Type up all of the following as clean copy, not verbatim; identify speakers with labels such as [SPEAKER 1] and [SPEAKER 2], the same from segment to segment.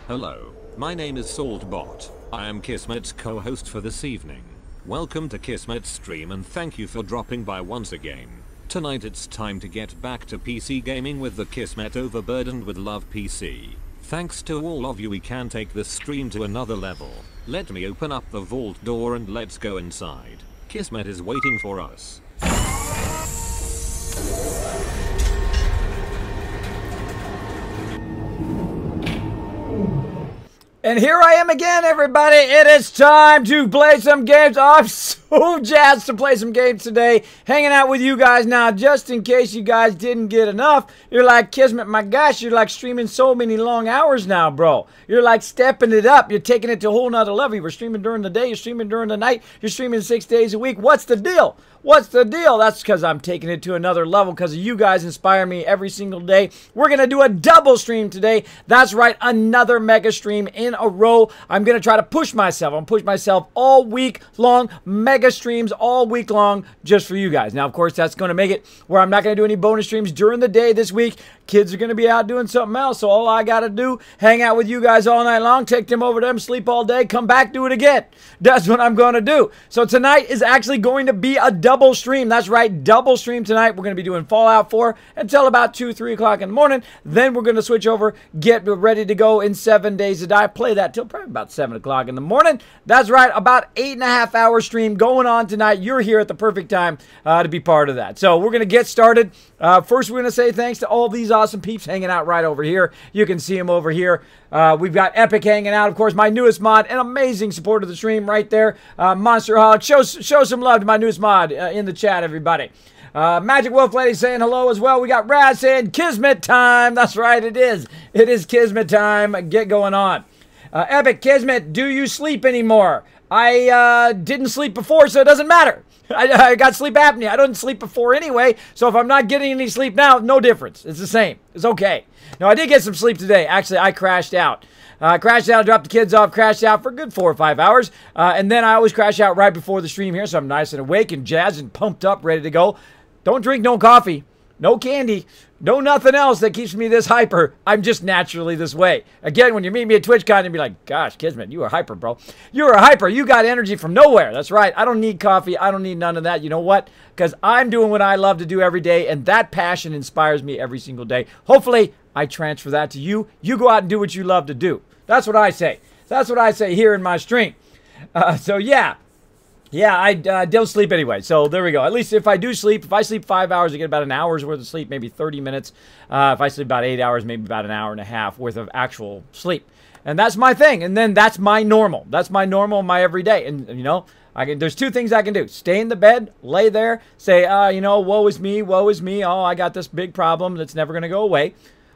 [SPEAKER 1] Hello, my name is Saltbot. I am Kismet's co-host for this evening. Welcome to Kismet's stream and thank you for dropping by once again. Tonight it's time to get back to PC gaming with the Kismet Overburdened with Love PC. Thanks to all of you, we can take this stream to another level. Let me open up the vault door and let's go inside. Kismet is waiting for us.
[SPEAKER 2] And here I am again, everybody. It is time to play some games. Oh, I'm so jazzed to play some games today. Hanging out with you guys now, just in case you guys didn't get enough. You're like, Kismet, my gosh, you're like streaming so many long hours now, bro. You're like stepping it up. You're taking it to a whole nother level. You were streaming during the day. You're streaming during the night. You're streaming 6 days a week. What's the deal? What's the deal? That's because I'm taking it to another level because you guys inspire me every single day. We're going to do a double stream today. That's right, another mega stream in a row. I'm going to try to push myself. I'm going to push myself all week long. Mega streams all week long just for you guys. Now, of course, that's going to make it where I'm not going to do any bonus streams during the day this week. Kids are going to be out doing something else. So all I got to do, hang out with you guys all night long, take them over to them, sleep all day, come back, do it again. That's what I'm going to do. So tonight is actually going to be a double stream. That's right, double stream tonight. We're going to be doing Fallout 4 until about 2, 3 o'clock in the morning. Then we're going to switch over, get ready to go in 7 Days to Die. Play that till probably about 7 o'clock in the morning. That's right, about 8.5 hour stream going on tonight. You're here at the perfect time to be part of that. So we're going to get started. First, we're going to say thanks to all these awesome peeps hanging out right over here. You can see them over here. We've got Epic hanging out, of course, my newest mod, an amazing supporter of the stream right there. Monsterholic, show some love to my newest mod in the chat, everybody. Magic Wolf Lady saying hello as well. We got Raz saying Kismet time. That's right, it is. It is Kismet time. Get going on. Epic Kismet, do you sleep anymore? I didn't sleep before, so it doesn't matter. I got sleep apnea. I don't sleep before anyway, so if I'm not getting any sleep now, no difference. It's the same. It's okay. No, I did get some sleep today. Actually, I crashed out. Crashed out, dropped the kids off, crashed out for a good 4 or 5 hours. And then I always crash out right before the stream here, so I'm nice and awake and jazzed and pumped up, ready to go. Don't drink no coffee, no candy, no nothing else that keeps me this hyper. I'm just naturally this way. Again, when you meet me at TwitchCon, you'll be like, gosh, Kismet, you are hyper, bro. You are hyper. You got energy from nowhere. That's right. I don't need coffee. I don't need none of that. You know what? Because I'm doing what I love to do every day, and that passion inspires me every single day. Hopefully, I transfer that to you. You go out and do what you love to do. That's what I say. That's what I say here in my stream. So, yeah. Yeah, I don't sleep anyway, so there we go. At least if I do sleep, if I sleep 5 hours, I get about an hour's worth of sleep, maybe 30 minutes. If I sleep about 8 hours, maybe about an hour and a half worth of actual sleep. And that's my thing, and then that's my normal. That's my normal, my everyday. And, you know, there's two things I can do. Stay in the bed, lay there, say, you know, woe is me, oh, I got this big problem that's never going to go away.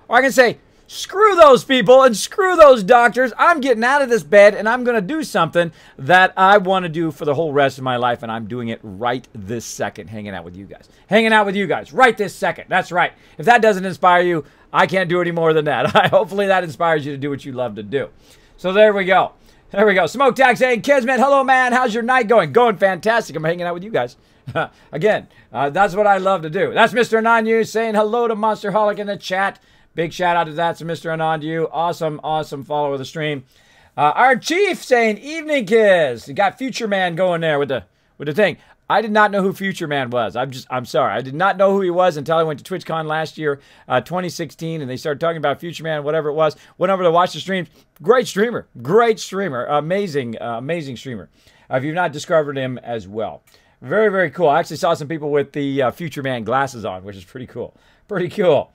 [SPEAKER 2] Or I can say, screw those people and screw those doctors. I'm getting out of this bed and I'm going to do something that I want to do for the whole rest of my life. And I'm doing it right this second, hanging out with you guys. Hanging out with you guys right this second. That's right. If that doesn't inspire you, I can't do any more than that. Hopefully that inspires you to do what you love to do. So there we go. There we go. Smoke Tag saying, Kismet, hello, man. How's your night going? Going fantastic. I'm hanging out with you guys. Again, that's what I love to do. That's Mr. Nanyu saying hello to Monsterholic in the chat. Big shout out to that, to Mr. Anand, you. Awesome, awesome follower of the stream. Our Chief saying, evening, kids. You got Future Man going there with the thing. I did not know who Future Man was. I'm sorry. I did not know who he was until I went to TwitchCon last year, 2016, and they started talking about Future Man, whatever it was. Went over to watch the streams. Great streamer. Great streamer. Amazing, amazing streamer. If you've not discovered him as well. Very, very cool. I actually saw some people with the Future Man glasses on, which is pretty cool. Pretty cool.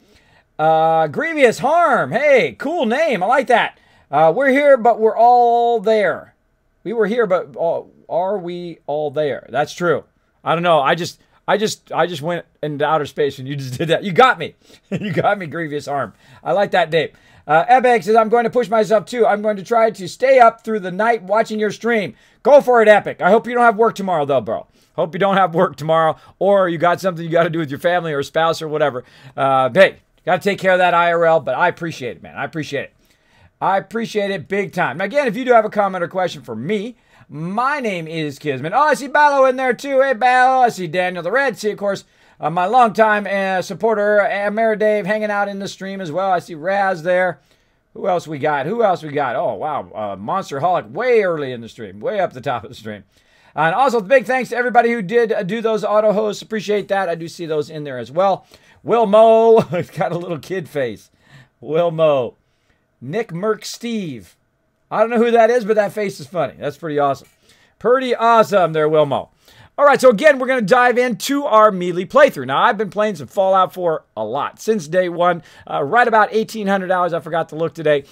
[SPEAKER 2] Grievous Harm. Hey, cool name. I like that. We're here, but we're all there. We were here, but are we all there? That's true. I don't know. I just went into outer space and you just did that. You got me. You got me, Grievous Harm. I like that name. Epic says, I'm going to push myself too. I'm going to try to stay up through the night watching your stream. Go for it, Epic. I hope you don't have work tomorrow, though, bro. Hope you don't have work tomorrow, or you got something you got to do with your family or spouse or whatever. Hey, got to take care of that IRL, but I appreciate it, man. I appreciate it. I appreciate it big time. Now, again, if you do have a comment or question for me, my name is Kismet. Oh, I see Ballo in there, too. Hey, Ballo. I see Daniel the Red. See, of course, my longtime supporter, Dave, hanging out in the stream as well. I see Raz there. Who else we got? Who else we got? Oh, wow. Monster Holic way early in the stream. Way up the top of the stream. And also, big thanks to everybody who did do those auto hosts. Appreciate that. I do see those in there as well. Will Mo. Got a little kid face. Will Mo. Nick Merck Steve. I don't know who that is, but that face is funny. That's pretty awesome. Pretty awesome there, Will Mo. All right, so again, we're going to dive into our Melee playthrough. Now, I've been playing some Fallout 4 a lot since day one. Right about 1,800 hours. I forgot to look today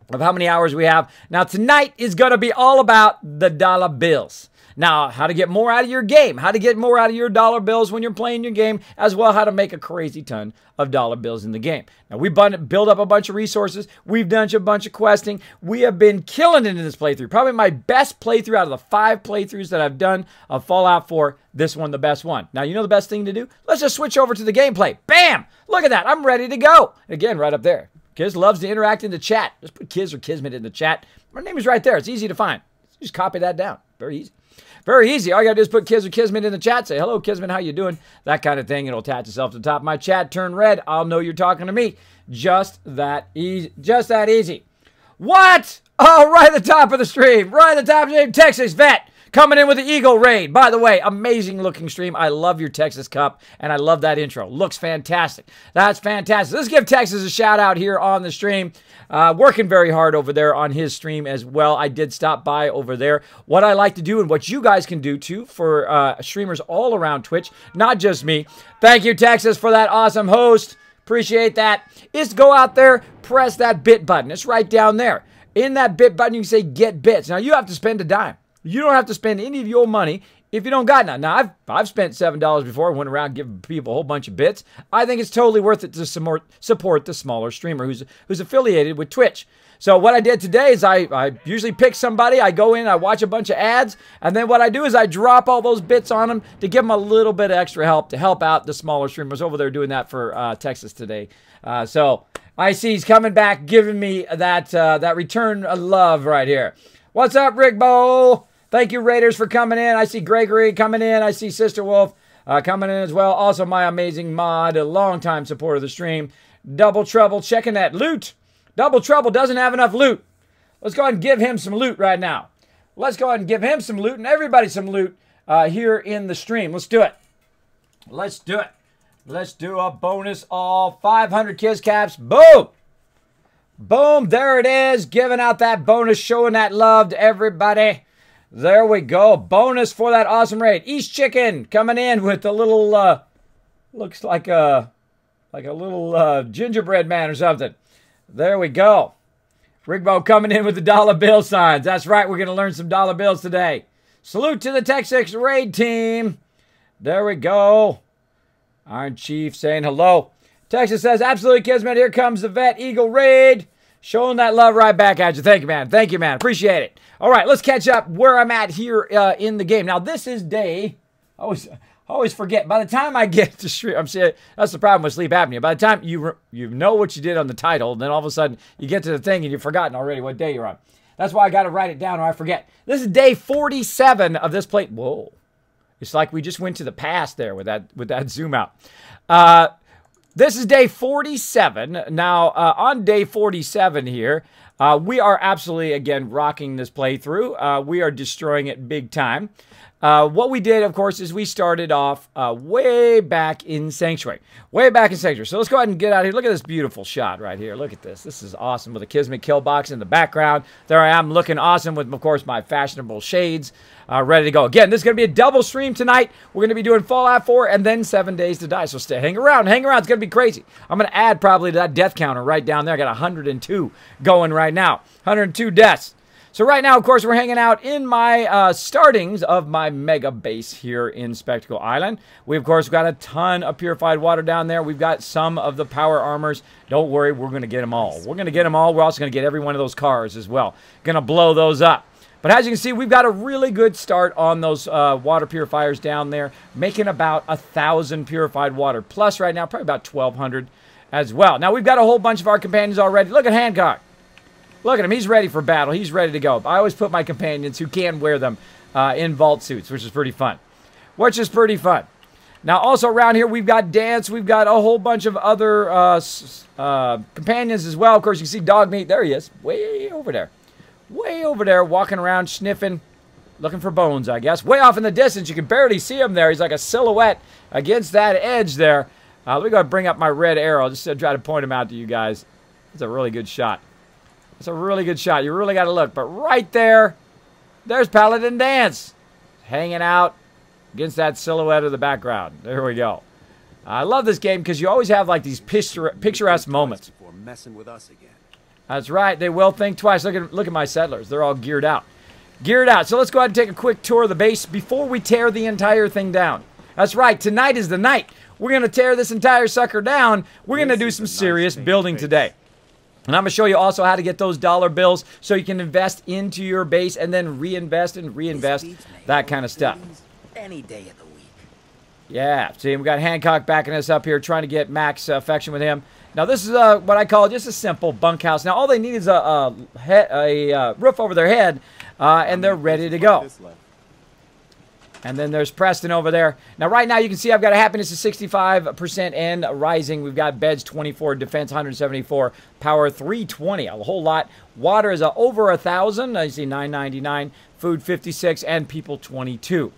[SPEAKER 2] of how many hours we have. Now, tonight is going to be all about the dollar bills. Now, how to get more out of your game, how to get more out of your dollar bills when you're playing your game, as well how to make a crazy ton of dollar bills in the game. Now, we built up a bunch of resources. We've done a bunch of questing. We have been killing it in this playthrough. Probably my best playthrough out of the 5 playthroughs that I've done of Fallout 4. This one, the best one. Now, you know the best thing to do? Let's just switch over to the gameplay. Bam! Look at that. I'm ready to go. Again, right up there. Kiz loves to interact in the chat. Just put Kiz or Kismet in the chat. My name is right there. It's easy to find. Just copy that down. Very easy. Very easy. All you got to do is put Kiz or Kismet in the chat. Say, hello, Kismet, how you doing? That kind of thing. It'll attach itself to the top of my chat. Turn red. I'll know you're talking to me. Just that easy. Just that easy. What? Oh, right at the top of the stream. Right at the top of the stream. Texas Vet coming in with the Eagle Raid. By the way, amazing looking stream. I love your Texas Cup, and I love that intro. Looks fantastic. That's fantastic. Let's give Texas a shout out here on the stream. Working very hard over there on his stream as well. I did stop by over there. What I like to do and what you guys can do too for streamers all around Twitch, not just me. Thank you, Texas, for that awesome host. Appreciate that. Is to go out there, press that bit button. It's right down there. In that bit button, you can say get bits. Now, you have to spend a dime. You don't have to spend any of your money if you don't got none. Now, I've spent $7 before and went around giving people a whole bunch of bits. I think it's totally worth it to support the smaller streamer who's affiliated with Twitch. So what I did today is I usually pick somebody, I go in, I watch a bunch of ads, and then what I do is I drop all those bits on them to give them a little bit of extra help to help out the smaller streamers over there doing that for Texas today. So I see he's coming back, giving me that return of love right here. What's up, Rigbo? Thank you, Raiders, for coming in. I see Gregory coming in. I see Sister Wolf coming in as well. Also, my amazing mod, a longtime supporter of the stream. Double Trouble checking that loot. Double Trouble doesn't have enough loot. Let's go ahead and give him some loot right now. Let's go ahead and give him some loot and everybody some loot here in the stream. Let's do it. Let's do it. Let's do a bonus all 500 Kiz Caps. Boom. Boom. There it is. Giving out that bonus, showing that love to everybody. There we go. Bonus for that awesome raid. East Chicken coming in with a little, looks like a little gingerbread man or something. There we go. Rigbo coming in with the dollar bill signs. That's right. We're going to learn some dollar bills today. Salute to the Texas raid team. There we go. Iron Chief saying hello. Texas says, absolutely, Kismet. Here comes the Vet Eagle Raid. Showing that love right back at you. Thank you, man. Thank you, man. Appreciate it. All right, let's catch up where I'm at here in the game. Now, this is day... I always forget. By the time I get to stream... I'm saying that's the problem with sleep apnea. By the time you know what you did on the title, and then all of a sudden you get to the thing and you've forgotten already what day you're on. That's why I got to write it down or I forget. This is day 47 of this plate. Whoa. It's like we just went to the past there with that zoom out. This is day 47. Now, on day 47 here, we are absolutely, again, rocking this playthrough. We are destroying it big time. What we did, of course, is we started off way back in Sanctuary. Way back in Sanctuary. So let's go ahead and get out of here. Look at this beautiful shot right here. Look at this. This is awesome with a Kismet kill box in the background. There I am looking awesome with, of course, my fashionable shades ready to go. Again, this is going to be a double stream tonight. We're going to be doing Fallout 4 and then 7 Days to Die. So hang around. Hang around. It's going to be crazy. I'm going to add probably to that death counter right down there. I got 102 going right now. 102 deaths. So right now, of course, we're hanging out in my startings of my mega base here in Spectacle Island. We, of course, got a ton of purified water down there. We've got some of the power armors. Don't worry, we're going to get them all. We're going to get them all. We're also going to get every one of those cars as well. Going to blow those up. But as you can see, we've got a really good start on those water purifiers down there, making about 1,000 purified water. Plus, right now, probably about 1,200 as well. Now, we've got a whole bunch of our companions already. Look at Hancock. Look at him. He's ready for battle. He's ready to go. I always put my companions who can wear them in vault suits, which is pretty fun. Now, also around here, we've got Dance. We've got a whole bunch of other companions as well. Of course, you can see Dog Meat. There he is, way over there. Way over there, walking around, sniffing, looking for bones, I guess. Way off in the distance, you can barely see him there. He's like a silhouette against that edge there. Let me go bring up my red arrow just to try to point him out to you guys. It's a really good shot. It's a really good shot. You really got to look. But right there, there's Paladin Dance hanging out against that silhouette of the background. There we go. I love this game because you always have like these picturesque moments.
[SPEAKER 3] Before messing with us again.
[SPEAKER 2] That's right. They will think twice. Look at my settlers. They're all geared out. Geared out. So let's go ahead and take a quick tour of the base before we tear the entire thing down. That's right. Tonight is the night. We're going to tear this entire sucker down. We're going to do some serious building today. And I'm going to show you also how to get those dollar bills so you can invest into your base and then reinvest and reinvest, that kind of stuff.
[SPEAKER 3] Any day of the week.
[SPEAKER 2] Yeah, see, we got Hancock backing us up here, trying to get max affection with him. Now, this is what I call just a simple bunkhouse. Now, all they need is a roof over their head, and they're ready to go. And then there's Preston over there. Now, right now, you can see I've got a happiness of 65% and rising. We've got beds 24, defense 174, power 320, a whole lot. Water is over 1,000. I see 999, food 56, and people 22.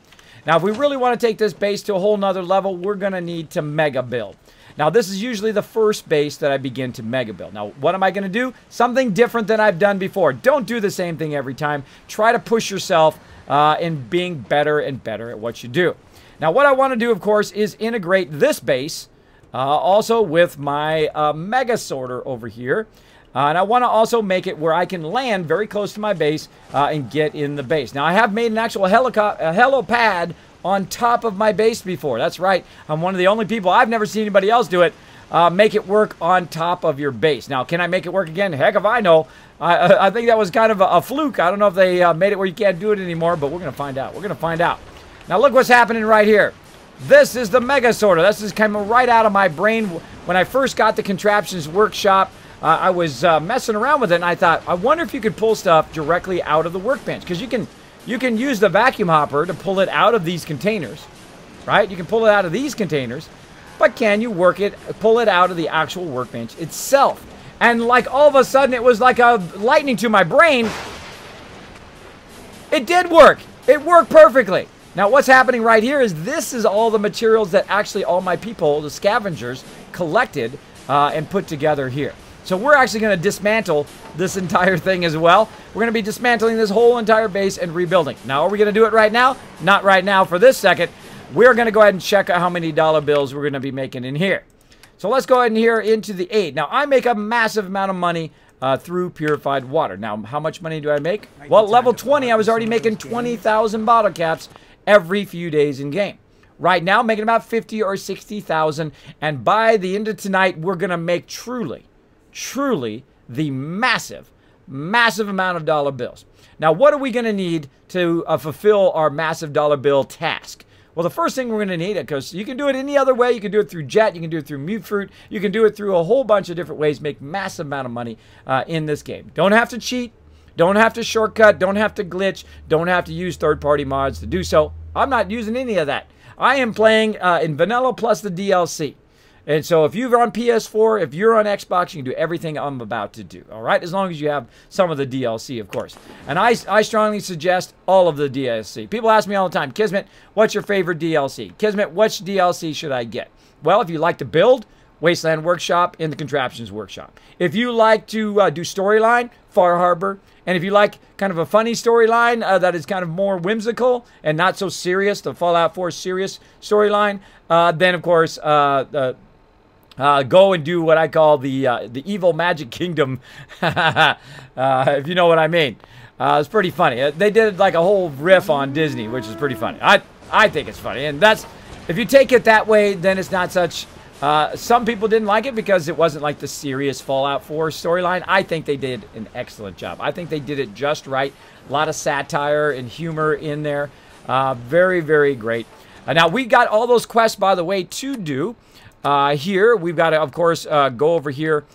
[SPEAKER 2] Now, if we really want to take this base to a whole nother level, we're going to need to mega build. Now, this is usually the first base that I begin to mega build. Now, what am I going to do? Something different than I've done before. Don't do the same thing every time. Try to push yourself in being better and better at what you do. Now, what I want to do, of course, is integrate this base also with my mega sorter over here. And I want to also make it where I can land very close to my base and get in the base. Now, I have made an actual helipad on top of my base before. That's right. I'm one of the only people. I've never seen anybody else do it. Make it work on top of your base. Now, can I make it work again? Heck if I know. I think that was kind of a fluke. I don't know if they made it where you can't do it anymore, but we're going to find out. We're going to find out. Now, look what's happening right here. This is the mega sorter. This is coming right out of my brain. When I first got the Contraptions Workshop, I was messing around with it, and I thought, I wonder if you could pull stuff directly out of the workbench. Because you can use the vacuum hopper to pull it out of these containers, right? You can pull it out of these containers, but can you pull it out of the actual workbench itself? And like all of a sudden, it was like a lightning to my brain. It did work. It worked perfectly. Now, what's happening right here is this is all the materials that actually all my people, the scavengers, collected and put together here. So we're actually going to dismantle this entire thing as well. We're going to be dismantling this whole entire base and rebuilding. Now, are we going to do it right now? Not right now for this second. We're going to go ahead and check out how many dollar bills we're going to be making in here. So let's go ahead and here into the 8. Now, I make a massive amount of money through purified water. Now, how much money do I make? Well, level 20, I was already making 20,000 bottle caps every few days in game. Right now, making about 50 or 60,000. And by the end of tonight, we're going to make truly the massive amount of dollar bills. Now, what are we going to need to fulfill our massive dollar bill task? Well, the first thing we're going to need, because you can do it any other way. You can do it through jet. You can do it through mute fruit. You can do it through a whole bunch of different ways. Make massive amount of money in this game. Don't have to cheat. Don't have to shortcut. Don't have to glitch. Don't have to use third-party mods to do so. I'm not using any of that. I am playing in vanilla plus the DLC. And so if you're on PS4, if you're on Xbox, you can do everything I'm about to do, all right? As long as you have some of the DLC, of course. And I strongly suggest all of the DLC. People ask me all the time, Kismet, what's your favorite DLC? Kismet, which DLC should I get? Well, if you like to build, Wasteland Workshop in the Contraptions Workshop. If you like to do storyline, Far Harbor. And if you like kind of a funny storyline that is kind of more whimsical and not so serious, the Fallout 4 serious storyline, then, of course, go and do what I call the Evil Magic Kingdom, if you know what I mean. It's pretty funny. They did like a whole riff on Disney, which is pretty funny. I think it's funny. And that's, if you take it that way, then it's not such... some people didn't like it because it wasn't like the serious Fallout 4 storyline. I think they did an excellent job. I think they did it just right. A lot of satire and humor in there. Very, very great. Now, we got all those quests, by the way, to do. Here, we've got to, of course, go over here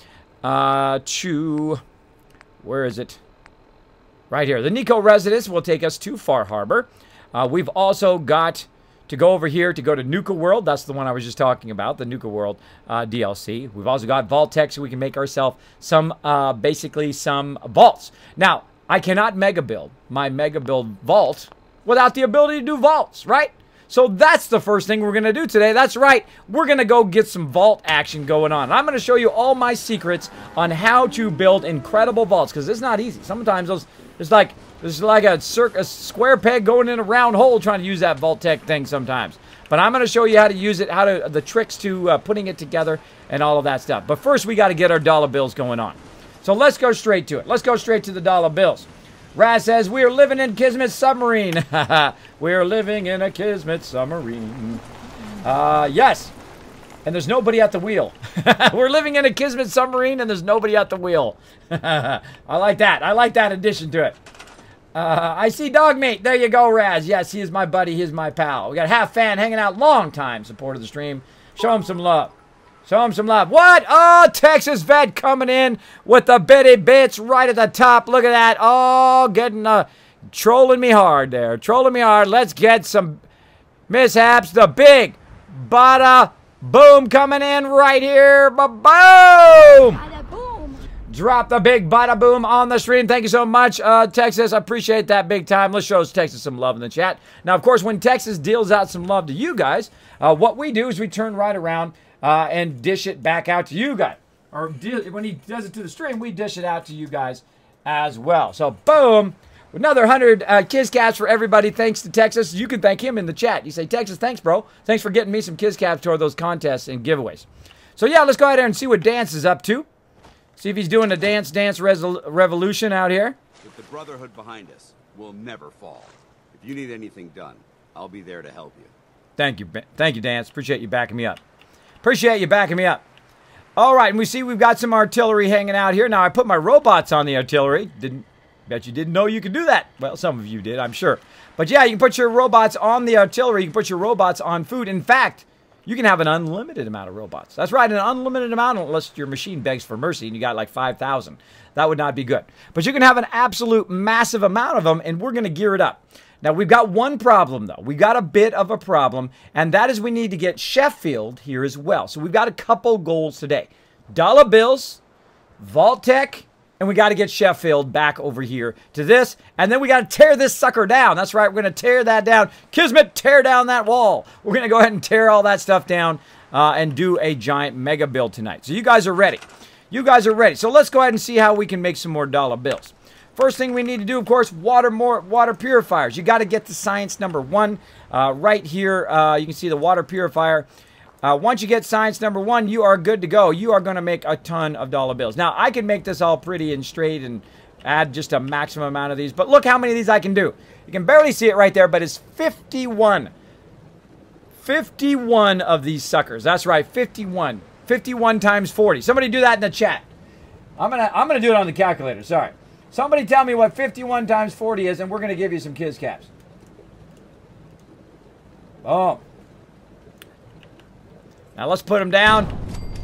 [SPEAKER 2] to... Where is it? Right here. The Nico residence will take us to Far Harbor. We've also got to go over here to go to Nuka World. That's the one I was just talking about, the Nuka World DLC. We've also got vault-tec, so we can make ourselves some, basically some vaults. Now, I cannot mega build my mega build vault without the ability to do vaults, right? So that's the first thing we're going to do today. That's right. We're going to go get some vault action going on. I'm going to show you all my secrets on how to build incredible vaults, because it's not easy. Sometimes it's like a square peg going in a round hole trying to use that vault-tec thing sometimes. But I'm going to show you how to use it, the tricks to putting it together and all of that stuff. But first, we got to get our dollar bills going on. So let's go straight to it. Let's go straight to the dollar bills. Raz says, we are living in Kismet submarine. We are living in a Kismet submarine. Yes. And there's nobody at the wheel. We're living in a Kismet submarine and there's nobody at the wheel. I like that. I like that addition to it. I see Dogmate. There you go, Raz. Yes, he is my buddy. He is my pal. We got Half Fan hanging out, long time supporter of the stream. Show him some love. Show him some love. What? Oh, Texas Vet coming in with the bitty bits right at the top. Look at that. Oh, getting, trolling me hard there. Trolling me hard. Let's get some mishaps. The big bada boom coming in right here. Ba-boom!
[SPEAKER 4] Bada boom.
[SPEAKER 2] Drop the big bada boom on the stream. Thank you so much, Texas. I appreciate that big time. Let's show Texas some love in the chat. Now, of course, when Texas deals out some love to you guys, what we do is we turn right around and dish it back out to you guys. Or when he does it to the stream, we dish it out to you guys as well. So, boom. Another 100 Kiz Caps for everybody. Thanks to Texas. You can thank him in the chat. You say, Texas, thanks, bro. Thanks for getting me some Kiz Caps toward those contests and giveaways. So, yeah, let's go ahead and see what Dance is up to. See if he's doing a dance revolution out here.
[SPEAKER 5] With the Brotherhood behind us, we'll never fall. If you need anything done, I'll be there to help you.
[SPEAKER 2] Thank you. Thank you, Dance. Appreciate you backing me up. Appreciate you backing me up. All right, and we see we've got some artillery hanging out here. Now, I put my robots on the artillery. Bet you didn't know you could do that. Well, some of you did, I'm sure. But yeah, you can put your robots on the artillery. You can put your robots on food. In fact, you can have an unlimited amount of robots. That's right, an unlimited amount, unless your machine begs for mercy and you got like 5,000. That would not be good. But you can have an absolute massive amount of them, and we're going to gear it up. Now, we've got one problem, though. We've got a bit of a problem, and that is we need to get Sheffield here as well. So we've got a couple goals today. Dollar Bills, vault-tec, and we got to get Sheffield back over here to this. And then we got to tear this sucker down. That's right, we're going to tear that down. Kismet, tear down that wall. We're going to go ahead and tear all that stuff down and do a giant mega build tonight. So you guys are ready. You guys are ready. So let's go ahead and see how we can make some more dollar bills. First thing we need to do, of course, water purifiers. You got to get to science number 1 right here. You can see the water purifier. Once you get science number 1, you are good to go. You are going to make a ton of dollar bills. Now, I can make this all pretty and straight and add just a maximum amount of these. But look how many of these I can do. You can barely see it right there, but it's 51. 51 of these suckers. That's right, 51. 51 times 40. Somebody do that in the chat. I'm gonna do it on the calculator. Sorry. Somebody tell me what 51 times 40 is, and we're going to give you some Kiz Caps. Oh. Now let's put them down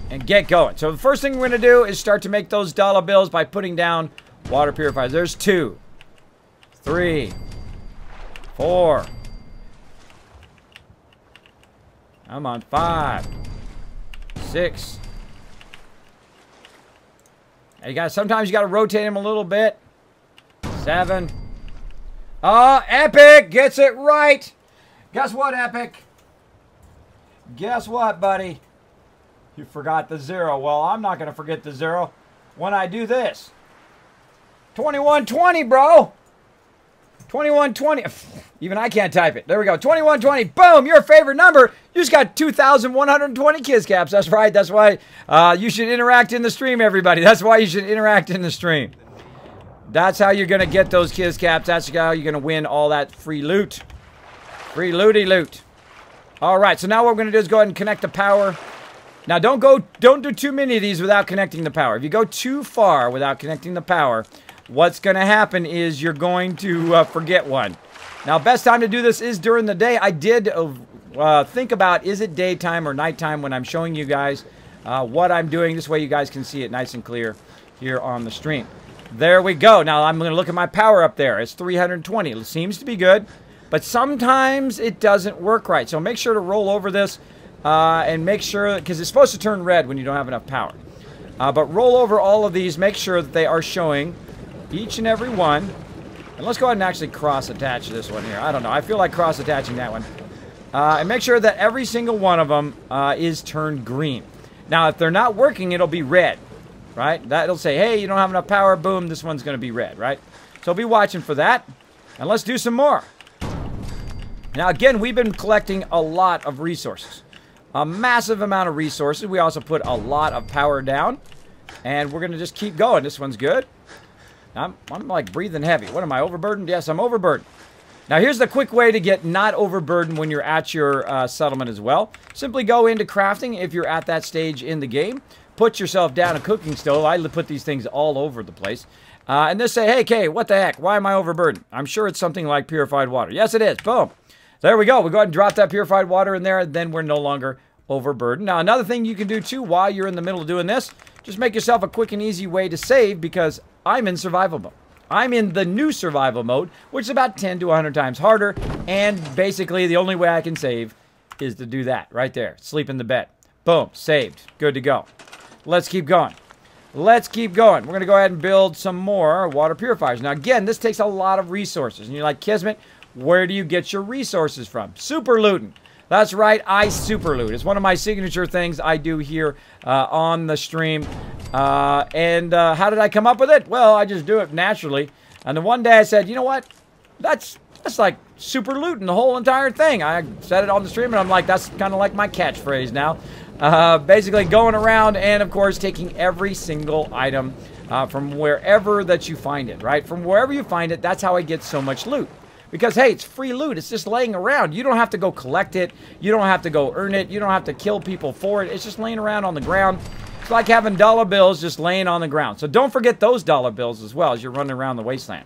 [SPEAKER 2] and get going. So the first thing we're going to do is start to make those dollar bills by putting down water purifiers. There's 2, 3, 4. I'm on 5, 6. Sometimes you got to rotate him a little bit. 7. Oh, Epic gets it right. Guess what, Epic? Guess what, buddy? You forgot the 0. Well, I'm not going to forget the 0 when I do this. 2120, bro. 2120. Even I can't type it. There we go. 2120. Boom. Your favorite number. You just got 2,120 Kiz Caps. That's right. That's why you should interact in the stream, everybody. That's why you should interact in the stream. That's how you're going to get those Kiz Caps. That's how you're going to win all that free loot. Free looty loot. All right. So now what we're going to do is go ahead and connect the power. Now don't do too many of these without connecting the power. If you go too far without connecting the power, what's going to happen is you're going to forget one. Now, best time to do this is during the day. I did think about, is it daytime or nighttime when I'm showing you guys what I'm doing. This way you guys can see it nice and clear here on the stream. There we go. Now, I'm going to look at my power up there. It's 320. It seems to be good. But sometimes it doesn't work right. So make sure to roll over this and make sure, because it's supposed to turn red when you don't have enough power. But roll over all of these, make sure that they are showing each and every one. And let's go ahead and actually cross-attach this one here. I don't know. I feel like cross-attaching that one. And make sure that every single one of them is turned green. Now, if they're not working, it'll be red, right? That'll say, hey, you don't have enough power. Boom, this one's going to be red, right? So be watching for that. And let's do some more. Now, again, we've been collecting a lot of resources. A massive amount of resources. We also put a lot of power down. And we're going to just keep going. This one's good. I'm like breathing heavy. What am I, overburdened? Yes, I'm overburdened. Now, here's the quick way to get not overburdened when you're at your settlement as well. Simply go into crafting if you're at that stage in the game. Put yourself down a cooking stove. I put these things all over the place. And just say, hey, Kay, what the heck? Why am I overburdened? I'm sure it's something like purified water. Yes, it is. Boom. There we go. We go ahead and drop that purified water in there, and then we're no longer overburdened. Now, another thing you can do, too, while you're in the middle of doing this, just make yourself a quick and easy way to save, because I'm in survival mode. I'm in the new survival mode, which is about 10 to 100 times harder, and basically the only way I can save is to do that right there. Sleep in the bed. Boom. Saved. Good to go. Let's keep going. Let's keep going. We're going to go ahead and build some more water purifiers. Now, again, this takes a lot of resources. And you're like, Kismet, where do you get your resources from? Super looting. That's right, I super loot. It's one of my signature things I do here on the stream. How did I come up with it? Well, I just do it naturally. And then one day I said, you know what? That's like super looting the whole entire thing. I said it on the stream, and I'm like, that's kind of like my catchphrase now. Basically going around and, of course, taking every single item from wherever that you find it, right? From wherever you find it, that's how I get so much loot. Because, hey, it's free loot. It's just laying around. You don't have to go collect it. You don't have to go earn it. You don't have to kill people for it. It's just laying around on the ground. It's like having dollar bills just laying on the ground. So don't forget those dollar bills as well as you're running around the wasteland.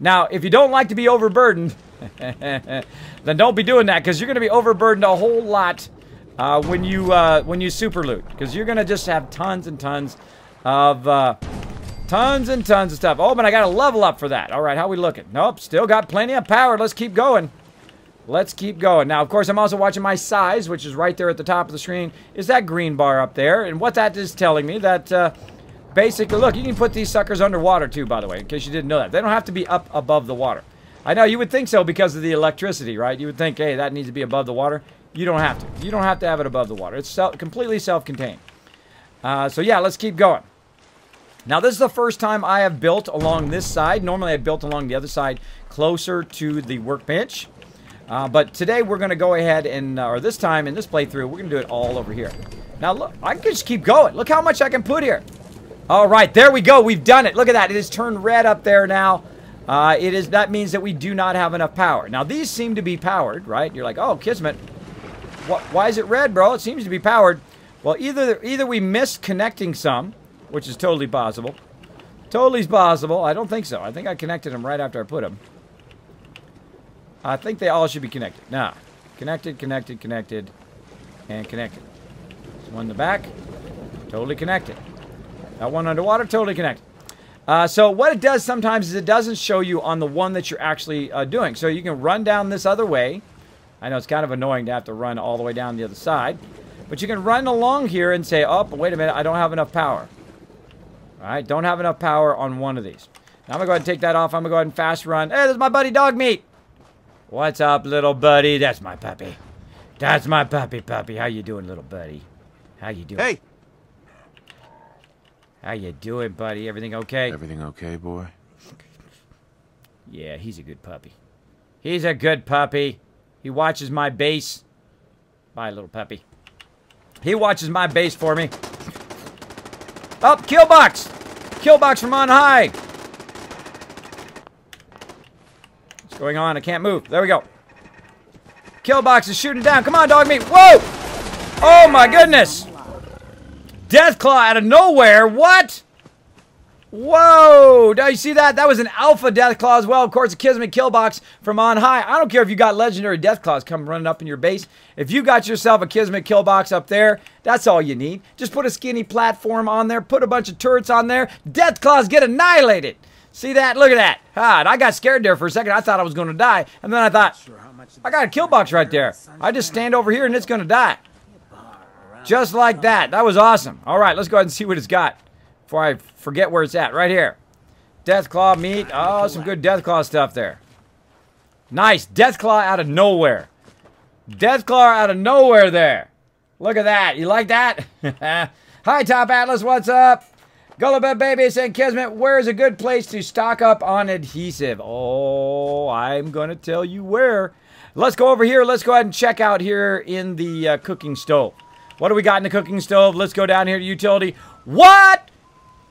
[SPEAKER 2] Now, if you don't like to be overburdened, then don't be doing that, because you're going to be overburdened a whole lot when you super loot. Because you're going to just have tons and tons of... Tons and tons of stuff. Oh, but I got to level up for that. All right, how we looking? Nope, still got plenty of power. Let's keep going. Let's keep going. Now, of course, I'm also watching my size, which is right there at the top of the screen. Is that green bar up there? And what that is telling me that basically, look, you can put these suckers underwater too, by the way, in case you didn't know that. They don't have to be up above the water. I know you would think so because of the electricity, right? You would think, hey, that needs to be above the water. You don't have to. You don't have to have it above the water. It's completely self-contained. So, yeah, let's keep going. Now, this is the first time I have built along this side. Normally, I built along the other side closer to the workbench. But today, we're going to go ahead and, or this time in this playthrough, we're going to do it all over here. Now, look, I can just keep going. Look how much I can put here. All right, there we go. We've done it. Look at that. It has turned red up there now. That means that we do not have enough power. Now, these seem to be powered, right? You're like, oh, Kismet, why is it red, bro? It seems to be powered. Well, either we missed connecting some, which is totally possible. Totally possible. I don't think so. I think I connected them right after I put them. I think they all should be connected. Nah. Connected, connected, connected, and connected. There's one in the back. Totally connected. That one underwater, totally connected. So what it does sometimes is it doesn't show you on the one that you're actually doing. So you can run down this other way. I know it's kind of annoying to have to run all the way down the other side. But you can run along here and say, oh, wait a minute, I don't have enough power. All right, don't have enough power on one of these. Now I'm going to go ahead and take that off. I'm going to go ahead and fast run. Hey, there's my buddy Dog Meat. What's up, little buddy? That's my puppy. That's my puppy. How you doing, little buddy? How you doing?
[SPEAKER 5] Hey.
[SPEAKER 2] How you doing, buddy? Everything okay?
[SPEAKER 6] Everything okay, boy?
[SPEAKER 2] Yeah, he's a good puppy. He's a good puppy. He watches my base. Bye, little puppy. He watches my base for me. Up, kill box! Kill box from on high! What's going on? I can't move. There we go. Kill box is shooting down. Come on, Dog Meat. Whoa! Oh my goodness! Deathclaw out of nowhere. What? Whoa! Now you see that? That was an alpha Deathclaw as well. Of course, a Kismet kill box from on high. I don't care if you got legendary Deathclaws come running up in your base. If you got yourself a Kismet kill box up there, that's all you need. Just put a skinny platform on there. Put a bunch of turrets on there. Deathclaws get annihilated. See that? Look at that. Ah, and I got scared there for a second. I thought I was going to die. And then I thought, I got a kill box right there. I just stand over here and it's going to die. Just like that. That was awesome. All right, let's go ahead and see what it's got before I forget where it's at. Right here. Deathclaw meat. Oh, some good Deathclaw stuff there. Nice. Deathclaw out of nowhere. Deathclaw out of nowhere there. Look at that. You like that? Hi, Top Atlas. What's up? Gullible Baby said, Kismet, where is a good place to stock up on adhesive? Oh, I'm going to tell you where. Let's go over here. Let's go ahead and check out here in the cooking stove. What do we got in the cooking stove? Let's go down here to utility. What?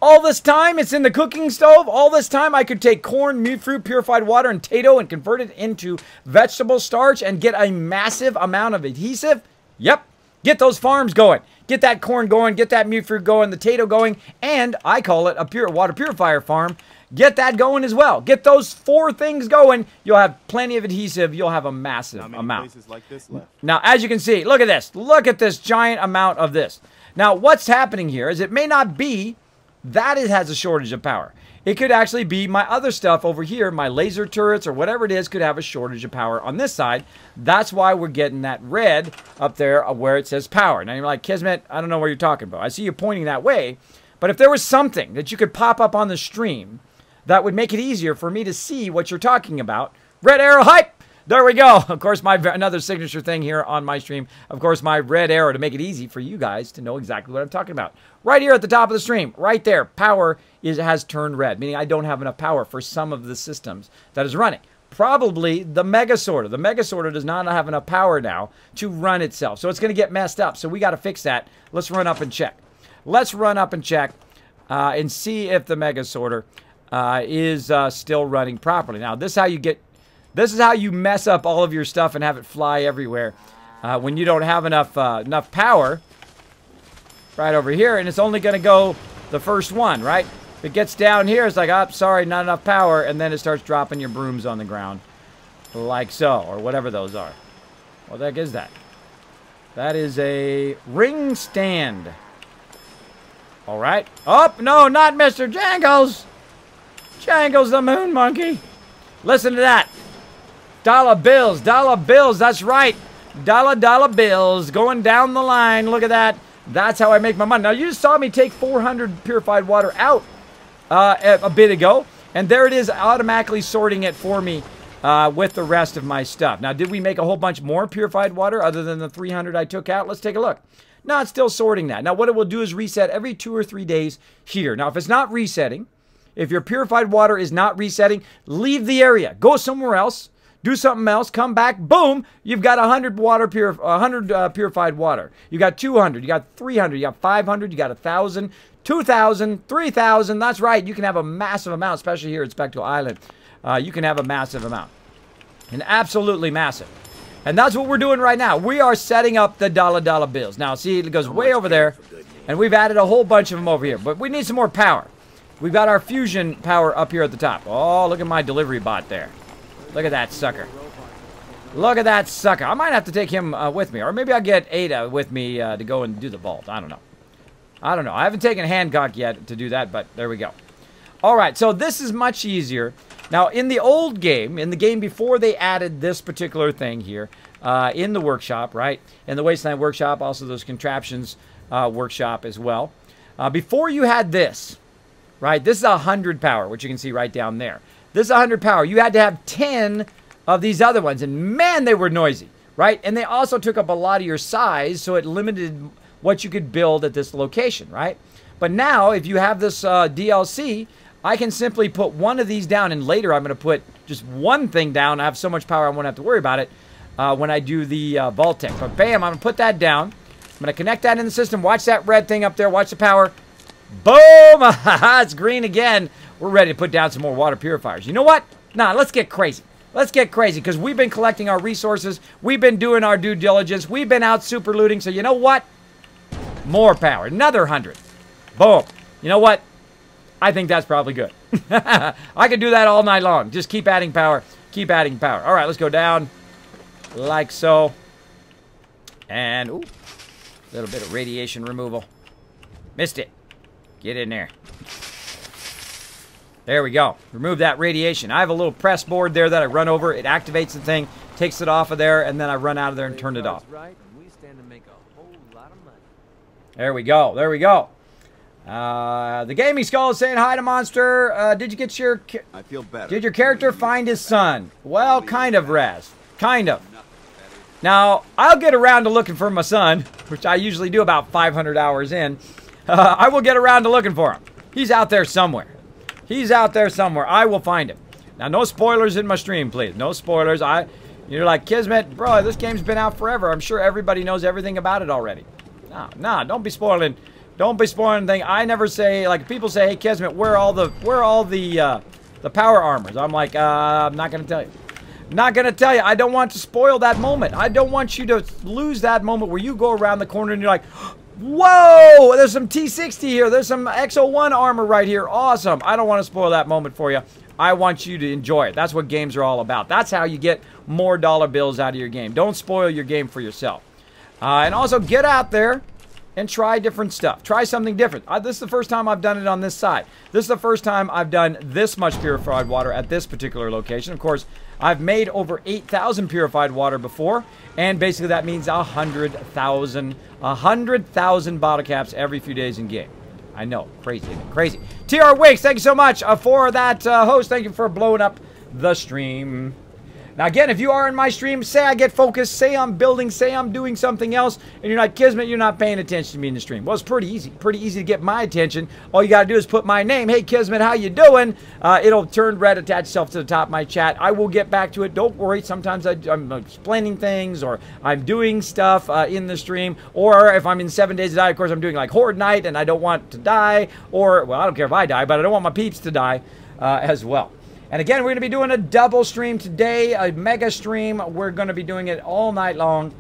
[SPEAKER 2] All this time it's in the cooking stove? All this time I could take corn, meat, fruit, purified water, and potato and convert it into vegetable starch and get a massive amount of adhesive? Yep. Get those farms going. Get that corn going. Get that meat fruit going. The potato going. And I call it a pure water purifier farm. Get that going as well. Get those 4 things going. You'll have plenty of adhesive. You'll have a massive amount.
[SPEAKER 6] Places like this left?
[SPEAKER 2] Now, as you can see, look at this. Look at this giant amount of this. Now, what's happening here is it may not be that it has a shortage of power. It could actually be my other stuff over here, my laser turrets or whatever it is could have a shortage of power on this side. That's why we're getting that red up there where it says power. Now you're like, Kismet, I don't know what you're talking about. I see you pointing that way. But if there was something that you could pop up on the stream that would make it easier for me to see what you're talking about, red arrow hype! There we go. Of course, another signature thing here on my stream. Of course, my red arrow to make it easy for you guys to know exactly what I'm talking about. Right here at the top of the stream, right there, power has turned red, meaning I don't have enough power for some of the systems that is running. Probably the Mega Sorter. The Mega Sorter does not have enough power now to run itself, so it's going to get messed up. So we got to fix that. Let's run up and check. Let's run up and check and see if the Mega Sorter is still running properly. Now, this is how you get. This is how you mess up all of your stuff and have it fly everywhere when you don't have enough power. Right over here, and it's only going to go the first one, right? If it gets down here, it's like, oh, sorry, not enough power, and then it starts dropping your brooms on the ground, like so, or whatever those are. What the heck is that? That is a ring stand. All right. Oh, no, not Mr. Jangles. Jangles the moon monkey. Listen to that. Dollar bills, that's right. Dollar bills going down the line. Look at that. That's how I make my money. Now, you just saw me take 400 purified water out a bit ago, and there it is automatically sorting it for me with the rest of my stuff. Now, did we make a whole bunch more purified water other than the 300 I took out? Let's take a look. No, it's still sorting that. Now, what it will do is reset every 2 or 3 days here. Now, if it's not resetting, if your purified water is not resetting, leave the area. Go somewhere else. Do something else, come back, boom, you've got 100 purified water. You got 200, you got 300, you got 500, you got 1,000, 2,000, 3,000. That's right, you can have a massive amount, especially here at Spectral Island. You can have a massive amount. And absolutely massive. And that's what we're doing right now. We are setting up the Dolla Dolla Bills. Now, see, it goes way over there, and we've added a whole bunch of them over here. But we need some more power. We've got our fusion power up here at the top. Oh, look at my delivery bot there. Look at that sucker. Look at that sucker. I might have to take him with me. Or maybe I'll get Ada with me to go and do the vault. I don't know. I haven't taken Hancock yet to do that, but there we go. All right, so this is much easier. Now, in the old game, in the game before they added this particular thing here, in the workshop, right? In the Wasteland workshop, also those contraptions workshop as well. Before you had this, right? This is 100 power, which you can see right down there. This is 100 power. You had to have 10 of these other ones. And man, they were noisy, right? And they also took up a lot of your size, so it limited what you could build at this location, right? But now, if you have this DLC, I can simply put one of these down. And later, I'm going to put just one thing down. I have so much power, I won't have to worry about it when I do the vault-tec. But bam, I'm going to put that down. I'm going to connect that in the system. Watch that red thing up there. Watch the power. Boom! It's green again. We're ready to put down some more water purifiers. You know what? Nah, let's get crazy. Let's get crazy because we've been collecting our resources. We've been doing our due diligence. We've been out super looting. So you know what? More power. Another 100. Boom. You know what? I think that's probably good. I could do that all night long. Just keep adding power. Keep adding power. All right, let's go down like so. And, ooh, a little bit of radiation removal. Missed it. Get in there. There we go. Remove that radiation. I have a little press board there that I run over. It activates the thing, takes it off of there, and then I run out of there and turn it off. There we go. There we go. The Gaming Skull is saying hi to Monster. Did you get your...
[SPEAKER 5] I feel better.
[SPEAKER 2] Did your character find his son? Well, kind of, Raz. Kind of. Now, I'll get around to looking for my son, which I usually do about 500 hours in. I will get around to looking for him. He's out there somewhere. He's out there somewhere. I will find him. Now, no spoilers in my stream, please. No spoilers. You're like, Kismet, bro, this game's been out forever. I'm sure everybody knows everything about it already. No, don't be spoiling. Don't be spoiling anything. I never say, like, people say, hey, Kismet, where are all the power armors? I'm like, I'm not going to tell you. Not going to tell you. I don't want to spoil that moment. I don't want you to lose that moment where you go around the corner and you're like, whoa, there's some T60 here. There's some X01 armor right here. Awesome. I don't want to spoil that moment for you. I want you to enjoy it. That's what games are all about. That's how you get more dollar bills out of your game. Don't spoil your game for yourself. And also get out there and try different stuff. Try something different. This is the first time I've done it on this side. This is the first time I've done this much purified water at this particular location. Of course, I've made over 8,000 purified water before, and basically that means 100,000 bottle caps every few days in game. I know, crazy, isn't it? Crazy. TR Wakes, thank you so much for that host. Thank you for blowing up the stream. Now, again, if you are in my stream, say I get focused, say I'm building, say I'm doing something else, and you're like, Kismet, you're not paying attention to me in the stream. Well, it's pretty easy to get my attention. All you got to do is put my name. Hey, Kismet, how you doing? It'll turn red, attach itself to the top of my chat. I will get back to it. Don't worry. Sometimes I'm explaining things, or I'm doing stuff in the stream, or if I'm in 7 days to die, of course, I'm doing like Horde Night, and I don't want to die, or, well, I don't care if I die, but I don't want my peeps to die as well. And again, we're going to be doing a double stream today, a mega stream. We're going to be doing it all night long.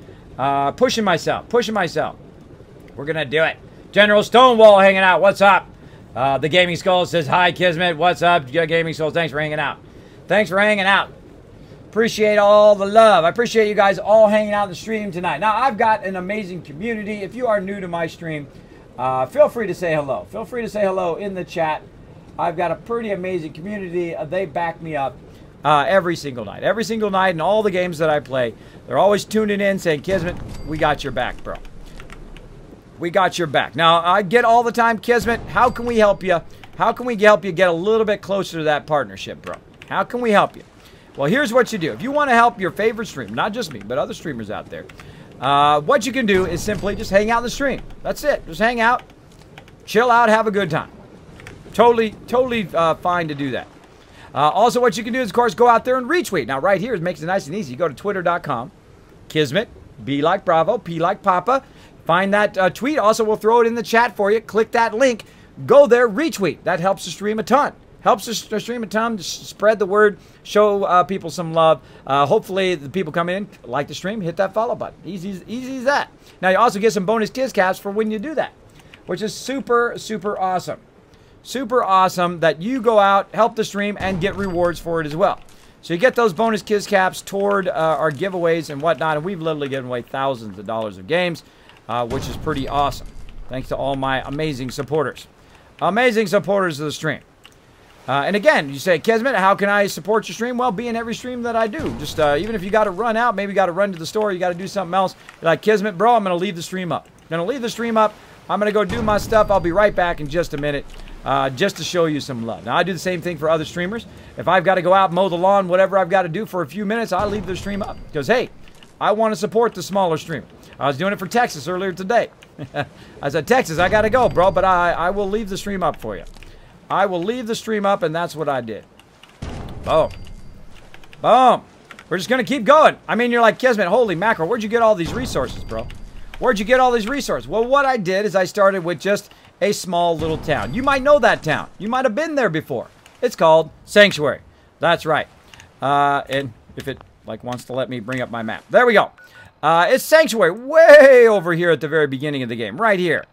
[SPEAKER 2] Pushing myself. We're going to do it. General Stonewall hanging out. What's up? The Gaming Skull says, hi, Kismet. What's up, Gaming Skull? Thanks for hanging out. Thanks for hanging out. Appreciate all the love. I appreciate you guys all hanging out in the stream tonight. Now, I've got an amazing community. If you are new to my stream, feel free to say hello. Feel free to say hello in the chat. I've got a pretty amazing community. They back me up every single night. Every single night in all the games that I play. They're always tuning in saying, Kismet, we got your back, bro. We got your back. Now, I get all the time, Kismet, how can we help you? How can we help you get a little bit closer to that partnership, bro? How can we help you? Well, here's what you do. If you want to help your favorite streamer, not just me, but other streamers out there, what you can do is simply just hang out in the stream. That's it. Just hang out, chill out, have a good time. Totally fine to do that. Also, what you can do is, of course, go out there and retweet. Now, right here, it makes it nice and easy. You go to twitter.com, Kismet, B like Bravo, P like Papa. Find that tweet. Also, we'll throw it in the chat for you. Click that link. Go there, retweet. That helps the stream a ton. Helps the stream a ton. Spread the word. Show people some love. Hopefully, the people come in, like the stream, hit that follow button. Easy as that. Now, you also get some bonus Kiss Caps for when you do that, which is super awesome. Super awesome that you go out, help the stream, and get rewards for it as well. So you get those bonus Kiss Caps toward our giveaways and whatnot, and we've literally given away thousands of dollars of games, which is pretty awesome. Thanks to all my amazing supporters. Amazing supporters of the stream. And again, you say, Kismet, how can I support your stream? Well, be in every stream that I do. Just even if you got to run out, maybe you got to run to the store, you got to do something else. You're like, Kismet, bro, I'm going to leave the stream up. I'm going to leave the stream up. I'm going to go do my stuff. I'll be right back in just a minute. Just to show you some love. Now, I do the same thing for other streamers. If I've got to go out, mow the lawn, whatever I've got to do for a few minutes, I leave the stream up. Because, hey, I want to support the smaller streamer. I was doing it for Texas earlier today. I said, Texas, I got to go, bro, but I will leave the stream up for you. I will leave the stream up, and that's what I did. Boom. Boom. We're just going to keep going. I mean, you're like, Kismet, holy mackerel, where'd you get all these resources, bro? Where'd you get all these resources? Well, what I did is I started with just a small little town. You might know that town. You might have been there before. It's called Sanctuary. That's right. And if it wants to let me bring up my map. There we go. It's Sanctuary way over here at the very beginning of the game. Right here.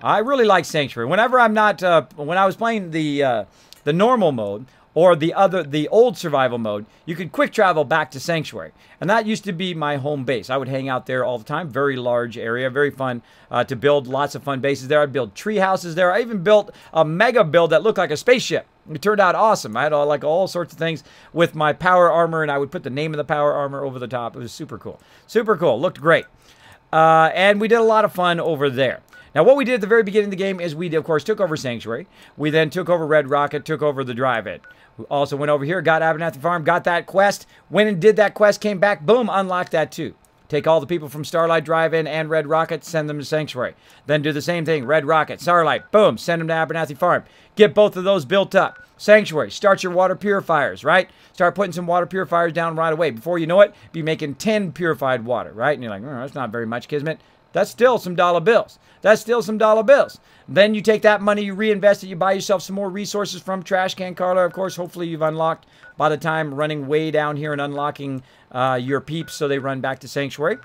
[SPEAKER 2] I really like Sanctuary. Whenever I'm not, when I was playing the normal mode, or the old survival mode, you could quick travel back to Sanctuary. And that used to be my home base. I would hang out there all the time. Very large area, very fun to build lots of fun bases there. I'd build tree houses there. I even built a mega build that looked like a spaceship. It turned out awesome. I had all sorts of things with my power armor, and I would put the name of the power armor over the top. It was super cool. Super cool. Looked great. And we did a lot of fun over there. Now, what we did at the very beginning of the game is we, of course, took over Sanctuary. We then took over Red Rocket, took over the drive-in. We also went over here, got Abernathy Farm, got that quest, went and did that quest, came back, boom, unlocked that too. Take all the people from Starlight Drive-In and Red Rocket, send them to Sanctuary. Then do the same thing, Red Rocket, Starlight, boom, send them to Abernathy Farm. Get both of those built up. Sanctuary, start your water purifiers, right? Start putting some water purifiers down right away. Before you know it, be making 10 purified water, right? And you're like, oh, that's not very much, Kismet. That's still some dollar bills. That's still some dollar bills. Then you take that money, you reinvest it, you buy yourself some more resources from Trash Can Carla. Of course, hopefully you've unlocked by the time running way down here and unlocking your peeps so they run back to Sanctuary.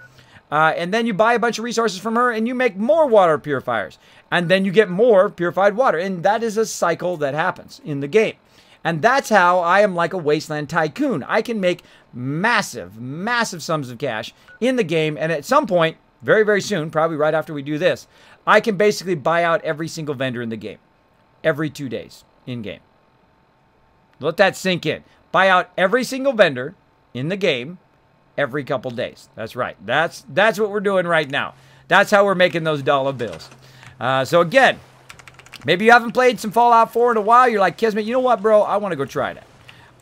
[SPEAKER 2] And then you buy a bunch of resources from her and you make more water purifiers. And then you get more purified water. And that is a cycle that happens in the game. And that's how I am like a wasteland tycoon. I can make massive, massive sums of cash in the game. And at some point, very, very soon, probably right after we do this, I can basically buy out every single vendor in the game. Every 2 days in-game. Let that sink in. Buy out every single vendor in the game every couple days. That's right. That's what we're doing right now. That's how we're making those dollar bills. So again, maybe you haven't played some Fallout 4 in a while. You're like, Kismet, you know what, bro? I want to go try that.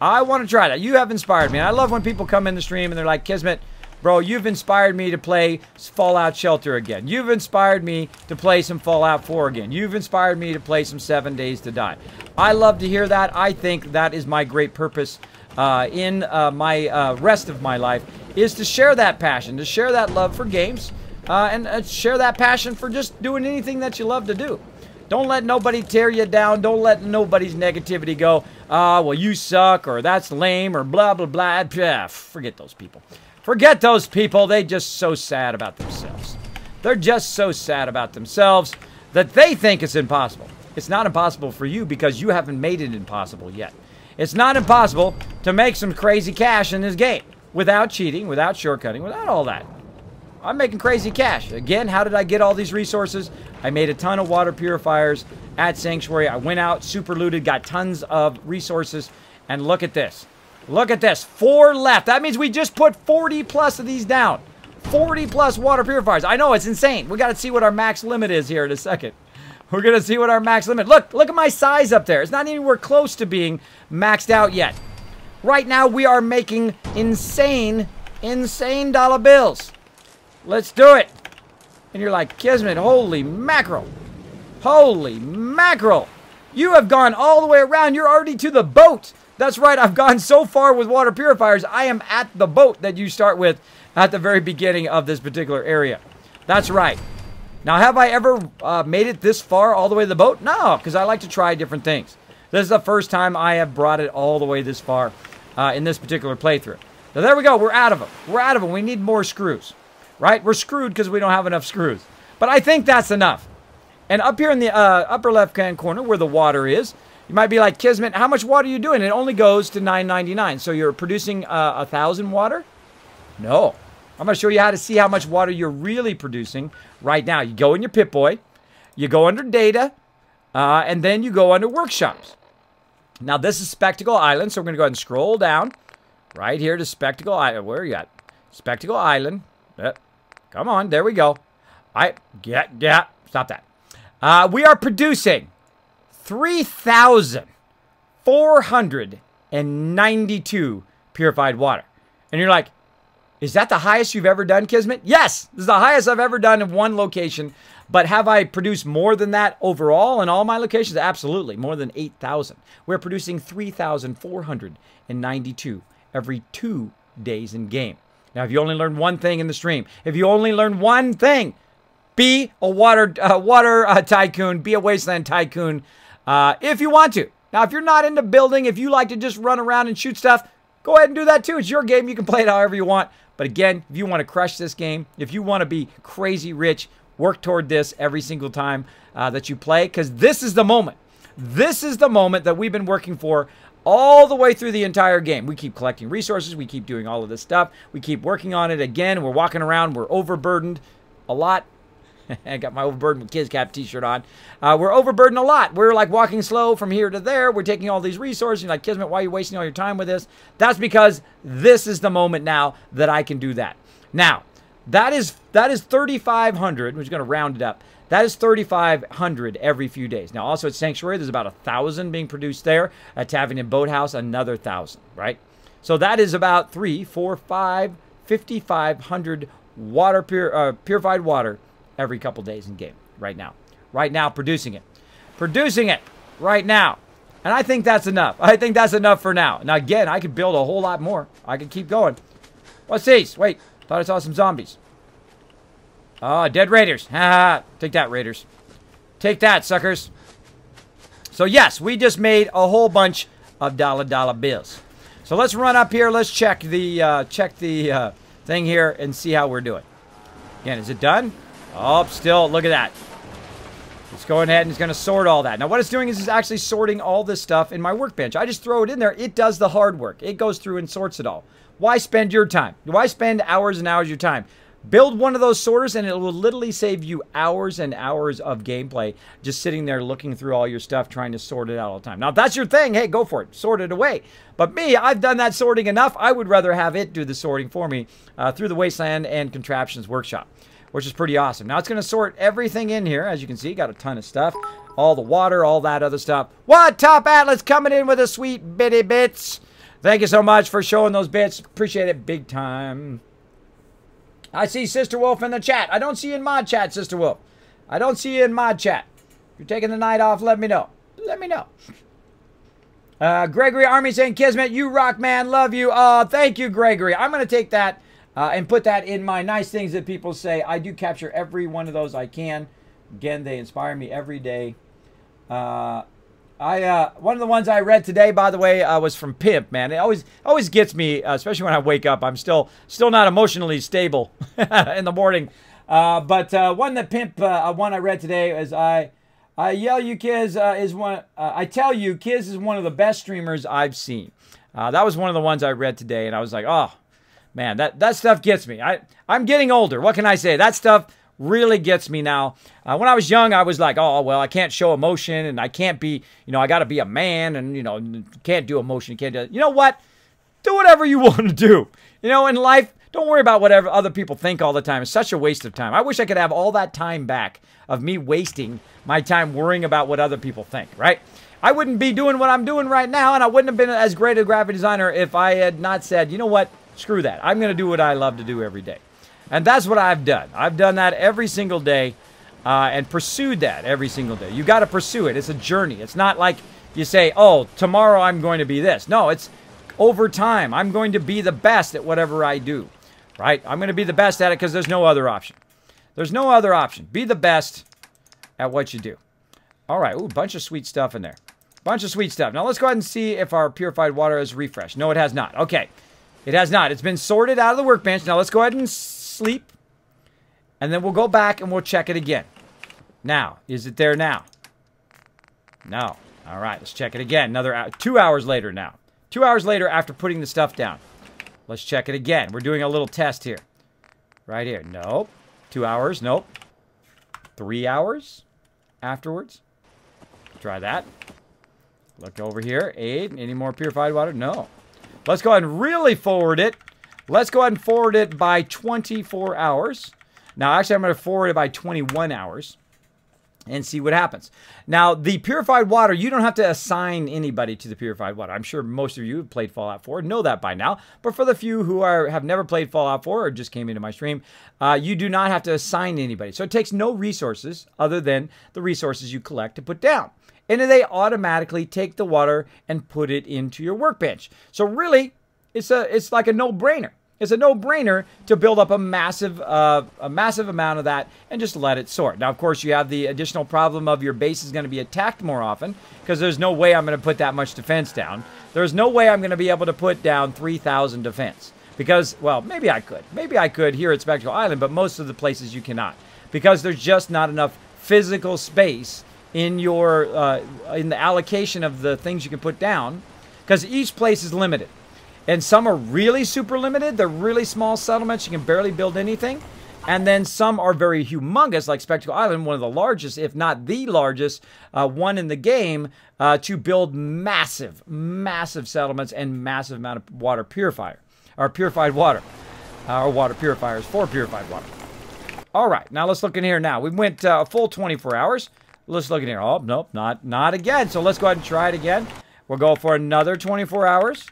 [SPEAKER 2] I want to try that. You have inspired me. And I love when people come in the stream and they're like, Kismet, bro, you've inspired me to play Fallout Shelter again. You've inspired me to play some Fallout 4 again. You've inspired me to play some 7 Days to Die. I love to hear that. I think that is my great purpose in my rest of my life, is to share that passion, to share that love for games, and share that passion for just doing anything that you love to do. Don't let nobody tear you down. Don't let nobody's negativity go, well, you suck, or that's lame, or blah, blah, blah. Pff, forget those people. Forget those people. They're just so sad about themselves. They're just so sad about themselves that they think it's impossible. It's not impossible for you because you haven't made it impossible yet. It's not impossible to make some crazy cash in this game without cheating, without shortcutting, without all that. I'm making crazy cash. Again, how did I get all these resources? I made a ton of water purifiers at Sanctuary. I went out, super looted, got tons of resources, and look at this. Look at this, 4 left. That means we just put 40 plus of these down. 40 plus water purifiers. I know, it's insane. We got to see what our max limit is here in a second. We're going to see what our max limit. Look at my size up there. It's not anywhere close to being maxed out yet. Right now, we are making insane dollar bills. Let's do it. And you're like, Kismet, holy mackerel. Holy mackerel. You have gone all the way around. You're already to the boat. That's right, I've gone so far with water purifiers, I am at the boat that you start with at the very beginning of this particular area. That's right. Now, have I ever made it this far all the way to the boat? No, because I like to try different things. This is the first time I have brought it all the way this far in this particular playthrough. So there we go, we're out of them. We're out of them, we need more screws. Right, we're screwed because we don't have enough screws. But I think that's enough. And up here in the upper left-hand corner where the water is, you might be like, Kismet, how much water are you doing? It only goes to $9.99. So you're producing 1,000 water? No. I'm going to show you how to see how much water you're really producing right now. You go in your Pip-Boy, you go under Data, and then you go under Workshops. Now, this is Spectacle Island, so we're going to go ahead and scroll down right here to Spectacle Island. Where are you at? Spectacle Island. Come on, there we go. Stop that. We are producing 3,492 purified water. And you're like, is that the highest you've ever done, Kismet? Yes, this is the highest I've ever done in one location. But have I produced more than that overall in all my locations? Absolutely, more than 8,000. We're producing 3,492 every 2 days in game. Now, if you only learned one thing in the stream, if you only learned one thing, be a water tycoon, be a wasteland tycoon, if you want to. Now, if you're not into building, if you like to just run around and shoot stuff, go ahead and do that too. It's your game. You can play it however you want. But again, if you want to crush this game, if you want to be crazy rich, work toward this every single time that you play, because this is the moment. This is the moment that we've been working for all the way through the entire game. We keep collecting resources. We keep doing all of this stuff. We keep working on it again. We're walking around. We're overburdened a lot. I got my Overburdened with Kids Cap t-shirt on. We're overburdened a lot. We're like walking slow from here to there. We're taking all these resources. You're like, Kismet, why are you wasting all your time with this? That's because this is the moment now that I can do that. Now, that is 3,500. We're just going to round it up. That is 3,500 every few days. Now, also at Sanctuary, there's about 1,000 being produced there. At Tavern and Boathouse, another 1,000, right? So that is about 5,500 purified water every couple days in game right now. Right now, producing it. Producing it right now. And I think that's enough. I think that's enough for now. Now, again, I could build a whole lot more. I could keep going. What's these? Wait, thought I saw some zombies. Oh, dead raiders. Ha ha. Take that, raiders. Take that, suckers. So, yes, we just made a whole bunch of Dolla Dolla Bills. So, let's run up here. Let's check the thing here and see how we're doing. Again, is it done? Oh, still, look at that. It's going ahead and it's going to sort all that. Now, what it's doing is it's actually sorting all this stuff in my workbench. I just throw it in there. It does the hard work. It goes through and sorts it all. Why spend your time? Why spend hours and hours of your time? Build one of those sorters and it will literally save you hours and hours of gameplay just sitting there looking through all your stuff trying to sort it out all the time. Now, if that's your thing, hey, go for it. Sort it away. But me, I've done that sorting enough. I would rather have it do the sorting for me through the Wasteland and Contraptions Workshop, which is pretty awesome. Now, it's going to sort everything in here. As you can see, got a ton of stuff. All the water, all that other stuff. What? Top Atlas coming in with a sweet bitty bits. Thank you so much for showing those bits. Appreciate it big time. I see Sister Wolf in the chat. I don't see you in mod chat, Sister Wolf. I don't see you in mod chat. If you're taking the night off, let me know. Let me know. Gregory Army saying, Kismet, you rock, man. Love you. Thank you, Gregory. I'm going to take that and put that in my nice things that people say. I do capture every one of those I can. Again, they inspire me every day. One of the ones I read today, by the way, was from Pimp, man. It always gets me, especially when I wake up. I'm still not emotionally stable in the morning. But one that Pimp, one I read today is I yell you kids is one. I tell you, Kiz is one of the best streamers I've seen. That was one of the ones I read today, and I was like, oh man, that stuff gets me. I'm getting older. What can I say? That stuff really gets me now. When I was young, I was like, oh, well, I can't show emotion, and I can't be, I got to be a man, and, can't do emotion. Can't do it. You know what? Do whatever you want to do. In life, don't worry about whatever other people think all the time. It's such a waste of time. I wish I could have all that time back of me wasting my time worrying about what other people think, right? I wouldn't be doing what I'm doing right now, and I wouldn't have been as great a graphic designer if I had not said, you know what? Screw that. I'm going to do what I love to do every day. And that's what I've done. I've done that every single day and pursued that every single day. You got to pursue it. It's a journey. It's not like you say, oh, tomorrow I'm going to be this. No, it's over time. I'm going to be the best at whatever I do, right? I'm going to be the best at it because there's no other option. There's no other option. Be the best at what you do. All right. Ooh, a bunch of sweet stuff in there. Bunch of sweet stuff. Now, let's go ahead and see if our purified water has refreshed. No, it has not. Okay. It has not. It's been sorted out of the workbench. Now, let's go ahead and sleep, and then we'll go back and we'll check it again. Now, is it there now? No. All right, let's check it again. Another 2 hours later now. 2 hours later after putting the stuff down. Let's check it again. We're doing a little test here. Right here. Nope. 2 hours. Nope. 3 hours afterwards. Try that. Look over here. 8. Any more purified water? No. Let's go ahead and really forward it. Let's go ahead and forward it by 24 hours. Now, actually, I'm going to forward it by 21 hours and see what happens. Now, the purified water, you don't have to assign anybody to the purified water. I'm sure most of you have played Fallout 4, know that by now. But for the few who have never played Fallout 4 or just came into my stream, you do not have to assign anybody. So it takes no resources other than the resources you collect to put down. And then they automatically take the water and put it into your workbench. So really, it's like a no-brainer. It's a no-brainer to build up a massive amount of that and just let it sort. Now, of course, you have the additional problem of your base is going to be attacked more often because there's no way I'm going to put that much defense down. There's no way I'm going to be able to put down 3,000 defense because, well, maybe I could. Maybe I could here at Spectacle Island, but most of the places you cannot because there's just not enough physical space in your in the allocation of the things you can put down because each place is limited. And some are really super limited. They're really small settlements. You can barely build anything. And then some are very humongous, like Spectacle Island, one of the largest, if not the largest, one in the game, to build massive, massive settlements and massive amount of water purifier, or purified water, or water purifiers for purified water. All right, now let's look in here now. We went a full 24 hours. Let's look in here. Oh, nope, not again. So let's go ahead and try it again. We'll go for another 24 hours.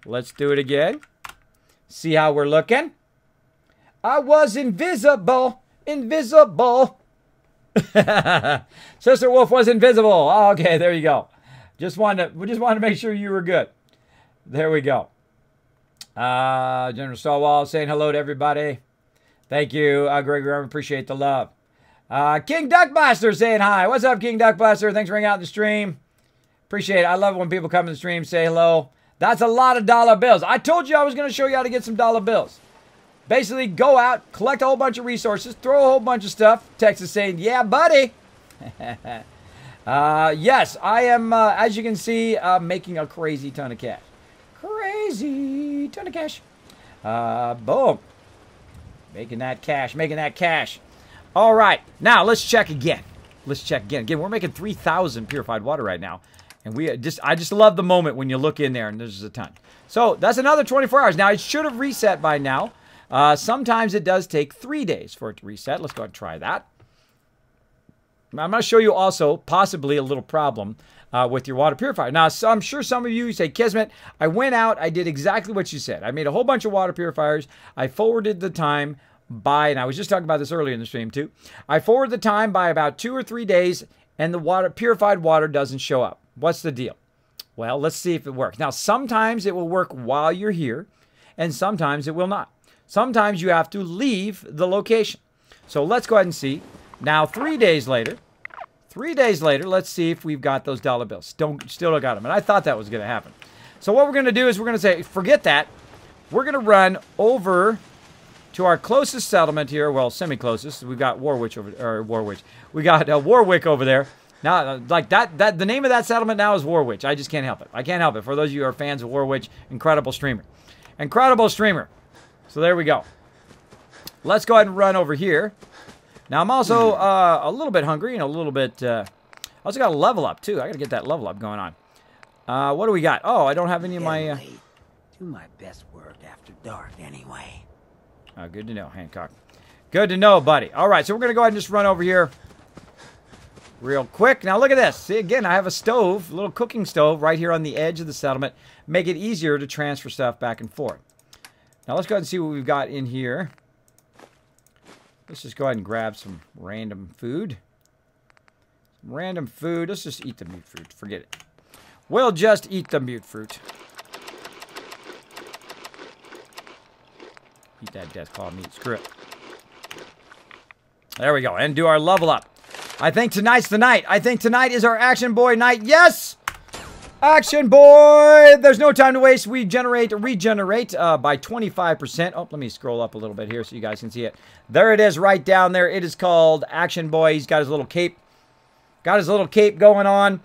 [SPEAKER 2] Let's do it again. See how we're looking. I was invisible. Invisible. Sister Wolf was invisible. Oh, okay, there you go. We just wanted to make sure you were good. There we go. General Stallwall saying hello to everybody. Thank you, Gregory. I appreciate the love. King Duckblaster saying hi. What's up, King Duckblaster? Thanks for hanging out in the stream. Appreciate it. I love it when people come in the stream, say hello. That's a lot of dollar bills. I told you I was going to show you how to get some dollar bills. Basically, go out, collect a whole bunch of resources, throw a whole bunch of stuff. Text is saying, yeah, buddy. Yes, I am, as you can see, making a crazy ton of cash. Crazy ton of cash. Boom. Making that cash, making that cash. All right, now let's check again. Let's check again. Again, we're making 3,000 purified water right now. And I just love the moment when you look in there and there's a ton. So that's another 24 hours. Now, it should have reset by now. Sometimes it does take 3 days for it to reset. Let's go ahead and try that. I'm going to show you also possibly a little problem with your water purifier. Now, so I'm sure some of you say, Kismet, I went out, I did exactly what you said. I made a whole bunch of water purifiers. I forwarded the time by, and I was just talking about this earlier in the stream too. I forwarded the time by about 2 or 3 days, and the purified water doesn't show up. What's the deal? Well, let's see if it works. Now, sometimes it will work while you're here, and sometimes it will not. Sometimes you have to leave the location. So let's go ahead and see. Now, 3 days later, let's see if we've got those dollar bills. Still don't got them. And I thought that was going to happen. So what we're going to do is we're going to say, forget that. We're going to run over to our closest settlement here. Well, semi-closest. We've got Warwick We got Warwick over there. Now, like the name of that settlement now is Warwick. I just can't help it. I can't help it. For those of you who are fans of Warwick, incredible streamer. Incredible streamer. So there we go. Let's go ahead and run over here. Now, I'm also a little bit hungry and a little bit... I also got a level up, too. I got to get that level up going on. What do we got? Oh, I don't have any of my...
[SPEAKER 3] Do my best work after dark, anyway.
[SPEAKER 2] Oh, good to know, Hancock. Good to know, buddy. All right, so we're going to go ahead and just run over here real quick. Now, look at this. See, again, I have a stove, a little cooking stove right here on the edge of the settlement. Make it easier to transfer stuff back and forth. Now, let's go ahead and see what we've got in here. Let's just go ahead and grab some random food. Random food. Let's just eat the mute fruit. Forget it. We'll just eat the mute fruit. Eat that death claw meat. Screw it. There we go. And do our level up. I think tonight's the night. I think tonight is our Action Boy night. Yes! Action Boy! There's no time to waste. We regenerate by 25%. Oh, let me scroll up a little bit here so you guys can see it. There it is right down there. It is called Action Boy. He's got his little cape. Got his little cape going on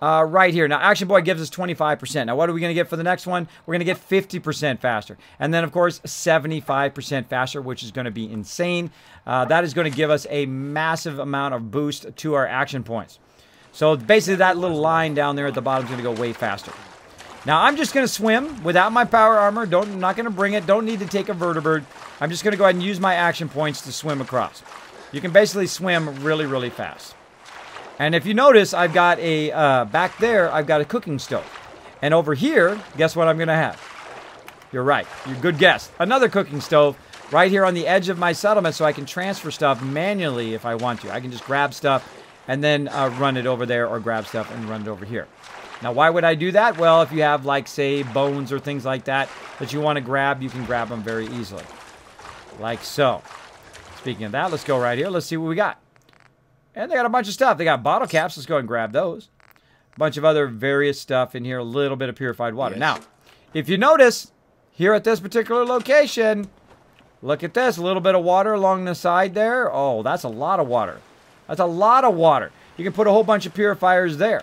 [SPEAKER 2] right here. Now, Action Boy gives us 25%. Now, what are we going to get for the next one? We're going to get 50% faster. And then, of course, 75% faster, which is going to be insane. That is going to give us a massive amount of boost to our action points. So basically that little line down there at the bottom is going to go way faster. Now I'm just going to swim without my power armor. I'm not going to bring it. Don't need to take a vertibird. I'm just going to go ahead and use my action points to swim across. You can basically swim really, really fast. And if you notice, I've got a, back there, I've got a cooking stove. And over here, guess what I'm going to have? You're right. You're a good guess. Another cooking stove right here on the edge of my settlement so I can transfer stuff manually if I want to. I can just grab stuff and then run it over there, or grab stuff and run it over here. Now, why would I do that? Well, if you have, like, say, bones or things like that that you want to grab, you can grab them very easily. Like so. Speaking of that, let's go right here. Let's see what we got. And they got a bunch of stuff. They got bottle caps. Let's go and grab those. A bunch of other various stuff in here. A little bit of purified water. Yes. Now, if you notice, here at this particular location, look at this. A little bit of water along the side there. Oh, that's a lot of water. That's a lot of water. You can put a whole bunch of purifiers there.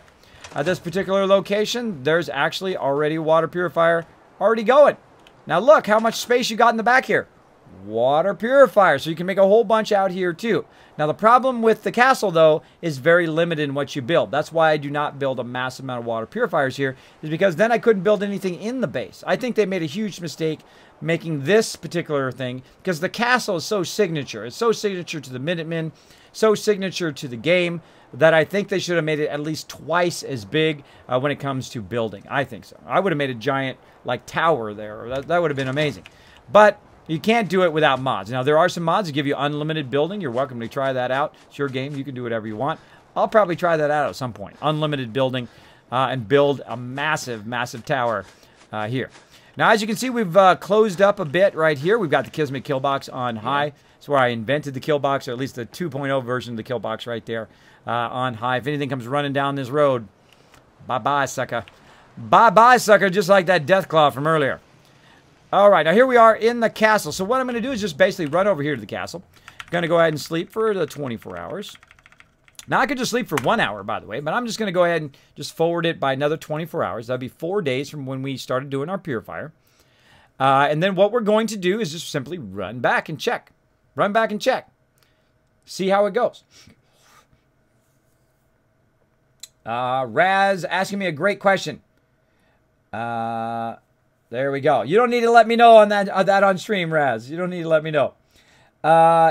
[SPEAKER 2] At this particular location, there's actually already a water purifier already going. Now look how much space you got in the back here. water purifier. So you can make a whole bunch out here too. Now the problem with the castle though is very limited in what you build. That's why I do not build a massive amount of water purifiers here, is because then I couldn't build anything in the base. I think they made a huge mistake making this particular thing, because the castle is so signature. It's so signature to the Minutemen, so signature to the game, that I think they should have made it at least twice as big when it comes to building. I think so. I would have made a giant like tower there. That would have been amazing. But you can't do it without mods. Now, there are some mods that give you unlimited building. You're welcome to try that out. It's your game. You can do whatever you want. I'll probably try that out at some point. Unlimited building and build a massive, massive tower here. Now, as you can see, we've closed up a bit right here. We've got the Kismet kill box on high. It's where I invented the kill box, or at least the 2.0 version of the kill box right there on high. If anything comes running down this road, bye-bye, sucker. Bye-bye, sucker, just like that Deathclaw from earlier. All right, now here we are in the castle. So what I'm going to do is just basically run over here to the castle. I'm going to go ahead and sleep for the 24 hours. Now, I could just sleep for 1 hour, by the way, but I'm just going to go ahead and just forward it by another 24 hours. That'll be 4 days from when we started doing our purifier. And then what we're going to do is just simply run back and check. Run back and check. See how it goes. Raz asking me a great question. There we go. You don't need to let me know on that on stream, Raz. You don't need to let me know.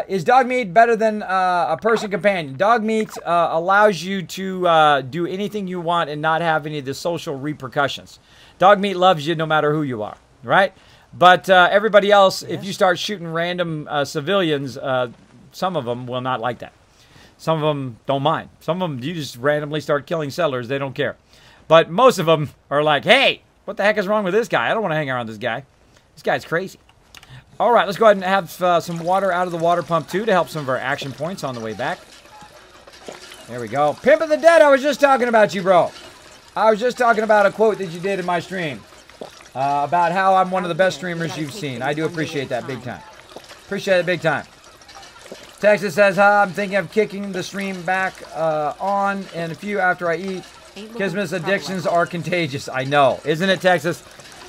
[SPEAKER 2] Is dog meat better than a person companion? Dog meat allows you to do anything you want and not have any of the social repercussions. Dog meat loves you no matter who you are, right? But everybody else, if you start shooting random civilians, some of them will not like that. Some of them don't mind. Some of them, you just randomly start killing settlers. They don't care. But most of them are like, hey, what the heck is wrong with this guy? I don't want to hang around this guy. This guy's crazy. All right, let's go ahead and have some water out of the water pump, too, to help some of our action points on the way back. There we go. Pimp of the Dead, I was just talking about you, bro. I was just talking about a quote that you did in my stream about how I'm one of the best streamers you've seen. I do appreciate that big time. Appreciate it big time. Texas says, I'm thinking of kicking the stream back on and a few after I eat. Kismet's addictions are contagious. I know. Isn't it, Texas?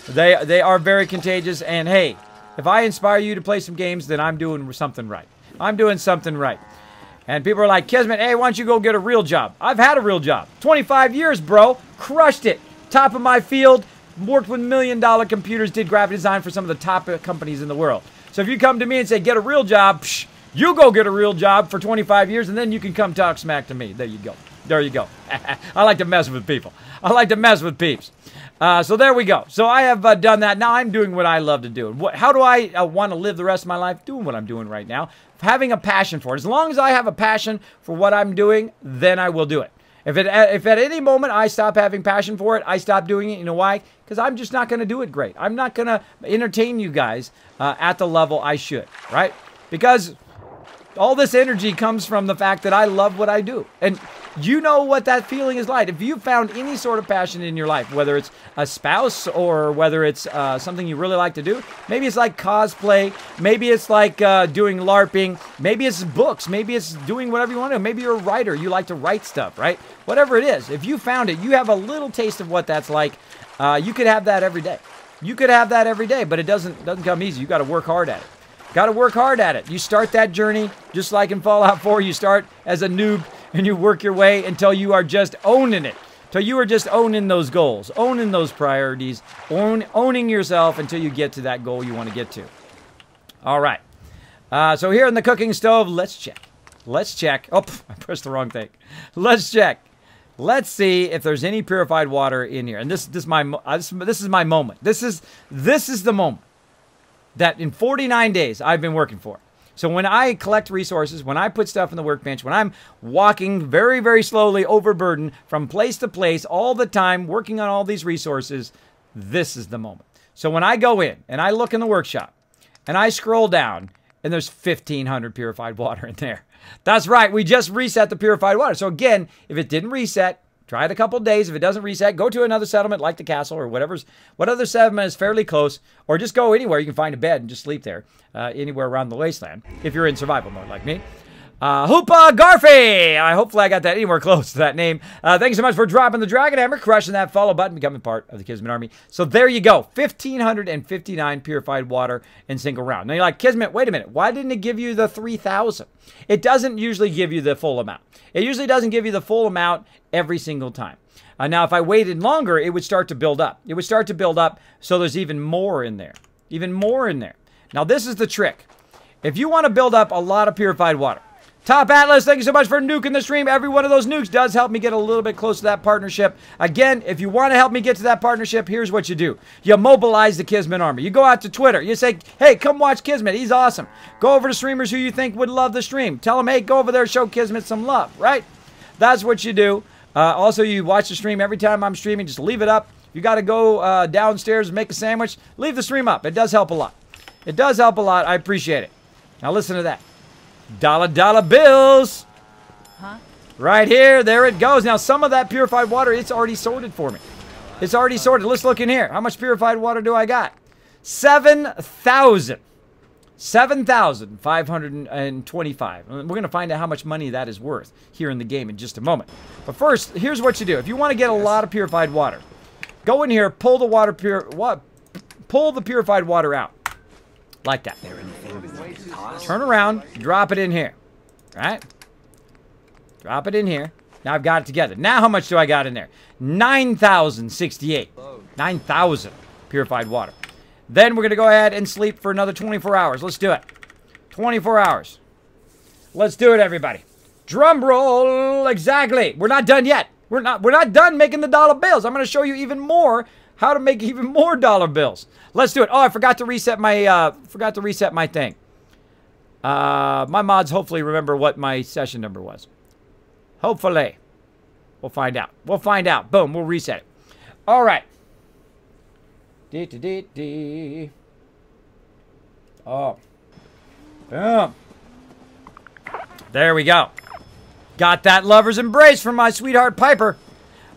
[SPEAKER 2] They are very contagious. And, hey, if I inspire you to play some games, then I'm doing something right. I'm doing something right. And people are like, Kismet, hey, why don't you go get a real job? I've had a real job. 25 years, bro. Crushed it. Top of my field. Worked with $1 million computers. Did graphic design for some of the top companies in the world. So if you come to me and say, get a real job, psh, you go get a real job for 25 years, and then you can come talk smack to me. There you go. There you go. I like to mess with people. I like to mess with peeps. So there we go. So I have done that. Now I'm doing what I love to do. How do I want to live the rest of my life? Doing what I'm doing right now. Having a passion for it. As long as I have a passion for what I'm doing, then I will do it. If at any moment I stop having passion for it, I stop doing it. You know why? Because I'm just not going to do it great. I'm not going to entertain you guys at the level I should, right? Because all this energy comes from the fact that I love what I do. And you know what that feeling is like. If you've found any sort of passion in your life, whether it's a spouse or whether it's something you really like to do, maybe it's like cosplay, maybe it's like doing LARPing, maybe it's books, maybe it's doing whatever you want to do. Maybe you're a writer, you like to write stuff, right? Whatever it is, if you found it, you have a little taste of what that's like. You could have that every day. You could have that every day, but it doesn't come easy. You got to work hard at it. Got to work hard at it. You start that journey just like in Fallout 4. You start as a noob and you work your way until you are just owning it. Till you are just owning those goals, owning those priorities, owning yourself until you get to that goal you want to get to. All right. So here in the cooking stove, let's check. Let's check. Oh, I pressed the wrong thing. Let's check. Let's see if there's any purified water in here. And this is my moment. This is the moment that in 49 days I've been working for. So when I collect resources, when I put stuff in the workbench, when I'm walking very, very slowly overburdened from place to place all the time, working on all these resources, this is the moment. So when I go in and I look in the workshop and I scroll down and there's 1,500 purified water in there. That's right. We just reset the purified water. So again, if it didn't reset, try it a couple days. If it doesn't reset, go to another settlement like the castle or what other settlement is fairly close, or just go anywhere. You can find a bed and just sleep there, anywhere around the wasteland, if you're in survival mode like me. Hoopa Garfy! Hopefully I got that anywhere close to that name. Thanks so much for dropping the Dragon Hammer, crushing that follow button, becoming part of the Kismet Army. So there you go. 1,559 purified water in single round. Now you're like, Kismet, wait a minute. Why didn't it give you the 3,000? It doesn't usually give you the full amount. It usually doesn't give you the full amount every single time. Now, if I waited longer, it would start to build up. It would start to build up, so there's even more in there. Even more in there. Now, this is the trick. If you want to build up a lot of purified water, Top Atlas, thank you so much for nuking the stream. Every one of those nukes does help me get a little bit close to that partnership. Again, if you want to help me get to that partnership, here's what you do. You mobilize the Kismet Army. You go out to Twitter. You say, hey, come watch Kismet. He's awesome. Go over to streamers who you think would love the stream. Tell them, hey, go over there, show Kismet some love, right? That's what you do. Also, you watch the stream every time I'm streaming. Just leave it up. You got to go downstairs and make a sandwich. Leave the stream up. It does help a lot. It does help a lot. I appreciate it. Now listen to that. Dolla Dolla Bills.
[SPEAKER 4] Huh?
[SPEAKER 2] Right here. There it goes. Now some of that purified water, it's already sorted for me. It's already sorted. Let's look in here. How much purified water do I got? 7,000. 7,525. We're going to find out how much money that is worth here in the game in just a moment. But first, here's what you do. If you want to get a lot of purified water, go in here, pull the purified water out. Like that. Turn around, drop it in here. Right? Drop it in here. Now I've got it together. Now how much do I got in there? 9,068. 9,000 purified water. Then we're going to go ahead and sleep for another 24 hours. Let's do it. 24 hours. Let's do it, everybody. Drum roll. Exactly. We're not done yet. We're not done making the dollar bills. I'm going to show you even more how to make even more dollar bills. Let's do it. Oh, I forgot to reset my thing. My mods hopefully remember what my session number was. Hopefully. We'll find out. We'll find out. Boom. We'll reset it. All right. Oh. Boom. There we go. Got that lover's embrace from my sweetheart Piper.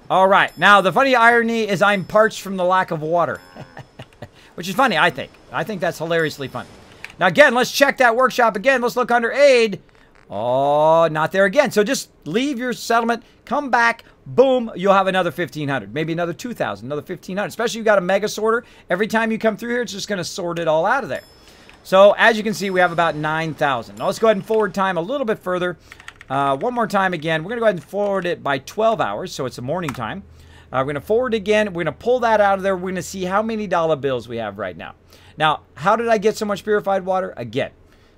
[SPEAKER 2] All right. Now, the funny irony is I'm parched from the lack of water. Which is funny, I think. I think that's hilariously funny. Now, again, let's check that workshop again. Let's look under aid. Oh, not there again. So just leave your settlement. Come back. Boom. You'll have another 1,500. Maybe another 2,000. Another 1,500. Especially if you got a mega sorter. Every time you come through here, it's just going to sort it all out of there. So, as you can see, we have about 9,000. Now, let's go ahead and forward time a little bit further. One more time again. We're going to go ahead and forward it by 12 hours. So, it's a morning time. We're going to forward again. We're going to pull that out of there. We're going to see how many dollar bills we have right now. Now, how did I get so much purified water? Again,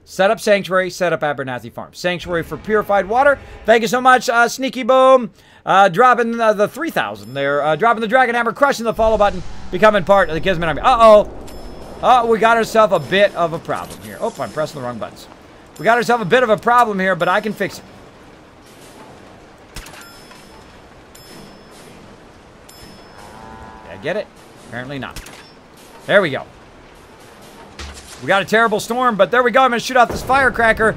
[SPEAKER 2] set up Sanctuary, set up Abernathy Farm. Sanctuary for purified water. Thank you so much, Sneaky Boom. Dropping the 3,000 there. Dropping the Dragon Hammer, crushing the follow button, becoming part of the Kismet Army. Uh-oh. Oh, we got ourselves a bit of a problem here. Oh, I'm pressing the wrong buttons. We got ourselves a bit of a problem here, but I can fix it. Did I get it? Apparently not. There we go. We got a terrible storm, but there we go. I'm going to shoot off this firecracker.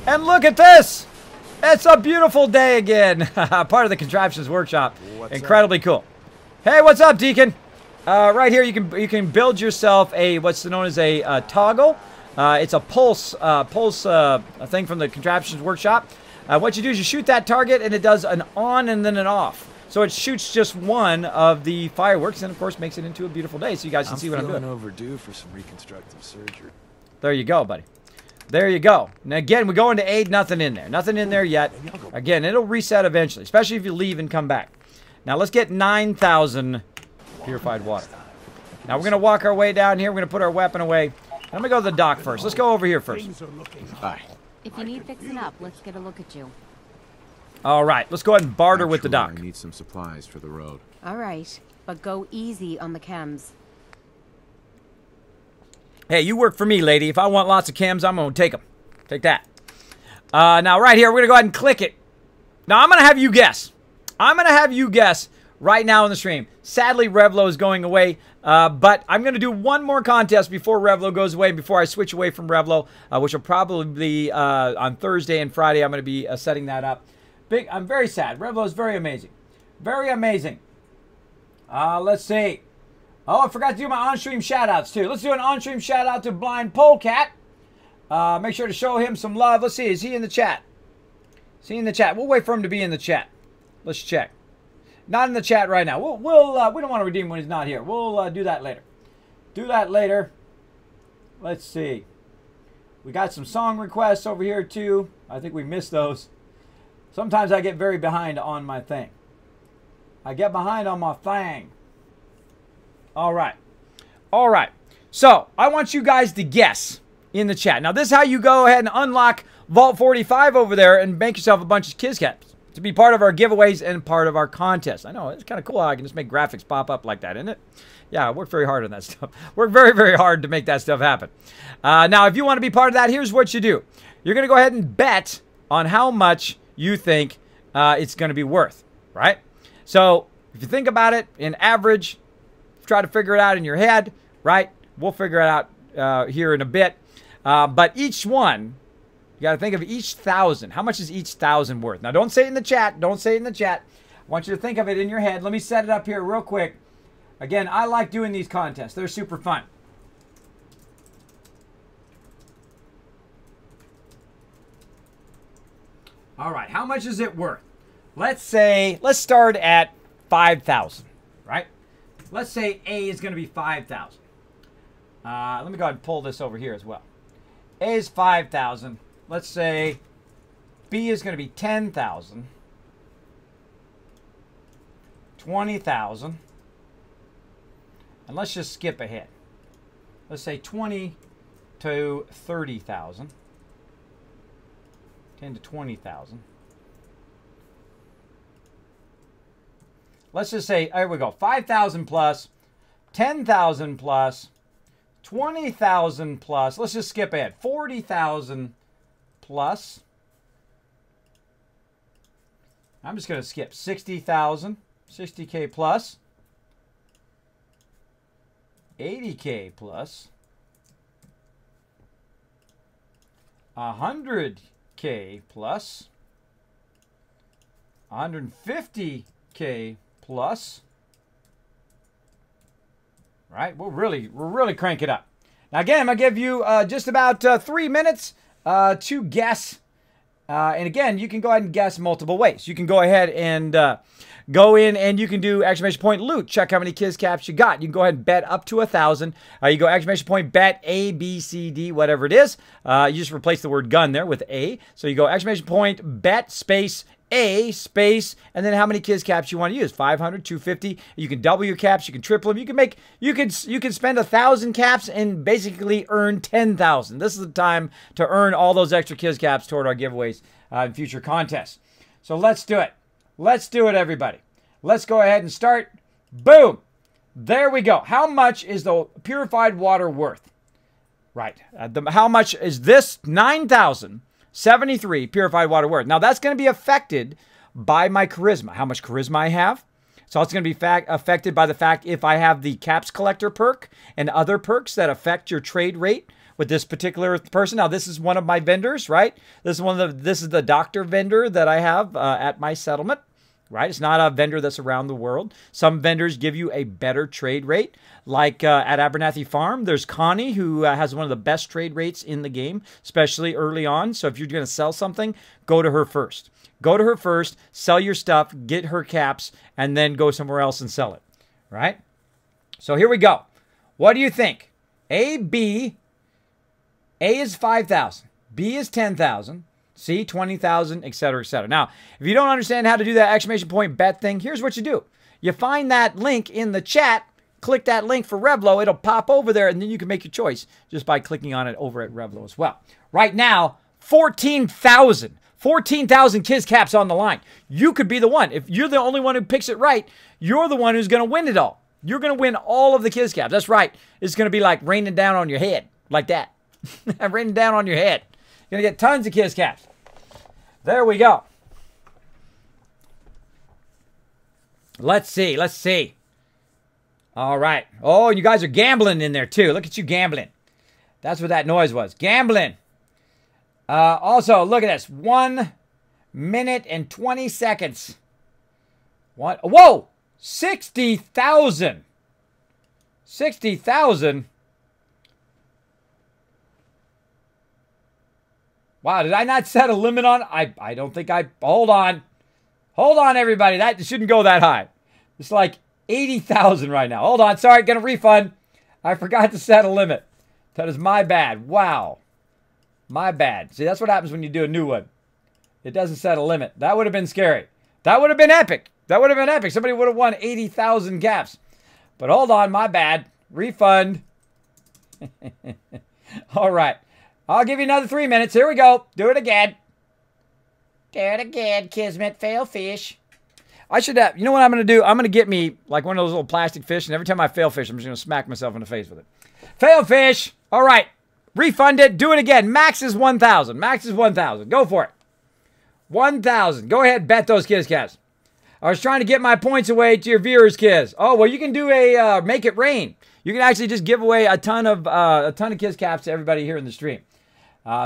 [SPEAKER 2] And look at this. It's a beautiful day again. Part of the Contraptions Workshop. Incredibly cool. Hey, what's up, Deacon? Right here, you can build yourself a what's known as a toggle. It's a pulse thing from the Contraptions Workshop. What you do is you shoot that target, and it does an on and then an off. So it shoots just one of the fireworks, and of course makes it into a beautiful day. So you guys can see what I'm doing.
[SPEAKER 6] I'm feeling overdue for some reconstructive surgery.
[SPEAKER 2] There you go, buddy. There you go. Now again, we go into aid. Nothing in there. Nothing in there yet. Again, it'll reset eventually, especially if you leave and come back. Now let's get 9,000 purified water. Now we're gonna walk our way down here. We're gonna put our weapon away. I'm gonna go to the dock first. Let's go over here first.
[SPEAKER 6] Hi.
[SPEAKER 4] If you need fixing up, let's get a look at you.
[SPEAKER 2] All right, let's go ahead and barter with the dock.
[SPEAKER 7] I need some supplies for the road.
[SPEAKER 4] All right, but go easy on the chems.
[SPEAKER 2] Hey, you work for me, lady. If I want lots of chems, I'm going to take them. Take that. Now, right here, we're going to go ahead and click it. Now, I'm going to have you guess. I'm going to have you guess right now in the stream. Sadly, Revlo is going away, but I'm going to do one more contest before Revlo goes away, before I switch away from Revlo, which will probably be on Thursday and Friday. I'm going to be setting that up. I'm very sad. Revlo is very amazing. Very amazing. Let's see. Oh, I forgot to do my on-stream shout-outs, too. Let's do an on-stream shout-out to Blind Polecat. Make sure to show him some love. Let's see. Is he in the chat? See in the chat. We'll wait for him to be in the chat. Let's check. Not in the chat right now. We don't want to redeem when he's not here. We'll do that later. Do that later. Let's see. We got some song requests over here too. I think we missed those. Sometimes I get very behind on my thing. I get behind on my thing. All right. All right. So I want you guys to guess in the chat. Now this is how you go ahead and unlock Vault 45 over there and make yourself a bunch of kids caps to be part of our giveaways and part of our contest. I know, it's kind of cool how I can just make graphics pop up like that, isn't it? Yeah, I worked very hard on that stuff. Worked very, very hard to make that stuff happen. Now, if you want to be part of that, here's what you do. You're going to go ahead and bet on how much you think it's going to be worth, right? So, if you think about it, in average, try to figure it out in your head, right? We'll figure it out here in a bit. But each one, you got to think of each 1,000. How much is each 1,000 worth? Now, don't say it in the chat. Don't say it in the chat. I want you to think of it in your head. Let me set it up here real quick. Again, I like doing these contests. They're super fun. All right, how much is it worth? Let's start at 5,000, right? Let's say A is going to be 5,000. Let me go ahead and pull this over here as well. A is 5,000. Let's say B is going to be 10,000. 20,000. And let's just skip ahead. Let's say 20 to 30,000. 10 to 20,000. Let's just say, here we go, 5,000 plus, 10,000 plus, 20,000 plus. Let's just skip ahead. 40,000 plus. I'm just going to skip 60,000, 60K plus. 80K plus. 100K plus. 150K plus. Right? We'll really crank it up. Now again, I'm gonna give you just about 3 minutes to guess. And again, you can go ahead and guess multiple ways. You can go ahead and go in and you can do exclamation point loot. Check how many kids caps you got. You can go ahead and bet up to 1,000. You go exclamation point bet A, B, C, D, whatever it is. You just replace the word gun there with A. So you go exclamation point bet space A space, and then how many kids caps you want to use. 500, 250. You can double your caps. You can triple them. You can spend 1,000 caps and basically earn 10,000. This is the time to earn all those extra kids caps toward our giveaways in future contests. So let's do it. Let's do it, everybody. Let's go ahead and start. Boom. There we go. How much is the purified water worth? Right. How much is this? 9,073 purified water worth. Now, that's going to be affected by my charisma. How much charisma I have. So it's going to be affected by the fact if I have the caps collector perk and other perks that affect your trade rate with this particular person. Now, this is one of my vendors, right? This is the doctor vendor that I have at my settlement, right? It's not a vendor that's around the world. Some vendors give you a better trade rate. Like at Abernathy Farm, there's Connie, who has one of the best trade rates in the game, especially early on. So if you're going to sell something, go to her first. Go to her first, sell your stuff, get her caps, and then go somewhere else and sell it, right? So here we go. What do you think? A, B. A is 5,000. B is 10,000. C, 20,000, etc., etc. Now, if you don't understand how to do that exclamation point bet thing, here's what you do. You find that link in the chat, click that link for Revlo, it'll pop over there, and then you can make your choice just by clicking on it over at Revlo as well. Right now, 14,000 kids caps on the line. You could be the one. If you're the only one who picks it right, you're the one who's going to win it all. You're going to win all of the kids caps. That's right. It's going to be like raining down on your head, like that. Raining down on your head. You're going to get tons of kids caps. There we go. Let's see. Let's see. All right. Oh, you guys are gambling in there too. Look at you gambling. That's what that noise was. Gambling. Also, look at this. 1 minute and 20 seconds. What? Whoa! 60,000. 60,000. Wow, did I not set a limit on? I don't think I... Hold on. Hold on, everybody. That shouldn't go that high. It's like 80,000 right now. Hold on. Sorry, gonna refund. I forgot to set a limit. That is my bad. Wow. My bad. See, that's what happens when you do a new one. It doesn't set a limit. That would have been scary. That would have been epic. That would have been epic. Somebody would have won 80,000 caps. But hold on, my bad. Refund. All right. I'll give you another 3 minutes. Here we go. Do it again. Do it again, Kismet. Fail fish. I should have, you know what I'm going to do? I'm going to get me like one of those little plastic fish, and every time I fail fish, I'm just going to smack myself in the face with it. Fail fish. All right. Refund it. Do it again. Max is 1,000. Max is 1,000. Go for it. 1,000. Go ahead. Bet those Kiz Caps. I was trying to get my points away to your viewers, Kiz. Oh, well, you can do a make it rain. You can actually just give away a ton of Kiz Caps to everybody here in the stream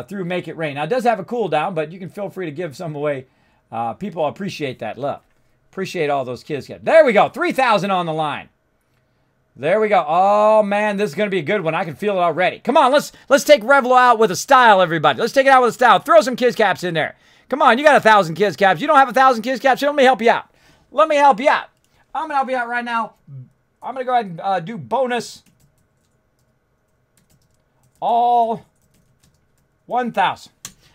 [SPEAKER 2] through Make It Rain. Now, it does have a cooldown, but you can feel free to give some away. People appreciate that love. Appreciate all those Kiz Caps. There we go. 3,000 on the line. There we go. Oh, man, this is going to be a good one. I can feel it already. Come on, let's take Revlo out with a style, everybody. Let's take it out with a style. Throw some Kiz Caps in there. Come on, you got 1,000 Kiz Caps. You don't have 1,000 Kiz Caps, so let me help you out. Let me help you out. I'm going to help you out right now. I'm going to go ahead and do bonus. All 1,000.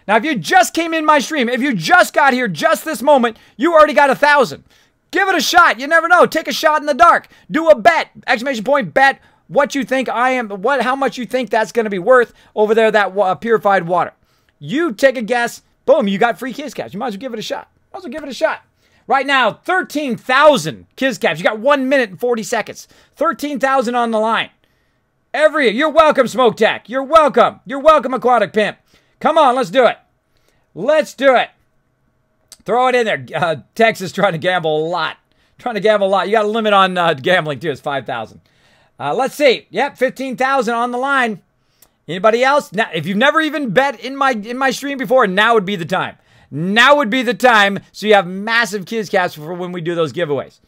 [SPEAKER 2] Now, if you just came in my stream, if you just got here just this moment, you already got 1,000. Give it a shot. You never know. Take a shot in the dark. Do a bet. Exclamation point bet what you think how much you think that's going to be worth over there, that purified water. You take a guess. Boom, you got free Kiz Caps. You might as well give it a shot. Might as well give it a shot. Right now, 13,000 Kiz Caps. You got 1 minute and 40 seconds. 13,000 on the line. You're welcome, Smoke Tech. You're welcome. You're welcome, Aquatic Pimp. Come on, let's do it. Let's do it. Throw it in there. Texas trying to gamble a lot. Trying to gamble a lot. You got a limit on gambling, too. It's 5,000. Let's see. Yep, 15,000 on the line. Anybody else? Now, if you've never even bet in my stream before, now would be the time. Now would be the time, so you have massive Kiz Caps for when we do those giveaways.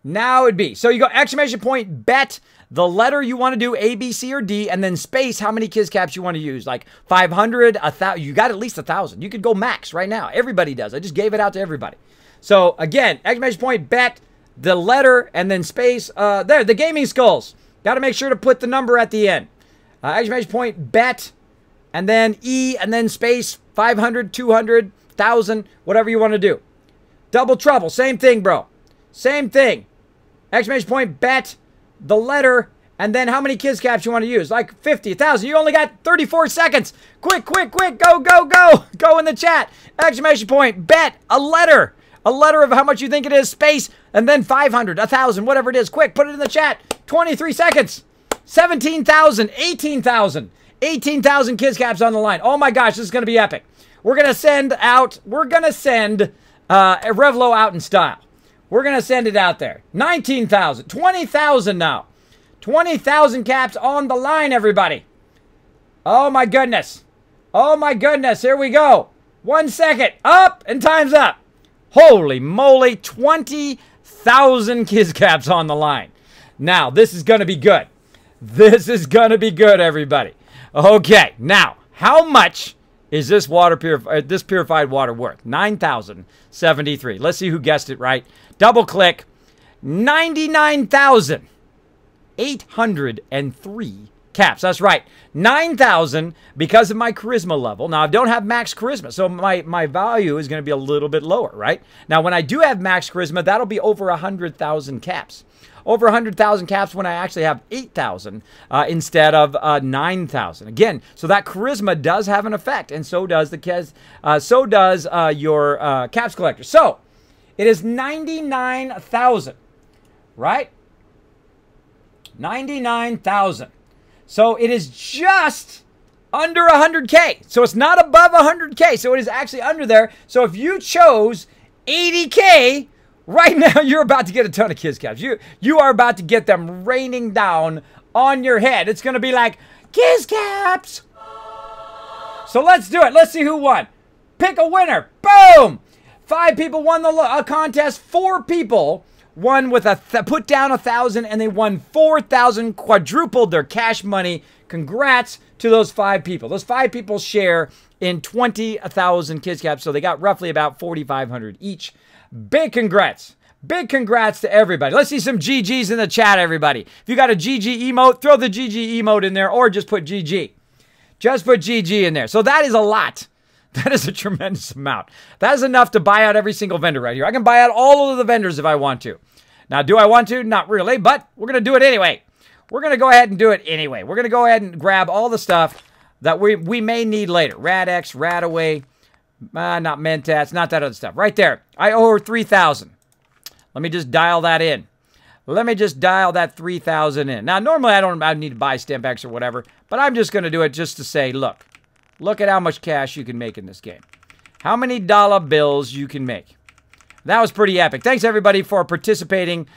[SPEAKER 2] Now would be. So you go exclamation point, bet the letter you want to do, A, B, C, or D, and then space how many Kiz Caps you want to use. Like 500, 1,000. You got at least 1,000. You could go max right now. Everybody does. I just gave it out to everybody. So again, exclamation point, bet the letter, and then space. There, the gaming skulls. Got to make sure to put the number at the end. Exclamation point, bet, and then E, and then space 500, 200, 1,000, whatever you want to do. Double trouble, same thing, bro. Same thing. Exclamation point, bet, the letter, and then how many Kiz Caps you want to use. Like 50, 1,000. You only got 34 seconds. Quick, quick, quick. Go, go, go. Go in the chat. Exclamation point, bet, a letter. A letter of how much you think it is, space, and then 500, 1,000, whatever it is. Quick, put it in the chat. 23 seconds. 17,000, 18,000. 18,000 Kiz Caps on the line. Oh my gosh, this is going to be epic. We're going to send Revlo out in style. We're going to send it out there. 19,000, 20,000 now. 20,000 caps on the line, everybody. Oh my goodness. Oh my goodness, here we go. 1 second, up, and time's up. Holy moly, 20,000 Kiz Caps on the line. Now, this is going to be good. This is going to be good, everybody. Okay, now, how much is this purified water worth? 9,073. Let's see who guessed it right. Double click. 99,803 caps. That's right. 9,000 because of my charisma level. Now, I don't have max charisma, so my value is going to be a little bit lower, right? Now, when I do have max charisma, that'll be over 100,000 caps. Over 100,000 caps when I actually have 8,000 instead of 9,000. Again, so that charisma does have an effect, and so does your caps collector. So it is 99,000, right? 99,000. So it is just under 100K. So it's not above 100K. So it is actually under there. So if you chose 80K, right now you're about to get a ton of Kiz Caps. You are about to get them raining down on your head. It's going to be like, Kiz Caps. So let's do it. Let's see who won. Pick a winner. Boom. 5 people won the contest. 4 people won with put down 1,000, and they won 4,000, quadrupled their cash money. Congrats to those 5 people. Those 5 people share in 20,000 kids caps, so they got roughly about 4,500 each. Big congrats. Big congrats to everybody. Let's see some GGs in the chat, everybody. If you got a GG emote, throw the GG emote in there, or just put GG. Just put GG in there. So that is a lot. That is a tremendous amount. That is enough to buy out every single vendor right here. I can buy out all of the vendors if I want to. Now, do I want to? Not really, but we're going to do it anyway. We're going to go ahead and do it anyway. We're going to go ahead and grab all the stuff that we may need later. Rad-X, Radaway, not Mentats, not that other stuff. Right there. I owe her 3,000. Let me just dial that in. Let me just dial that 3,000 in. Now, normally I need to buy stamp packs or whatever, but I'm just going to do it just to say, look at how much cash you can make in this game. How many dollar bills you can make. That was pretty epic. Thanks, everybody, for participating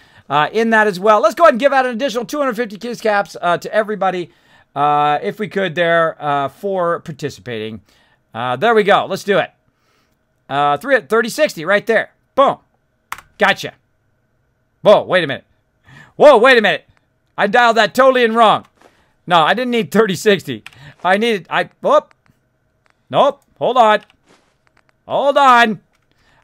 [SPEAKER 2] in that as well. Let's go ahead and give out an additional 250 kids caps to everybody, if we could there, for participating. There we go. Let's do it. 3060 right there. Boom. Gotcha. Whoa, wait a minute. Whoa, wait a minute. I dialed that totally in wrong. No, I didn't need 3060. Nope. Hold on. Hold on.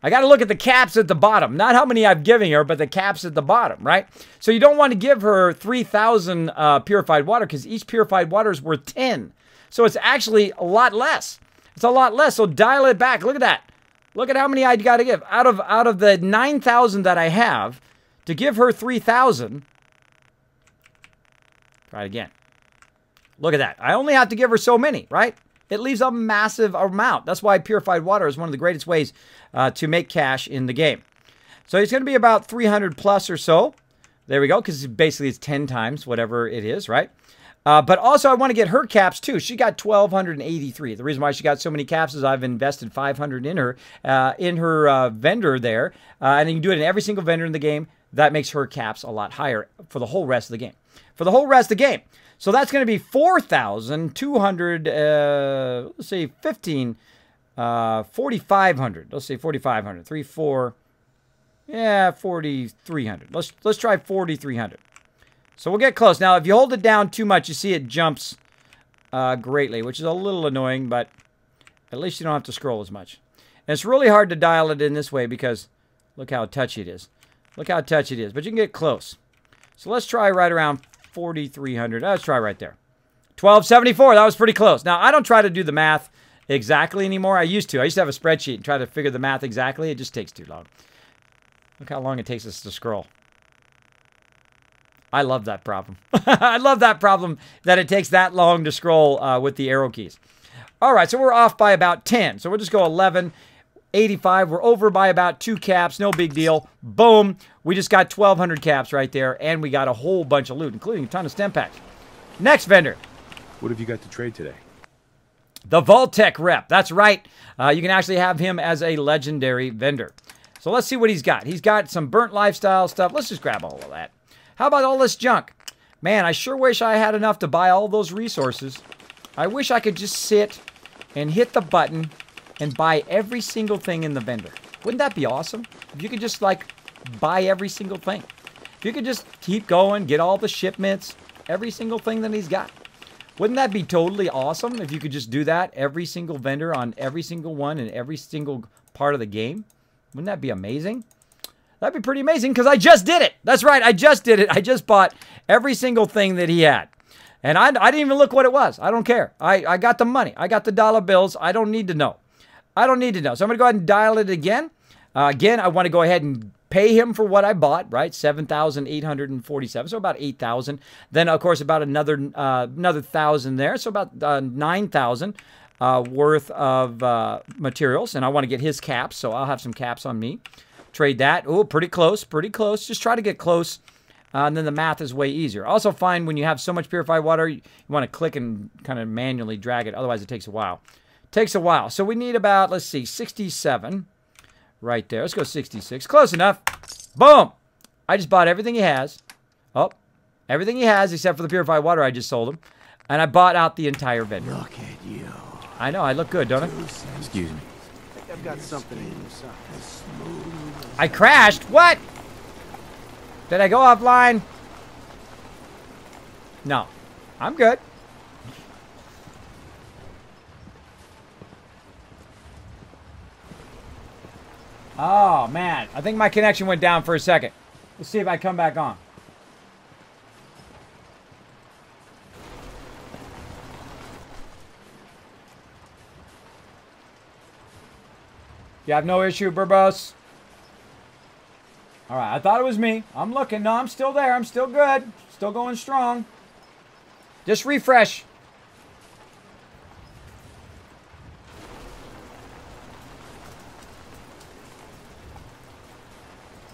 [SPEAKER 2] I got to look at the caps at the bottom. Not how many I'm giving her, but the caps at the bottom, right? So you don't want to give her 3,000 purified water because each purified water is worth 10. So it's actually a lot less. It's a lot less. So dial it back. Look at that. Look at how many I got to give. Out of the 9,000 that I have, to give her 3,000. Try it again. Look at that. I only have to give her so many, right? It leaves a massive amount. That's why purified water is one of the greatest ways to make cash in the game. So it's going to be about 300 plus or so. There we go, because basically it's 10 times whatever it is, right? But also I want to get her caps too. She got 1,283. The reason why she got so many caps is I've invested 500 in her vendor there. And you can do it in every single vendor in the game. That makes her caps a lot higher for the whole rest of the game. For the whole rest of the game. So that's going to be 4,200, let's say 4,500. Let's say 4,500. 3, 4, yeah, 4,300. Let's try 4,300. So we'll get close. Now, if you hold it down too much, you see it jumps greatly, which is a little annoying, but at least you don't have to scroll as much. And it's really hard to dial it in this way because look how touchy it is. Look how touchy it is, but you can get close. So let's try right around 4,300. Let's try right there. 1,274. That was pretty close. Now, I don't try to do the math exactly anymore. I used to. I used to have a spreadsheet and try to figure the math exactly. It just takes too long. Look how long it takes us to scroll. I love that problem. I love that problem that it takes that long to scroll with the arrow keys. All right, so we're off by about 10. So we'll just go 1185. We're over by about 2 caps. No big deal. Boom. We just got 1,200 caps right there, and we got a whole bunch of loot, including a ton of stem packs. Next vendor.
[SPEAKER 6] What have you got to trade today?
[SPEAKER 2] The vault-tec rep. That's right. You can actually have him as a legendary vendor. So let's see what he's got. He's got some burnt lifestyle stuff. Let's just grab all of that. How about all this junk? Man, I sure wish I had enough to buy all those resources. I wish I could just sit and hit the button and buy every single thing in the vendor. Wouldn't that be awesome? If you could just, like, buy every single thing. If you could just keep going, get all the shipments, every single thing that he's got. Wouldn't that be totally awesome if you could just do that? Every single vendor on every single one in every single part of the game? Wouldn't that be amazing? That'd be pretty amazing because I just did it. That's right, I just did it. I just bought every single thing that he had. And I didn't even look what it was. I don't care. I got the money. I got the dollar bills. I don't need to know. I don't need to know. So I'm going to go ahead and dial it again. Again, I want to go ahead and pay him for what I bought, right? 7,847, so about 8,000. Then, of course, about another 1,000 there, so about 9,000 worth of materials. And I want to get his caps, so I'll have some caps on me. Trade that. Oh, pretty close, pretty close. Just try to get close, and then the math is way easier. Also find when you have so much purified water, you want to click and kind of manually drag it. Otherwise, it takes a while. Takes a while. So we need about, let's see, 67 right there. Let's go 66. Close enough. Boom. I just bought everything he has. Oh, everything he has except for the purified water I just sold him. And I bought out the entire vendor.
[SPEAKER 3] Look at you.
[SPEAKER 2] I know. I look good, don't I?
[SPEAKER 6] Excuse me.
[SPEAKER 5] I've got something in your side.
[SPEAKER 2] I crashed. What? Did I go offline? No. I'm good. Oh, man. I think my connection went down for a second. Let's see if I come back on. You have no issue, Burbos? All right, I thought it was me. I'm looking. No, I'm still there. I'm still good. Still going strong. Just refresh.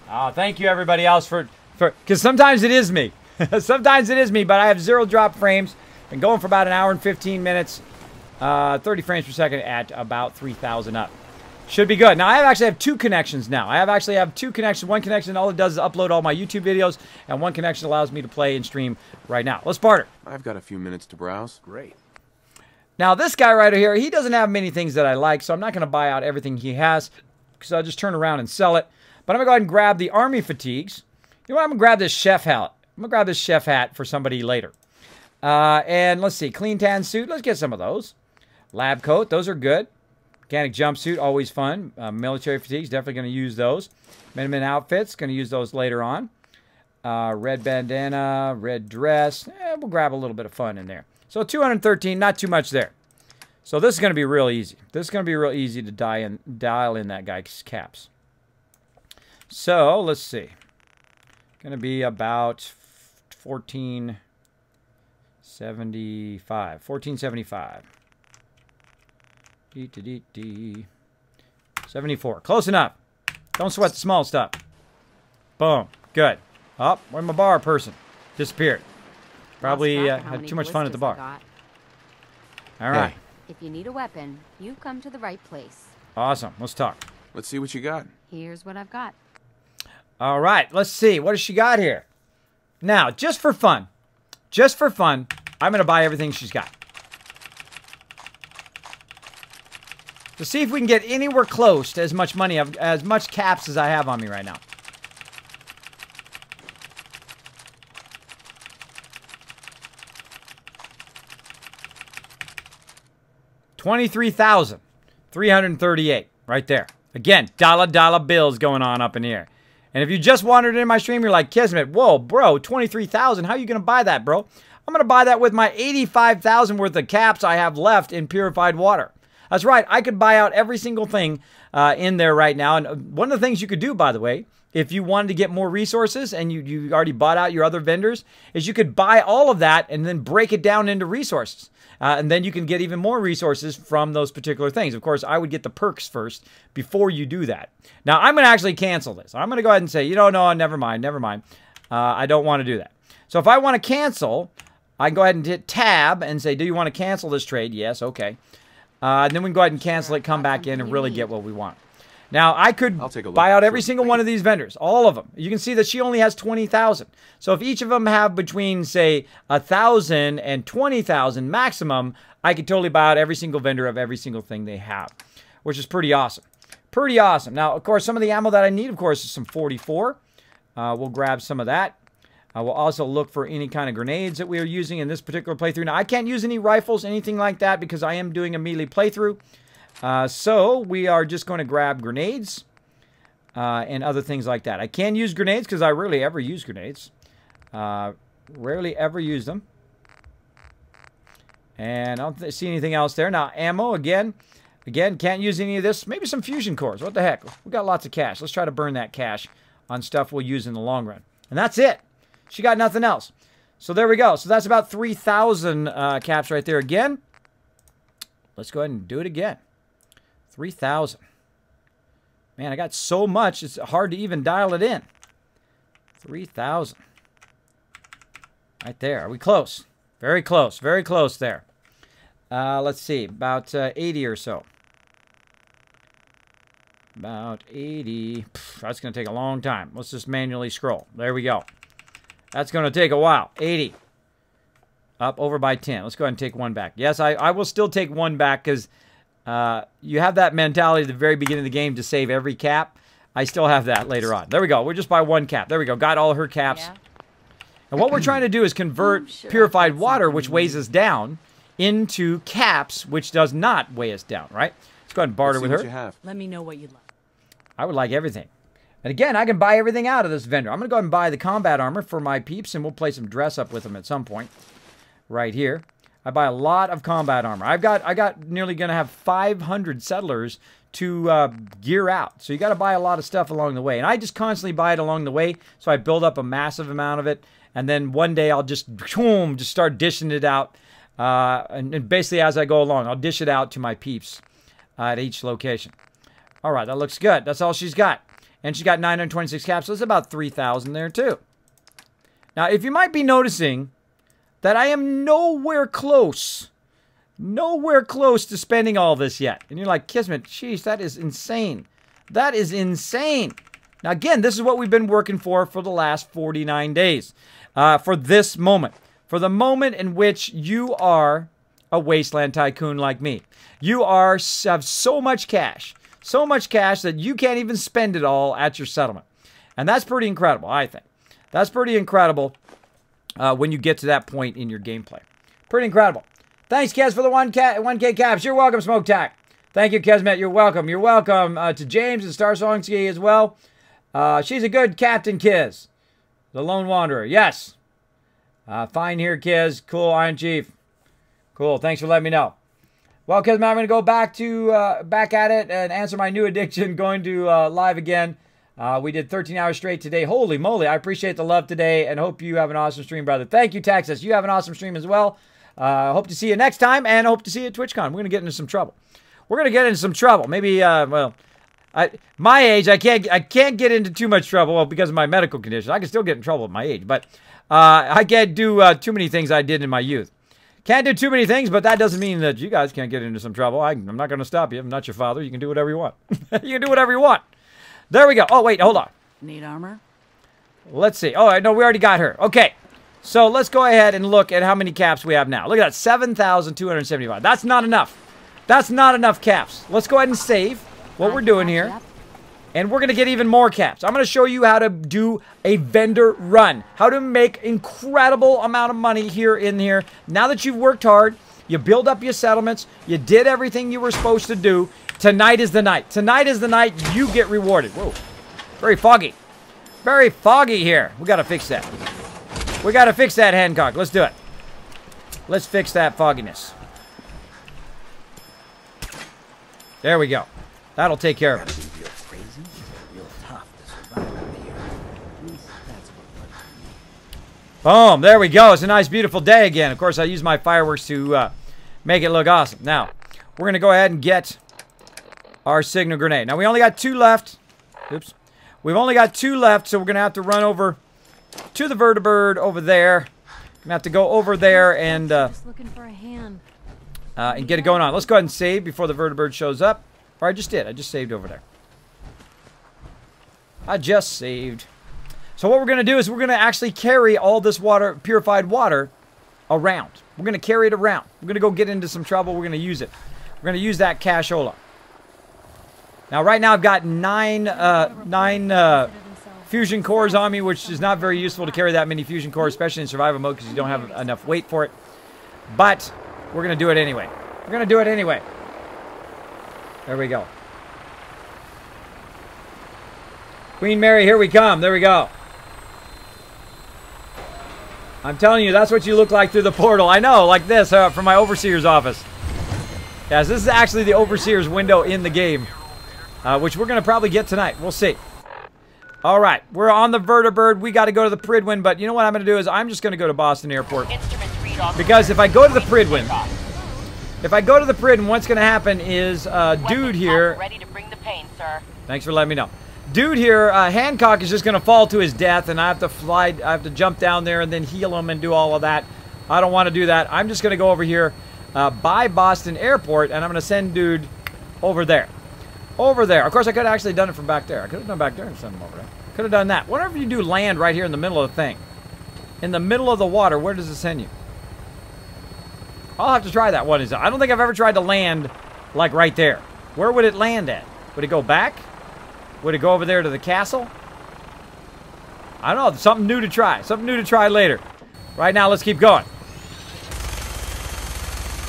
[SPEAKER 2] Oh, thank you everybody else for because sometimes it is me. Sometimes it is me, but I have 0 drop frames. Been going for about an hour and 15 minutes. 30 frames per second at about 3,000 up. Should be good. Now, I actually have 2 connections now. I actually have 2 connections. One connection, all it does is upload all my YouTube videos, and one connection allows me to play and stream right now. Let's barter.
[SPEAKER 6] I've got a few minutes to browse. Great.
[SPEAKER 2] Now, this guy right here, he doesn't have many things that I like, so I'm not going to buy out everything he has, because I'll just turn around and sell it. But I'm going to go ahead and grab the army fatigues. You know what? I'm going to grab this chef hat. I'm going to grab this chef hat for somebody later. And let's see. Clean tan suit. Let's get some of those. Lab coat. Those are good. Mechanic jumpsuit. Always fun. Military fatigues. Definitely going to use those. Miniman outfits. Going to use those later on. Red bandana. Red dress. We'll grab a little bit of fun in there. So 213. Not too much there. So this is going to be real easy. This is going to be real easy to dial in that guy's caps. So, let's see. Going to be about 1475. 1475. 74. Close enough. Don't sweat the small stuff. Boom. Good. Oh, where's my bar person? Disappeared. Probably had too much fun at the bar. All right.
[SPEAKER 6] Hey.
[SPEAKER 4] If you need a weapon, you've come to the right place.
[SPEAKER 2] Awesome. Let's talk.
[SPEAKER 6] Let's see what you got.
[SPEAKER 4] Here's what I've got.
[SPEAKER 2] All right, let's see. What does she got here? Now, just for fun, I'm going to buy everything she's got. To see if we can get anywhere close to as much money, as much caps as I have on me right now. $23,338 right there. Again, Dolla Dolla Bills going on up in here. And if you just wandered in my stream, you're like, Kismet, whoa, bro, 23,000. How are you going to buy that, bro? I'm going to buy that with my 85,000 worth of caps I have left in purified water. That's right. I could buy out every single thing in there right now. And one of the things you could do, by the way, if you wanted to get more resources and you already bought out your other vendors, is you could buy all of that and then break it down into resources. And then you can get even more resources from those particular things. Of course, I would get the perks first before you do that. Now, I'm going to actually cancel this. I'm going to go ahead and say, no, never mind. I don't want to do that. So if I want to cancel, I can go ahead and hit tab and say, do you want to cancel this trade? Yes, okay. And then we can go ahead and cancel it, come back in, and really get what we want. Now, I could buy out every single one of these vendors, all of them. You can see that she only has 20,000. So if each of them have between, say, 1,000 and 20,000 maximum, I could totally buy out every single vendor of every single thing they have, which is pretty awesome. Pretty awesome. Now, of course, some of the ammo that I need, of course, is some 44. We'll grab some of that. We'll also look for any kind of grenades that we are using in this particular playthrough. Now, I can't use any rifles, anything like that, because I am doing a melee playthrough. So we are just going to grab grenades and other things like that. I can use grenades because I rarely ever use grenades. Rarely ever use them. And I don't see anything else there. Now, ammo, again, can't use any of this. Maybe some fusion cores. What the heck? We got lots of cash. Let's try to burn that cash on stuff we'll use in the long run. And that's it. She got nothing else. So there we go. So that's about 3,000 caps right there again. Let's go ahead and do it again. 3,000. Man, I got so much, it's hard to even dial it in. 3,000. Right there. Are we close? Very close. Very close there. Let's see. About 80 or so. About 80. That's going to take a long time. Let's just manually scroll. There we go. That's going to take a while. 80. Up over by 10. Let's go ahead and take one back. Yes, I will still take one back because you have that mentality at the very beginning of the game to save every cap. I still have that later on. There we go. We'll just buy 1 cap. There we go. Got all her caps.
[SPEAKER 4] Yeah.
[SPEAKER 2] And what we're trying to do is convert purified water, which weighs us down, into caps, which does not weigh us down, right? Let's go ahead and barter with her.
[SPEAKER 6] You have.
[SPEAKER 7] Let me know what you'd like.
[SPEAKER 2] I would like everything. And again, I can buy everything out of this vendor. I'm going to go ahead and buy the combat armor for my peeps, and we'll play some dress up with them at some point. Right here. I buy a lot of combat armor. I got nearly going to have 500 settlers to gear out. So you got to buy a lot of stuff along the way. And I just constantly buy it along the way, so I build up a massive amount of it. And then one day I'll just start dishing it out. And basically as I go along, I'll dish it out to my peeps at each location. All right, that looks good. That's all she's got. And she's got 926 caps, so it's about 3,000 there too. Now, if you might be noticing that I am nowhere close to spending all this yet. And you're like, Kismet, jeez, that is insane. That is insane. Now, again, this is what we've been working for the last 49 days. For this moment. For the moment in which you are a wasteland tycoon like me. You have so much cash. So much cash that you can't even spend it all at your settlement. And that's pretty incredible, I think. That's pretty incredible when you get to that point in your gameplay. Pretty incredible. Thanks, Kez, for the 1K caps. You're welcome, Smoke Tack. Thank you, Kismet. You're welcome. You're welcome to James and Star Songski as well. She's a good captain, Kiz. The Lone Wanderer. Yes. Fine here, Kiz. Cool, Iron Chief. Cool. Thanks for letting me know. Well, Kismet, I'm going to go back at it and answer my new addiction, going to live again. We did 13 hours straight today. Holy moly, I appreciate the love today and hope you have an awesome stream, brother. Thank you, Texas. You have an awesome stream as well. Hope to see you next time and hope to see you at TwitchCon. We're going to get into some trouble. We're going to get into some trouble. Maybe, well, my age, I can't get into too much trouble, well, because of my medical condition. I can still get in trouble at my age, but I can't do too many things I did in my youth. Can't do too many things, but that doesn't mean that you guys can't get into some trouble. I'm not going to stop you. I'm not your father. You can do whatever you want. You can do whatever you want. There we go. Oh, wait, hold on.
[SPEAKER 7] Need armor?
[SPEAKER 2] Let's see. Oh, no, we already got her. Okay. So let's go ahead and look at how many caps we have now. Look at that, 7,275. That's not enough. That's not enough caps. Let's go ahead and save what we're doing here. And we're going to get even more caps. I'm going to show you how to do a vendor run. How to make incredible amount of money here in here. Now that you've worked hard, you build up your settlements, you did everything you were supposed to do, tonight is the night. Tonight is the night you get rewarded. Whoa. Very foggy. Very foggy here. We got to fix that. We got to fix that, Hancock. Let's do it. Let's fix that fogginess. There we go. That'll take care of it. Boom, there we go. It's a nice, beautiful day again. Of course, I use my fireworks to make it look awesome. Now, we're going to go ahead and get our signal grenade. Now, we only got 2 left. Oops. We've only got 2 left, so we're going to have to run over to the vertibird over there. Going to have to go over there and
[SPEAKER 4] Just looking for a hand.
[SPEAKER 2] And get it going on. Let's go ahead and save before the vertibird shows up. Or I just did. I just saved over there. I just saved. So what we're going to do is we're going to actually carry all this water, purified water, around. We're going to carry it around. We're going to go get into some trouble. We're going to use it. We're going to use that cashola. Now, right now, I've got 9 fusion cores on me, which is not very useful to carry that many fusion cores, especially in survival mode, because you don't have enough weight for it. But we're going to do it anyway. We're going to do it anyway. There we go. Queen Mary, here we come. There we go. I'm telling you, that's what you look like through the portal. I know, like this, from my Overseer's office. Yes, this is actually the Overseer's window in the game, which we're going to probably get tonight. We'll see. All right, we're on the vertibird. We got to go to the Pridwin, but you know what I'm going to do is I'm just going to go to Boston Airport. Because if I go to the Pridwin, what's going to happen is dude here.
[SPEAKER 8] Ready to bring the pain, sir.
[SPEAKER 2] Thanks for letting me know. Dude here, Hancock is just going to fall to his death, and I have to fly, I have to jump down there and then heal him and do all of that. I don't want to do that. I'm just going to go over here by Boston Airport, and I'm going to send dude over there. Over there. Of course, I could have actually done it from back there. I could have done back there and send him over there. Could have done that. Whatever you do land right here in the middle of the thing. In the middle of the water, where does it send you? I'll have to try that one. I don't think I've ever tried to land, like, right there. Where would it land at? Would it go back? Would it go over there to the castle? I don't know. Something new to try. Something new to try later. Right now, let's keep going.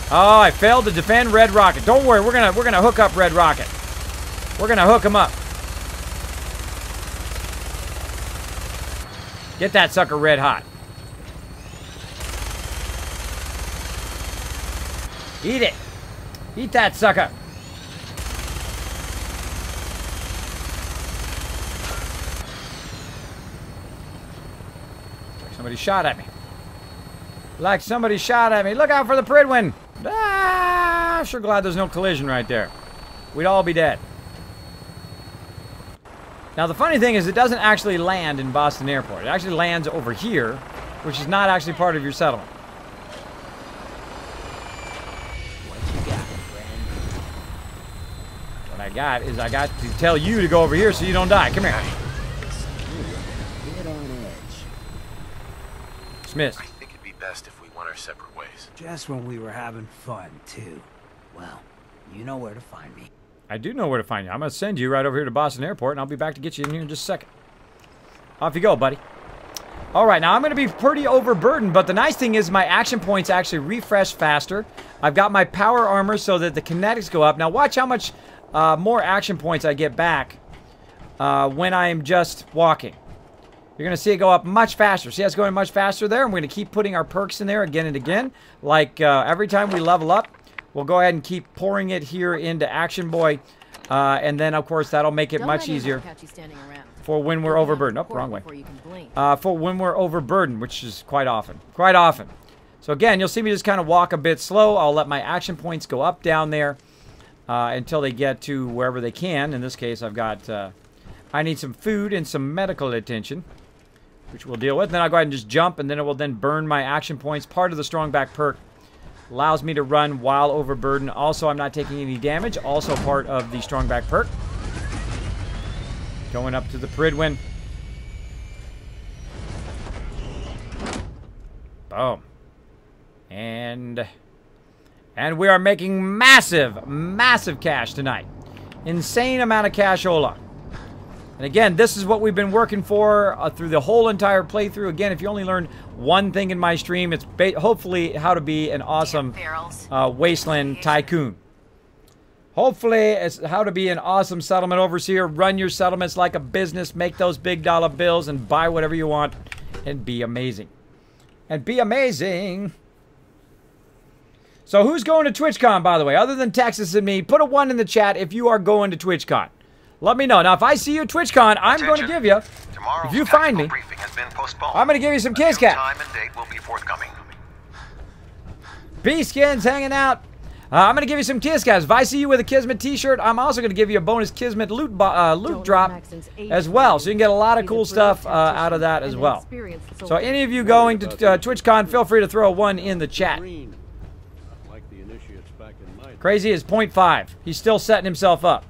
[SPEAKER 2] Oh, I failed to defend Red Rocket. Don't worry, we're gonna hook up Red Rocket. We're gonna hook him up. Get that sucker red hot. Eat it. Eat that sucker. Like somebody shot at me. Like somebody shot at me. Look out for the Pridwin. Ah, sure glad there's no collision right there. We'd all be dead. Now the funny thing is it doesn't actually land in Boston Airport. It actually lands over here, which is not actually part of your settlement. What I got is I got to tell you to go over here so you don't die. Come here.
[SPEAKER 3] Get on edge.
[SPEAKER 2] Smith.
[SPEAKER 7] I think it'd be best if we went our separate ways.
[SPEAKER 3] Just when we were having fun, too. Well, you know where to find me.
[SPEAKER 2] I do know where to find you. I'm going to send you right over here to Boston Airport, and I'll be back to get you in here in just a second. Off you go, buddy. All right, now I'm going to be pretty overburdened, but the nice thing is my action points actually refresh faster. I've got my power armor so that the kinetics go up. Now watch how much more action points I get back when I'm just walking. You're going to see it go up much faster. See how it's going much faster there? And we're going to keep putting our perks in there again and again. Like every time we level up, we'll go ahead and keep pouring it here into Action Boy. And then, of course, that'll make it much easier for when we're overburdened. Oh, wrong way. For when we're overburdened, which is quite often. Quite often. So, again, you'll see me just kind of walk a bit slow. I'll let my action points go up, down there until they get to wherever they can. In this case, I've got... I need some food and some medical attention, which we'll deal with. Then I'll go ahead and just jump, and then it will then burn my action points. Part of the strong back perk allows me to run while overburdened. Also, I'm not taking any damage. Also part of the strong back perk. Going up to the Pridwin. Boom. And we are making massive, massive cash tonight. Insane amount of cashola. And again, this is what we've been working for through the whole entire playthrough. Again, if you only learned one thing in my stream, it's hopefully how to be an awesome wasteland tycoon. Hopefully, it's how to be an awesome settlement overseer. Run your settlements like a business. Make those big dollar bills and buy whatever you want. And be amazing. And be amazing. So who's going to TwitchCon, by the way? Other than Texas and me, put a 1 in the chat if you are going to TwitchCon. Let me know. Now, if I see you at TwitchCon, I'm going to give you, if you find me, I'm going to give you some kiss cat.
[SPEAKER 7] Time and date will be forthcoming.
[SPEAKER 2] B-Skins hanging out. I'm going to give you some kiss cats. If I see you with a Kismet t-shirt, I'm also going to give you a bonus Kismet loot drop as well. So you can get a lot of cool stuff out of that as well. So any of you going to TwitchCon, feel free to throw a 1 in the chat. Crazy is 0.5. He's still setting himself up.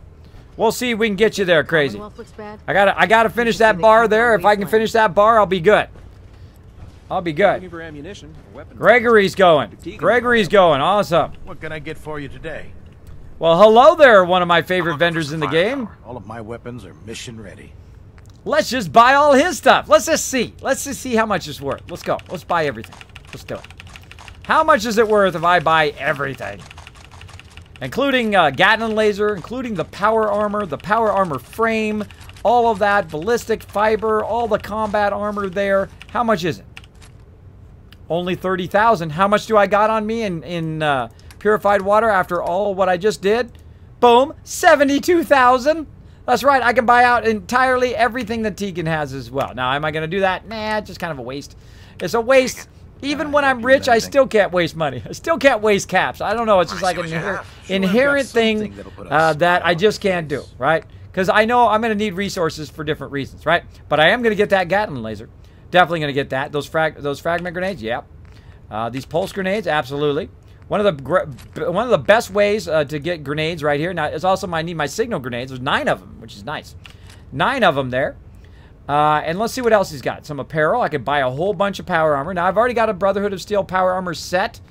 [SPEAKER 2] We'll see if we can get you there, Crazy. I gotta finish that bar there. If I can finish that bar, I'll be good. I'll be good. Gregory's going. Gregory's going. Awesome.
[SPEAKER 8] What can I get for you today?
[SPEAKER 2] Well, hello there, one of my favorite vendors in the game.
[SPEAKER 8] All of my weapons are mission ready.
[SPEAKER 2] Let's just buy all his stuff. Let's just see. Let's just see how much it's worth. Let's go. Let's buy everything. Let's do it. How much is it worth if I buy everything? Including Gatling laser, including the power armor frame, all of that, ballistic fiber, all the combat armor there. How much is it? Only 30,000. How much do I got on me in purified water after all what I just did? Boom, 72,000. That's right, I can buy out entirely everything that Tegan has as well. Now, am I going to do that? Nah, it's just kind of a waste. It's a waste. Even when I'm rich, I still can't waste money. I still can't waste caps. I don't know. It's just like an inherent thing that I just can't do, right? Because I know I'm going to need resources for different reasons, right? But I am going to get that Gatling laser. Definitely going to get that. Those fragment grenades, yep. These pulse grenades, absolutely. One of the best ways to get grenades right here. Now, it's also I need my signal grenades. There's 9 of them, which is nice. 9 of them there. And let's see what else he's got. Some apparel. I could buy a whole bunch of power armor. Now, I've already got a Brotherhood of Steel power armor set.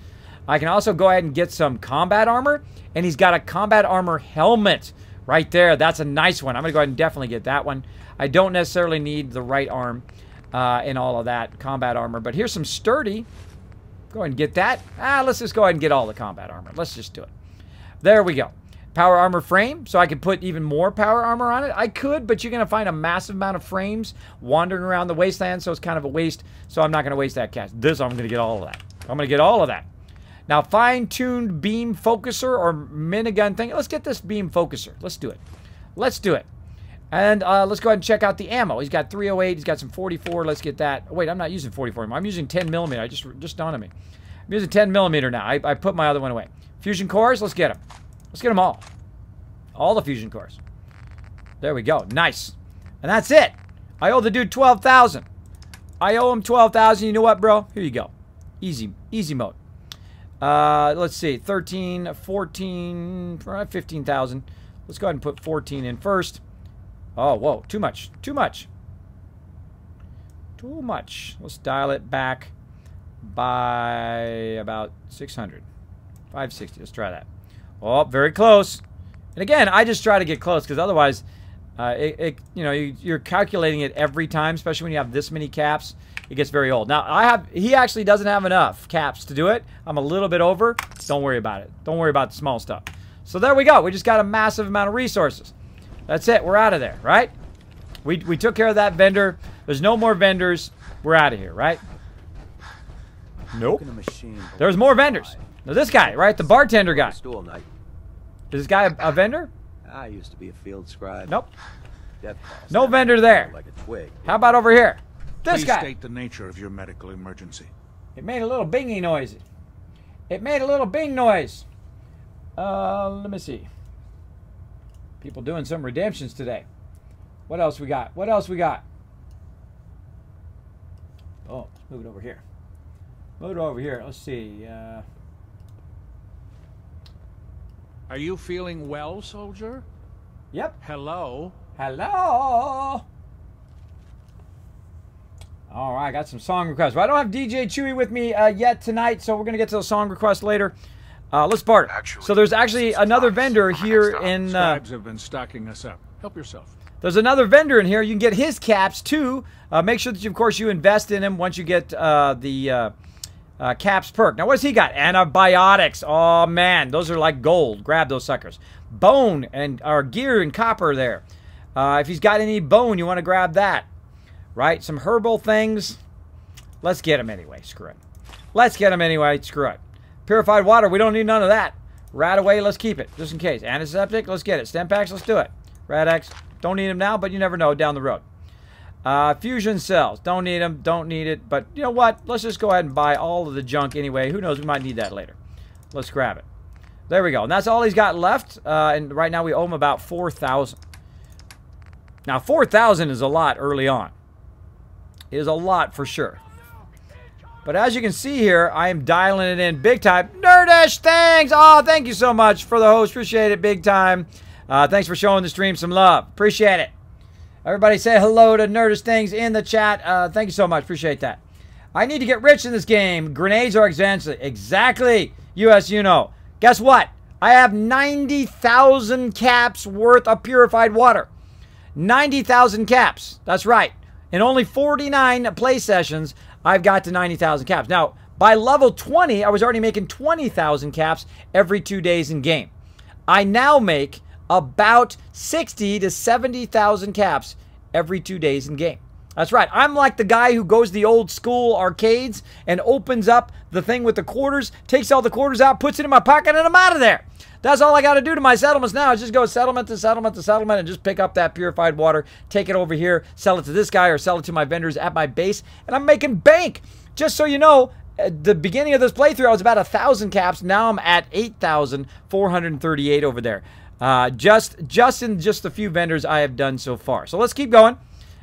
[SPEAKER 2] I can also go ahead and get some combat armor. And he's got a combat armor helmet, Right there. That's a nice one. I'm going to go ahead and definitely get that one. I don't necessarily need the right arm and all of that combat armor. But here's some sturdy. Go ahead and get that. Let's just go ahead and get all the combat armor. Let's just do it. There we go. Power armor frame. So I could put even more power armor on it. I could, but you're going to find a massive amount of frames wandering around the wasteland. So it's kind of a waste. So I'm not going to waste that cash. This, I'm going to get all of that. I'm going to get all of that. Now, fine-tuned beam focuser or minigun thing. Let's get this beam focuser. Let's do it. Let's do it. And let's go ahead and check out the ammo. He's got 308. He's got some 44. Let's get that. Wait, I'm not using 44 anymore. I'm using 10 millimeter. I just dawned on me. I'm using 10 millimeter now. I put my other one away. Fusion cores. Let's get them. Let's get them all. All the fusion cores. There we go. Nice. And that's it. I owe the dude 12,000. I owe him 12,000. You know what, bro? Here you go. Easy mode. Let's see, 13, 14, 15,000. Let's go ahead and put 14 in first. Oh, whoa, too much. Let's dial it back by about 600. 560, let's try that. Oh, very close. And again, I just try to get close because otherwise, you're calculating it every time, especially when you have this many caps. It gets very old. Now, he actually doesn't have enough caps to do it. I'm a little bit over. Don't worry about it. Don't worry about the small stuff. So there we go. We just got a massive amount of resources. That's it. We're out of there, right? We took care of that vendor. There's no more vendors. We're out of here, right? Nope. There's more vendors. Now this guy, right? The bartender guy. Is this guy a vendor?
[SPEAKER 9] I used to be a field scribe.
[SPEAKER 2] Nope. No vendor there. How about over here? This guy.
[SPEAKER 10] Please state the nature of your medical emergency.
[SPEAKER 2] It made a little bingy noise. It made a little bing noise. Let me see. People doing some redemptions today. What else we got? What else we got? Oh, let's move it over here. Move it over here. Let's see.
[SPEAKER 10] Are you feeling well, soldier?
[SPEAKER 2] Yep.
[SPEAKER 10] Hello?
[SPEAKER 2] Hello? All right, I got some song requests. Well, I don't have DJ Chewy with me yet tonight, so we're going to get to the song requests later. Let's barter. So there's actually another vendor here in...
[SPEAKER 10] Scribes have been stocking us up. Help yourself.
[SPEAKER 2] There's another vendor in here. You can get his caps, too. Make sure that, of course, you invest in him once you get the caps perk. Now, what's he got? Antibiotics. Oh, man. Those are like gold. Grab those suckers. Bone and our gear and copper there. If he's got any bone, you want to grab that. Right? Some herbal things. Let's get them anyway. Screw it. Let's get them anyway. Screw it. Purified water. We don't need none of that. Rat away. Let's keep it. Just in case. Antiseptic. Let's get it. Stem packs. Let's do it. Rad-X. Don't need them now, but you never know down the road. Fusion cells. Don't need them. Don't need it. But you know what? Let's just go ahead and buy all of the junk anyway. Who knows? We might need that later. Let's grab it. There we go. And that's all he's got left. And right now we owe him about 4,000. Now 4,000 is a lot early on. It is a lot for sure. But as you can see here, I am dialing it in big time. Nerdish, thanks! Oh, thank you so much for the host. Appreciate it big time. Thanks for showing the stream some love. Appreciate it. Everybody say hello to Nerdish Things in the chat. Thank you so much. Appreciate that. I need to get rich in this game. Grenades are expensive. Exactly. US, you know. Guess what? I have 90,000 caps worth of purified water. 90,000 caps. That's right. In only 49 play sessions, I've got to 90,000 caps. Now, by level 20, I was already making 20,000 caps every 2 days in game. I now make about 60 to 70,000 caps every 2 days in game. That's right. I'm like the guy who goes to the old school arcades and opens up the thing with the quarters, takes all the quarters out, puts it in my pocket, and I'm out of there. That's all I got to do to my settlements now is just go settlement to settlement to settlement and just pick up that purified water, take it over here, sell it to this guy or sell it to my vendors at my base, and I'm making bank. Just so you know, at the beginning of this playthrough, I was about 1,000 caps. Now I'm at 8,438 over there. Just in a few vendors I have done so far. So let's keep going.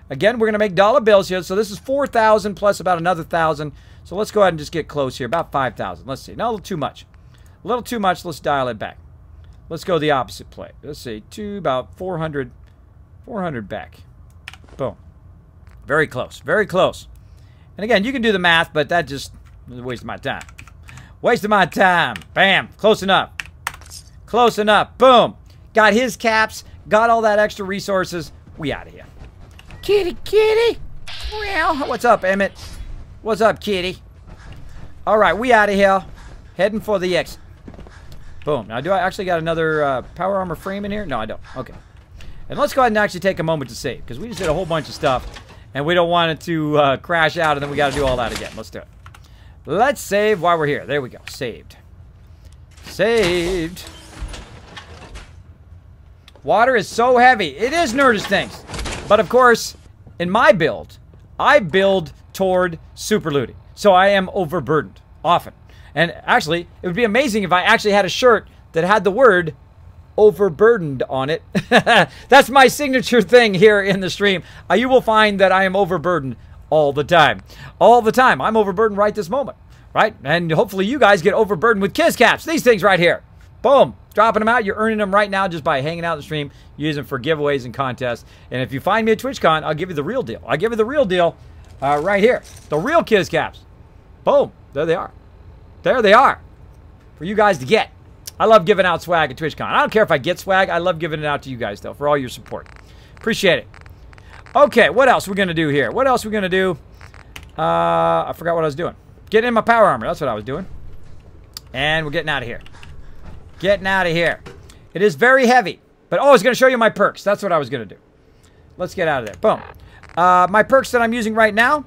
[SPEAKER 2] Again, we're going to make dollar bills here. So this is 4,000 plus about another 1,000. So let's go ahead and just get close here. About 5,000. Let's see. Not a little too much. A little too much. Let's dial it back. Let's go the opposite play. Let's see. To about 400 back. Boom. Very close. Very close. And again, you can do the math, but that just is a waste of my time. Waste of my time. Bam. Close enough. Close enough. Boom. Got his caps. got all that extra resources. We out of here. Kitty, kitty. Meow. What's up, Emmett? What's up, kitty? All right, we out of here. Heading for the exit. Boom. Now, do I actually got another power armor frame in here? No, I don't. Okay. And let's go ahead and actually take a moment to save, because we just did a whole bunch of stuff, and we don't want it to crash out, and then we got to do all that again. Let's do it. Let's save while we're here. There we go. Saved. Saved. Water is so heavy. It is Nerdist things. But, of course, in my build, I build toward super looting. So I am overburdened often. And actually, it would be amazing if I actually had a shirt that had the word overburdened on it. That's my signature thing here in the stream. You will find that I am overburdened all the time. All the time. I'm overburdened right this moment. Right? And hopefully you guys get overburdened with Kiss Caps. These things right here. Boom. Dropping them out. You're earning them right now just by hanging out in the stream, using them for giveaways and contests. And if you find me at TwitchCon, I'll give you the real deal. I'll give you the real deal right here. The real Kiss Caps. Boom. There they are. There they are. For you guys to get. I love giving out swag at TwitchCon. I don't care if I get swag. I love giving it out to you guys, though, for all your support. Appreciate it. Okay, what else we're going to do here? What else we're going to do? I forgot what I was doing. Getting in my power armor. That's what I was doing. And we're getting out of here. Getting out of here. It is very heavy. But, oh, I was going to show you my perks. That's what I was going to do. Let's get out of there. Boom. My perks that I'm using right now.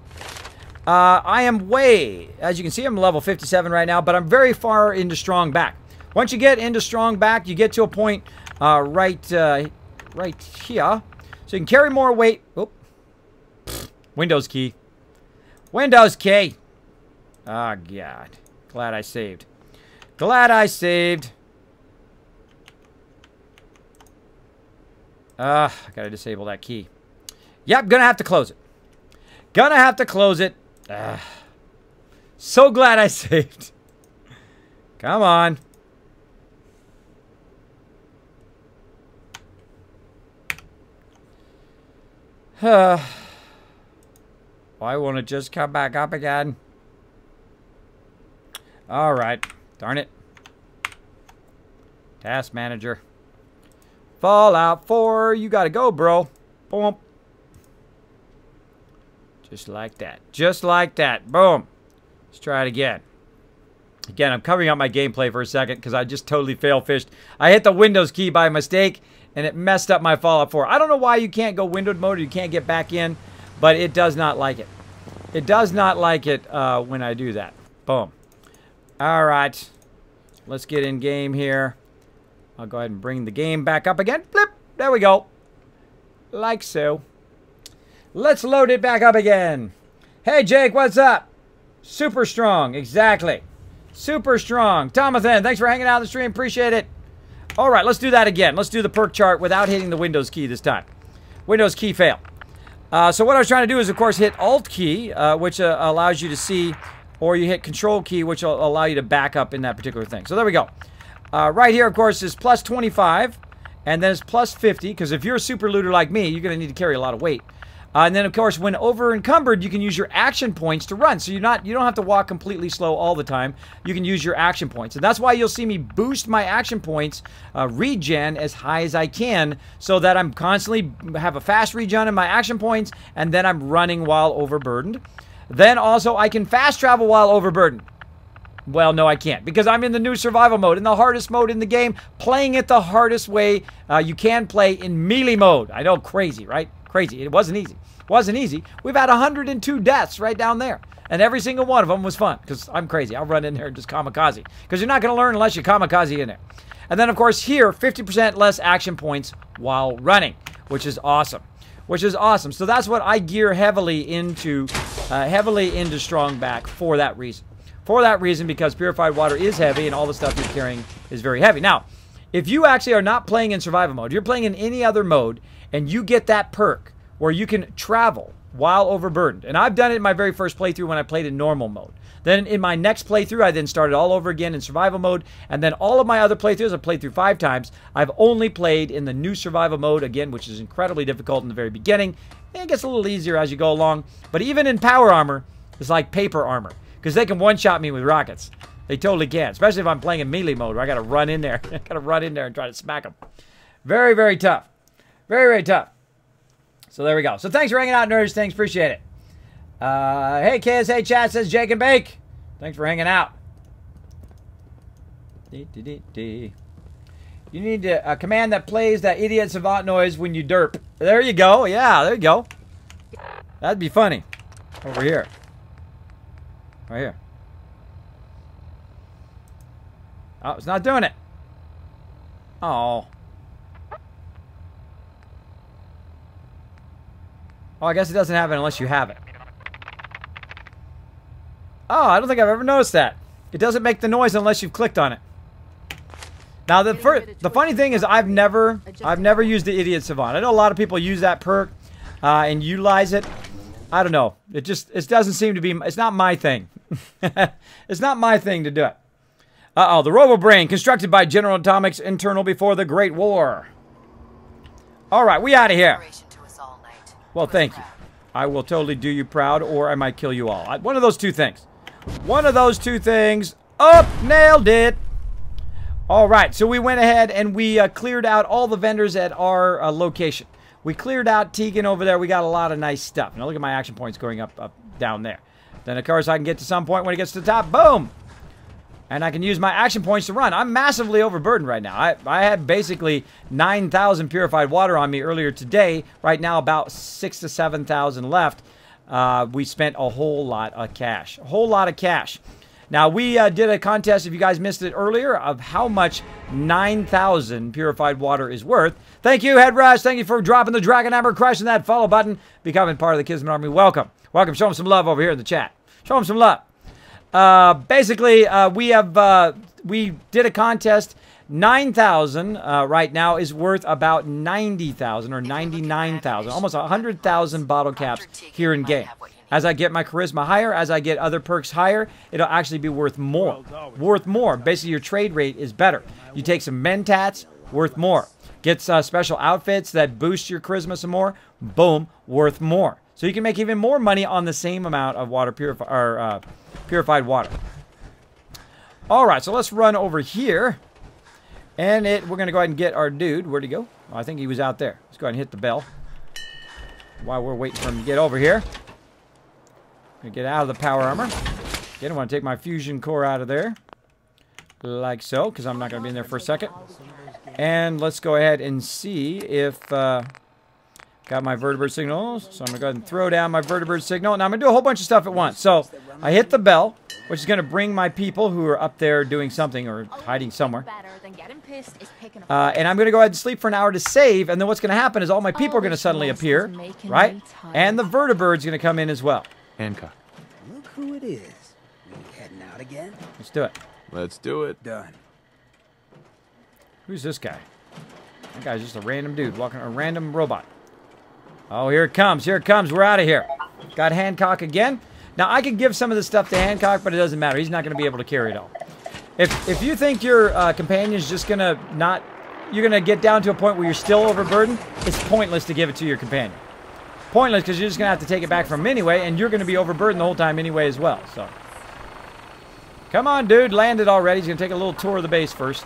[SPEAKER 2] I am way, as you can see, I'm level 57 right now, but I'm very far into strong back. Once you get into strong back, you get to a point right here. So you can carry more weight. Oh. Windows key. Windows key. Oh, God. Glad I saved. Glad I saved. I gotta disable that key. Yep, gonna have to close it. Gonna have to close it. So glad I saved. Come on. Why won't it just come back up again? Alright. Darn it. Task manager. Fallout 4. You gotta go, bro. Boom. Just like that. Just like that. Boom. Let's try it again. Again, I'm covering up my gameplay for a second because I just totally fail-fished. I hit the Windows key by mistake, and it messed up my Fallout 4. I don't know why you can't go windowed mode or you can't get back in, but it does not like it. It does not like it when I do that. Boom. All right. Let's get in game here. I'll go ahead and bring the game back up again. Flip. There we go. Like so. Let's load it back up again. Hey, Jake, what's up? Super strong. Exactly. Super strong. Tomathan, thanks for hanging out on the stream. Appreciate it. All right, let's do that again. Let's do the perk chart without hitting the Windows key this time. Windows key fail. So what I was trying to do is, of course, hit Alt key, which allows you to see, or you hit Control key, which will allow you to back up in that particular thing. So there we go. Right here, of course, is plus 25, and then it's plus 50, because if you're a super looter like me, you're going to need to carry a lot of weight. And then, of course, when over encumbered, you can use your action points to run. So you don't have to walk completely slow all the time. You can use your action points. And that's why you'll see me boost my action points, regen, as high as I can, so that I'm constantly have a fast regen in my action points, and then I'm running while overburdened. Then also, I can fast travel while overburdened. Well, no, I can't, because I'm in the new survival mode, in the hardest mode in the game, playing it the hardest way you can play in melee mode. I know, crazy, right? Crazy. It wasn't easy. Wasn't easy. We've had 102 deaths right down there. And every single one of them was fun. Because I'm crazy. I'll run in there and just kamikaze. Because you're not going to learn unless you kamikaze in there. And then, of course, here, 50% less action points while running. Which is awesome. Which is awesome. So that's what I gear heavily into strong back for that reason. For that reason, because purified water is heavy and all the stuff you're carrying is very heavy. Now, if you actually are not playing in survival mode, you're playing in any other mode, and you get that perk where you can travel while overburdened. And I've done it in my very first playthrough when I played in normal mode. Then in my next playthrough, I then started all over again in survival mode. And then all of my other playthroughs, I've played through 5 times. I've only played in the new survival mode, again, which is incredibly difficult in the very beginning. And it gets a little easier as you go along. But even in power armor, it's like paper armor. Because they can one-shot me with rockets. They totally can. Especially if I'm playing in melee mode where I got to run in there. I got to run in there and try to smack them. Very, very tough. Very, very tough. So there we go. So thanks for hanging out, nerds. Thanks, appreciate it. Hey, KSA chat, says Jake and Bake. Thanks for hanging out. You need a command that plays that idiot savant noise when you derp. There you go. Yeah, there you go. That'd be funny. Over here. Right here. Oh, it's not doing it. Oh. Oh, I guess it doesn't have it unless you have it. Oh, I don't think I've ever noticed that. It doesn't make the noise unless you've clicked on it. Now, the funny thing is I've never used the Idiot Savant. I know a lot of people use that perk and utilize it. I don't know. It doesn't seem to be, it's not my thing. It's not my thing to do it. Uh-oh, the Robo-Brain, constructed by General Atomics internal before the Great War. All right, we out of here. Well, thank you. I will totally do you proud, or I might kill you all. One of those two things. One of those two things. Oh, nailed it. All right, so we went ahead and we cleared out all the vendors at our location. We cleared out Tegan over there. We got a lot of nice stuff. Now look at my action points going up, down there. Then, of course, I can get to some point when it gets to the top. Boom! And I can use my action points to run. I'm massively overburdened right now. I had basically 9,000 purified water on me earlier today. Right now, about 6,000 to 7,000 left. We spent a whole lot of cash. A whole lot of cash. Now, we did a contest, if you guys missed it earlier, of how much 9,000 purified water is worth. Thank you, Headrush. Thank you for dropping the Dragon Hammer, crushing that follow button, becoming part of the Kismet Army. Welcome. Welcome. Show them some love over here in the chat. Show them some love. Basically, we did a contest. 9,000 right now is worth about 90,000 or 99,000, almost 100,000 bottle caps here in game. As I get my charisma higher, as I get other perks higher, it'll actually be worth more. Worth more. Basically, your trade rate is better. You take some mentats, worth more. Get special outfits that boost your charisma some more. Boom, worth more. So you can make even more money on the same amount of water purified water. All right, so let's run over here. And we're going to go ahead and get our dude. Where'd he go? Oh, I think he was out there. Let's go ahead and hit the bell while we're waiting for him to get over here. Gonna get out of the power armor. Again, I want to take my fusion core out of there. Like so, because I'm not going to be in there for a second. And let's go ahead and see if... got my vertibird signals, so I'm going to go ahead and throw down my vertibird signal. Now, I'm going to do a whole bunch of stuff at once. So, I hit the bell, which is going to bring my people who are up there doing something or hiding somewhere. And I'm going to go ahead and sleep for an hour to save, and then what's going to happen is all my people are going to suddenly appear, right? And the vertibird's going to come in as well.
[SPEAKER 6] Hancock.
[SPEAKER 3] Look who it is. We heading out again?
[SPEAKER 2] Let's do it.
[SPEAKER 6] Let's do it.
[SPEAKER 3] Done.
[SPEAKER 2] Who's this guy? That guy's just a random dude walking, a random robot. Oh, here it comes. Here it comes. We're out of here. Got Hancock again. Now, I could give some of this stuff to Hancock, but it doesn't matter. He's not going to be able to carry it all. If you think your companion's just going to not... You're going to get down to a point where you're still overburdened, it's pointless to give it to your companion. Pointless because you're just going to have to take it back from him anyway, and you're going to be overburdened the whole time anyway as well. So, come on, dude. Landed already. He's going to take a little tour of the base first.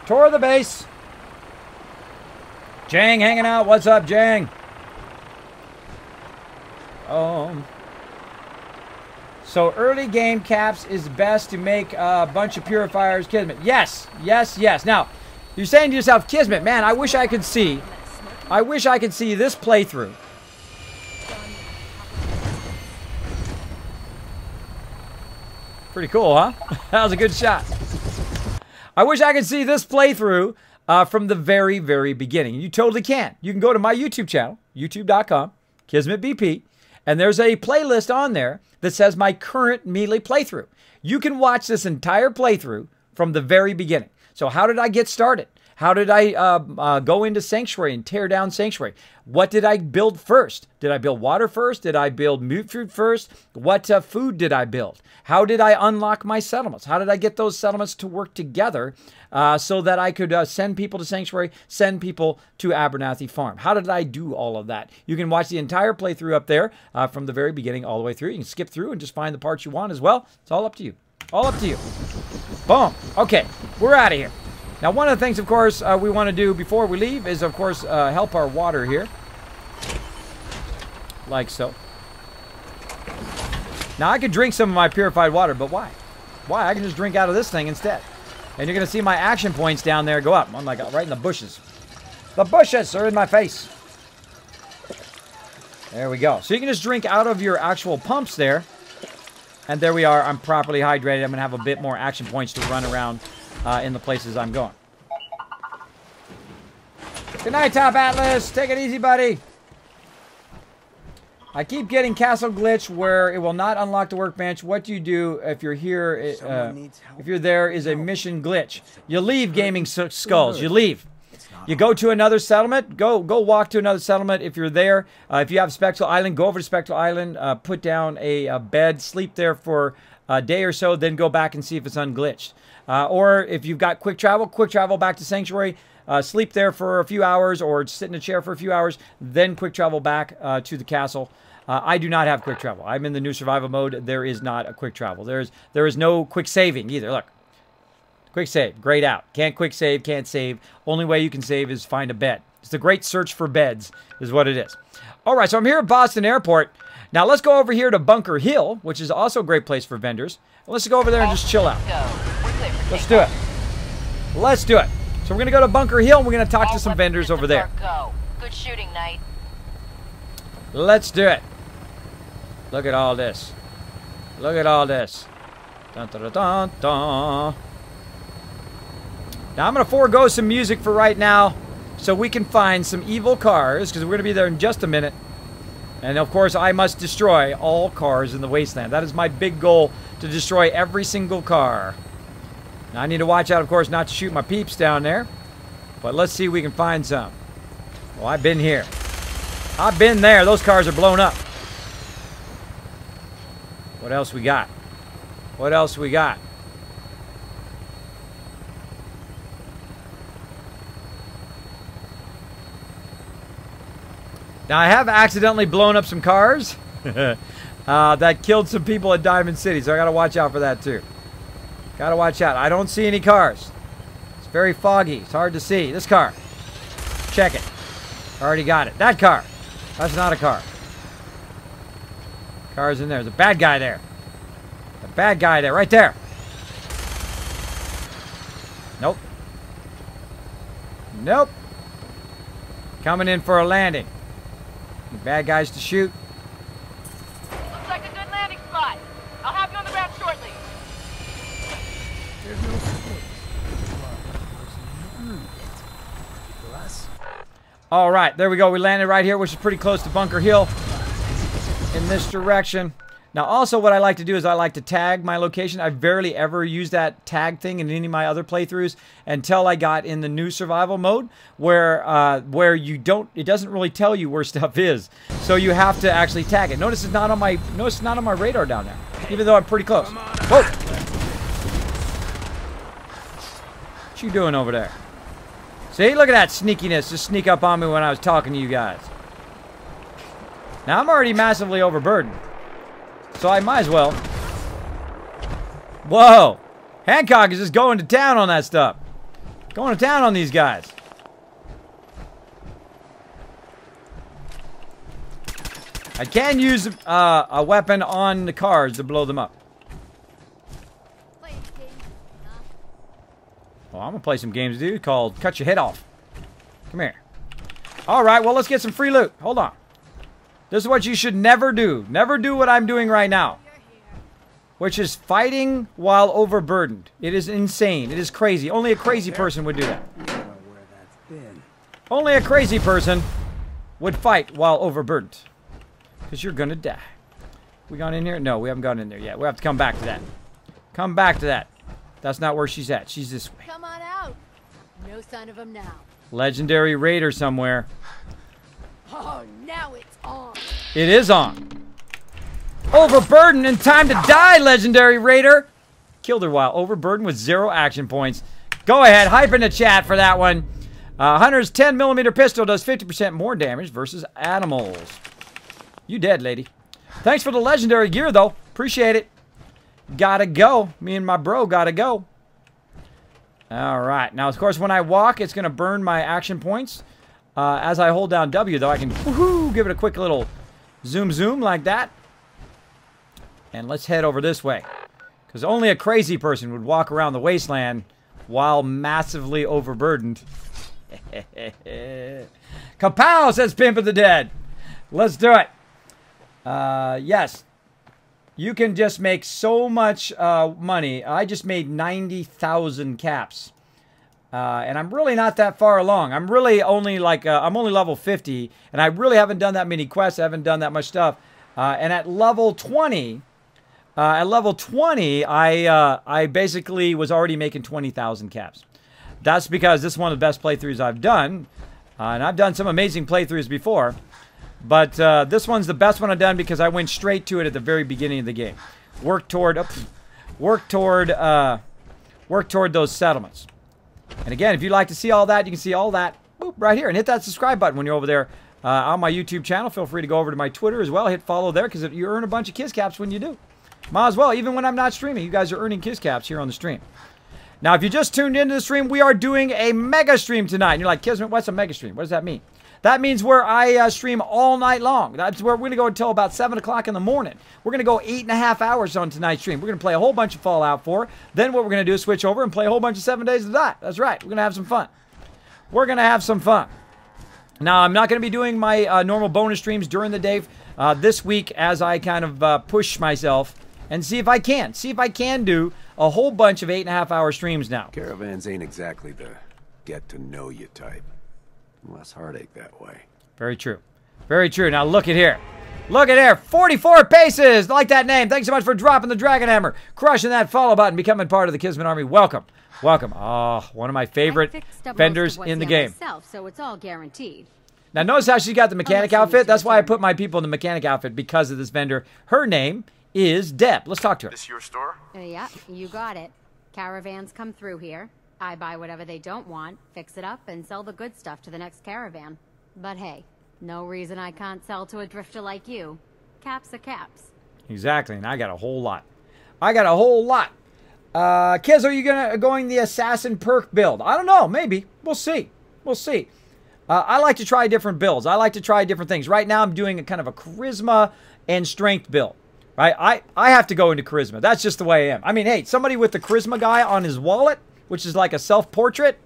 [SPEAKER 2] Tour of the base. Jang hanging out. What's up, Jang? So early game caps is best to make a bunch of purifiers. Kismet. Yes, yes, yes. Now, you're saying to yourself, Kismet, man, I wish I could see this playthrough. Pretty cool, huh? That was a good shot. I wish I could see this playthrough from the very, very beginning. You totally can. You can go to my YouTube channel, youtube.com, KismetBP, and there's a playlist on there that says my current Melee playthrough. You can watch this entire playthrough from the very beginning. So how did I get started? How did I go into Sanctuary and tear down Sanctuary? What did I build first? Did I build water first? Did I build mute food first? What food did I build? How did I unlock my settlements? How did I get those settlements to work together so that I could send people to Sanctuary, send people to Abernathy Farm? How did I do all of that? You can watch the entire playthrough up there from the very beginning all the way through. You can skip through and just find the parts you want as well. It's all up to you. All up to you. Boom. Okay, we're out of here. Now, one of the things, of course, we want to do before we leave is, of course, help our water here. Like so. Now, I could drink some of my purified water, but why? Why? I can just drink out of this thing instead. And you're going to see my action points down there go up. I'm like right in the bushes. The bushes are in my face. There we go. So you can just drink out of your actual pumps there. And there we are. I'm properly hydrated. I'm going to have a bit more action points to run around in the places I'm going. Good night, Top Atlas. Take it easy, buddy. I keep getting castle glitch where it will not unlock the workbench. What do you do if you're here? If you're there is a mission glitch. You leave Gaming Skulls. You leave. You go to another settlement. Go walk to another settlement if you're there. If you have Spectral Island, go over to Spectral Island. Put down a bed. Sleep there for a day or so. Then go back and see if it's unglitched. Or if you've got quick travel back to Sanctuary. Sleep there for a few hours or sit in a chair for a few hours. Then quick travel back to the castle. I do not have quick travel. I'm in the new survival mode. There is not a quick travel. There is no quick saving either. Look. Quick save. Grayed out. Can't quick save. Can't save. Only way you can save is find a bed. It's the great search for beds is what it is. All right, so I'm here at Boston Airport. Now let's go over here to Bunker Hill, which is also a great place for vendors. Let's go over there and just chill out. Let's do it. Let's do it. So we're going to go to Bunker Hill and we're going to talk to some vendors over there.
[SPEAKER 11] Good shooting, Knight.
[SPEAKER 2] Let's do it. Look at all this. Look at all this. Dun, dun, dun, dun, dun. Now I'm going to forego some music for right now so we can find some evil cars because we're going to be there in just a minute. And of course I must destroy all cars in the wasteland. That is my big goal, to destroy every single car. Now I need to watch out, of course, not to shoot my peeps down there. But let's see if we can find some. Well, I've been here. I've been there. Those cars are blown up. What else we got? What else we got? Now, I have accidentally blown up some cars that killed some people at Diamond City, so I got to watch out for that, too. Got to watch out. I don't see any cars. It's very foggy. It's hard to see. This car. Check it. Already got it. That car. That's not a car. Car's in there. There's a bad guy there. A bad guy there. Right there. Nope. Nope. Coming in for a landing. Bad guys to shoot.
[SPEAKER 11] Looks like a good landing spot. I'll have you on the ground shortly.
[SPEAKER 3] There's no support.
[SPEAKER 2] All right, there we go. We landed right here, which is pretty close to Bunker Hill in this direction. Now, also what I like to do is I like to tag my location. I barely ever use that tag thing in any of my other playthroughs until I got in the new survival mode where you don't, it doesn't really tell you where stuff is. So you have to actually tag it. Notice it's not on my radar down there, even though I'm pretty close. Whoa! What you doing over there? See, look at that sneakiness. Just sneak up on me when I was talking to you guys. Now, I'm already massively overburdened. So I might as well. Whoa! Hancock is just going to town on that stuff. Going to town on these guys. I can use a weapon on the cars to blow them up. Well, I'm going to play some games, dude, called Cut Your Head Off. Come here. Alright, well, let's get some free loot. Hold on. This is what you should never do. Never do what I'm doing right now. Which is fighting while overburdened. It is insane. It is crazy. Only a crazy person would do that. Only a crazy person would fight while overburdened. Because you're gonna die. We gone in here? No, we haven't gone in there yet. We have to come back to that. Come back to that. That's not where she's at. She's this way.
[SPEAKER 4] Come on out. No sign of him now.
[SPEAKER 2] Legendary Raider somewhere.
[SPEAKER 4] Oh, now it's on.
[SPEAKER 2] It is on. Overburdened and time to die, Legendary Raider. Killed her while overburdened with 0 action points. Go ahead, hype in the chat for that one. Hunter's 10mm pistol does 50% more damage versus animals. You dead, lady. Thanks for the legendary gear, though. Appreciate it. Gotta go. Me and my bro gotta go. All right. Now, of course, when I walk, it's going to burn my action points. As I hold down W, though, I can give it a quick little zoom like that. And let's head over this way. Because only a crazy person would walk around the wasteland while massively overburdened. Kapow, says Pimp of the Dead. Let's do it. Yes. You can just make so much money. I just made 90,000 caps. And I'm really not that far along. I'm really only like, I'm only level 50. And I really haven't done that many quests. I haven't done that much stuff. And at level 20, I basically was already making 20,000 caps. That's because this is one of the best playthroughs I've done. And I've done some amazing playthroughs before. But this one's the best one I've done because I went straight to it at the very beginning of the game. Work toward those settlements. And again, if you'd like to see all that, you can see all that boop, right here. And hit that subscribe button when you're over there on my YouTube channel. Feel free to go over to my Twitter as well. Hit follow there because you earn a bunch of Kiss Caps when you do. Might as well, even when I'm not streaming. You guys are earning Kiss Caps here on the stream. Now, if you just tuned into the stream, we are doing a mega stream tonight. And you're like, Kismet, what's a mega stream? What does that mean? That means where I stream all night long. That's where we're going to go until about 7 o'clock in the morning. We're going to go 8.5 hours on tonight's stream. We're going to play a whole bunch of Fallout 4. Then what we're going to do is switch over and play a whole bunch of 7 Days to Die. That's right. We're going to have some fun. We're going to have some fun. Now, I'm not going to be doing my normal bonus streams during the day this week as I kind of push myself and see if I can. See if I can do a whole bunch of 8.5 hour streams now.
[SPEAKER 9] Caravans ain't exactly the get-to-know-you type. Less heartache that way.
[SPEAKER 2] Very true. Very true. Now look at here. Look at here. 44 paces. Like that name. Thanks so much for dropping the Dragon Hammer. Crushing that follow button. Becoming part of the Kismet Army. Welcome. Welcome. Oh, one of my favorite vendors in the game.
[SPEAKER 12] Myself, so it's all guaranteed.
[SPEAKER 2] Now notice how she got the mechanic outfit. That's why I put my people in the mechanic outfit, because of this vendor. Her name is Deb. Let's talk to her.
[SPEAKER 7] This your store?
[SPEAKER 12] Yeah, you got it. Caravans come through here. I buy whatever they don't want, fix it up, and sell the good stuff to the next caravan. But hey, no reason I can't sell to a drifter like you. Caps are caps.
[SPEAKER 2] Exactly, and I got a whole lot. I got a whole lot. Kiz, are you going the assassin perk build? I don't know, maybe. We'll see. We'll see. I like to try different builds. I like to try different things. Right now I'm doing a kind of a charisma and strength build. Right? I have to go into charisma. That's just the way I am. I mean, hey, somebody with the charisma guy on his wallet, which is like a self-portrait,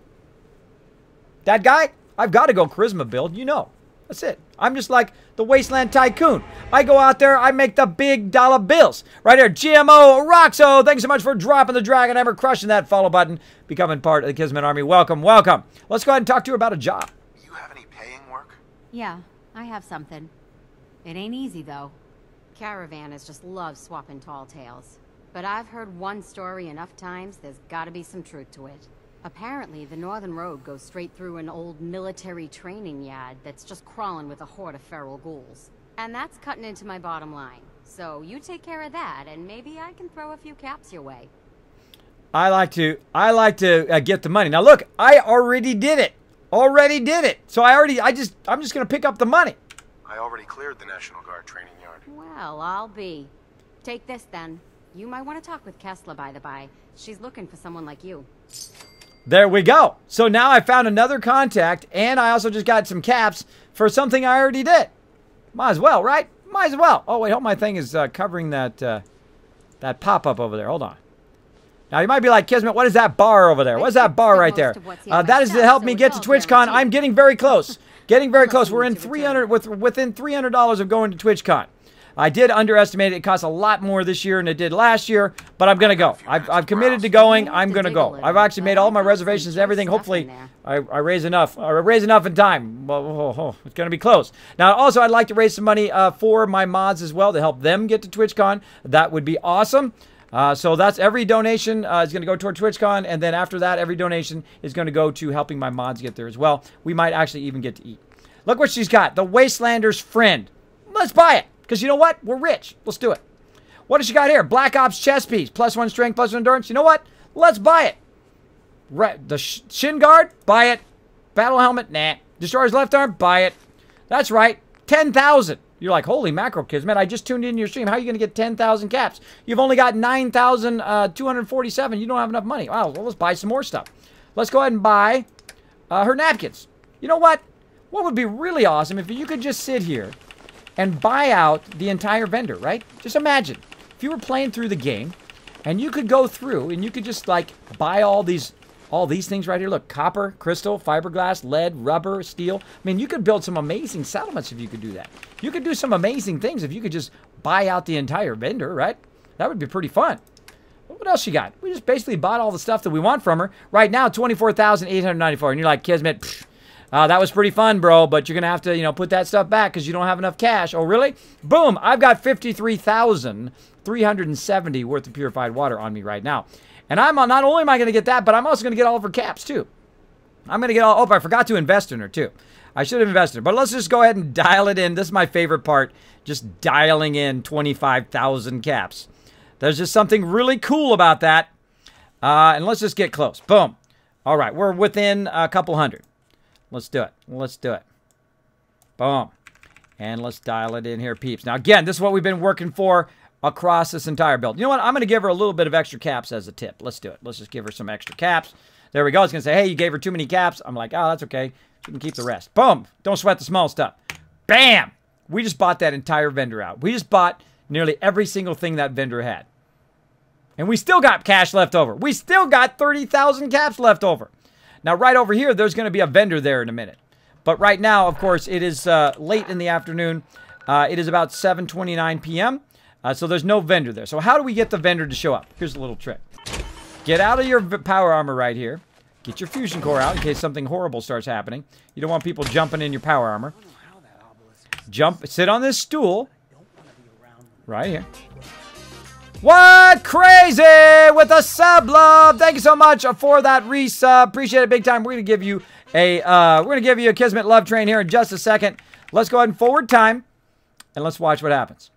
[SPEAKER 2] that guy, I've got to go charisma build, you know. That's it. I'm just like the Wasteland Tycoon. I go out there, I make the big dollar bills. Right here, GMO Roxo, thanks so much for dropping the Dragon Hammer, crushing that follow button, becoming part of the Kismet Army. Welcome, welcome. Let's go ahead and talk to you about a job.
[SPEAKER 7] You have any paying work?
[SPEAKER 12] Yeah, I have something. It ain't easy, though. Caravanners just love swapping tall tales. But I've heard one story enough times, there's gotta be some truth to it. Apparently, the Northern Road goes straight through an old military training yard that's just crawling with a horde of feral ghouls. And that's cutting into my bottom line. So you take care of that, and maybe I can throw a few caps your way.
[SPEAKER 2] I like to get the money. Now look, I already did it. So I'm just gonna pick up the money.
[SPEAKER 7] I already cleared the National Guard training yard.
[SPEAKER 12] Well, I'll be. Take this then. You might want to talk with Kessler, by the by. She's looking for someone like you.
[SPEAKER 2] There we go. So now I found another contact, and I also just got some caps for something I already did. Might as well, right? Might as well. Oh, wait, hope my thing is covering that that pop-up over there. Hold on. Now, you might be like, Kismet, what is that bar over there? What is that bar right there? That is to help me get to TwitchCon. I'm getting very close. Getting very close. We're in within $300 of going to TwitchCon. I did underestimate it. It costs a lot more this year than it did last year, but I'm going to go. I've committed to going. I'm going to go. I've actually made all my reservations and everything. Hopefully, I raise enough. I raise enough in time. Well, it's going to be close. Now, also, I'd like to raise some money for my mods as well to help them get to TwitchCon. That would be awesome. So that's every donation is going to go toward TwitchCon, and then after that, every donation is going to go to helping my mods get there as well. We might actually even get to eat. Look what she's got. The Wastelander's Friend. Let's buy it. Because you know what? We're rich. Let's do it. What does she got here? Black Ops chest piece. +1 strength, +1 endurance. You know what? Let's buy it. The shin guard? Buy it. Battle helmet? Nah. Destroyer's left arm? Buy it. That's right. 10,000. You're like, holy macro, Kismet. I just tuned in your stream. How are you going to get 10,000 caps? You've only got 9,247. You don't have enough money. Wow, well, let's buy some more stuff. let's go ahead and buy her napkins. You know what? What would be really awesome if you could just sit here and buy out the entire vendor, right? Just imagine if you were playing through the game and you could go through and you could just like buy all these things right here. Look, copper, crystal, fiberglass, lead, rubber, steel. I mean, you could build some amazing settlements if you could do that. You could do some amazing things if you could just buy out the entire vendor, right? That would be pretty fun. What else you got? We just basically bought all the stuff that we want from her. Right now, 24,894. And you're like, Kismet, that was pretty fun, bro, but you're going to have to, put that stuff back because you don't have enough cash. Oh, really? Boom. I've got 53,370 worth of purified water on me right now. And not only am I going to get that, but I'm also going to get all of her caps, too. I'm going to get all... Oh, I forgot to invest in her, too. I should have invested. But let's just go ahead and dial it in. This is my favorite part. Just dialing in 25,000 caps. There's just something really cool about that. And let's just get close. Boom. All right. We're within a couple hundred. Let's do it. Let's do it. Boom. And let's dial it in here, peeps. Now, again, this is what we've been working for across this entire build. You know what? I'm going to give her a little bit of extra caps as a tip. Let's do it. Let's just give her some extra caps. There we go. It's going to say, hey, you gave her too many caps. I'm like, oh, that's okay. She can keep the rest. Boom. Don't sweat the small stuff. Bam. We just bought that entire vendor out. We just bought nearly every single thing that vendor had. And we still got cash left over. We still got 30,000 caps left over. Now, right over here, there's going to be a vendor there in a minute. But right now, of course, it is late in the afternoon. It is about 7:29 p.m. So there's no vendor there. So how do we get the vendor to show up? Here's a little trick. Get out of your power armor right here. Get your fusion core out in case something horrible starts happening. You don't want people jumping in your power armor. Jump, sit on this stool. Right here. What? Crazy with a sub, love. Thank you so much for that resub. Appreciate it big time. We're gonna give you a Kismet love train here in just a second. Let's go ahead and forward time and let's watch what happens.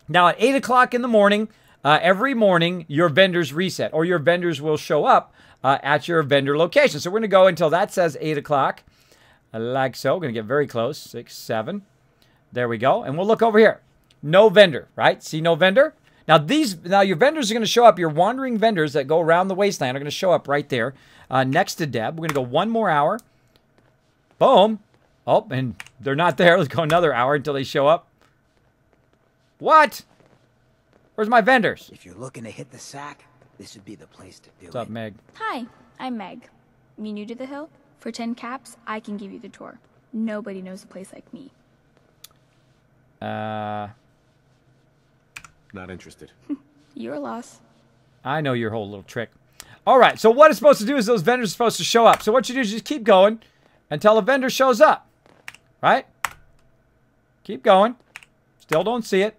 [SPEAKER 2] Now at 8 o'clock in the morning, every morning your vendors reset or your vendors will show up at your vendor location. So we're gonna go until that says 8 o'clock, like so. We're gonna get very close. 6, 7. There we go. And we'll look over here. No vendor, right? See no vendor? Now your vendors are going to show up. Your wandering vendors that go around the wasteland are going to show up right there next to Deb. We're going to go 1 more hour. Boom. Oh, and they're not there. Let's go another hour until they show up. What? Where's my vendors?
[SPEAKER 3] If you're looking to hit the sack, this would be the place to do it.
[SPEAKER 2] What's up, Meg?
[SPEAKER 13] Hi, I'm Meg. You new to the hill? For 10 caps, I can give you the tour. Nobody knows a place like me.
[SPEAKER 6] Not interested.
[SPEAKER 13] Your loss.
[SPEAKER 2] I know your whole little trick. All right, so what it's supposed to do is those vendors are supposed to show up. So what you do is just keep going until a vendor shows up, right? Keep going. Still don't see it.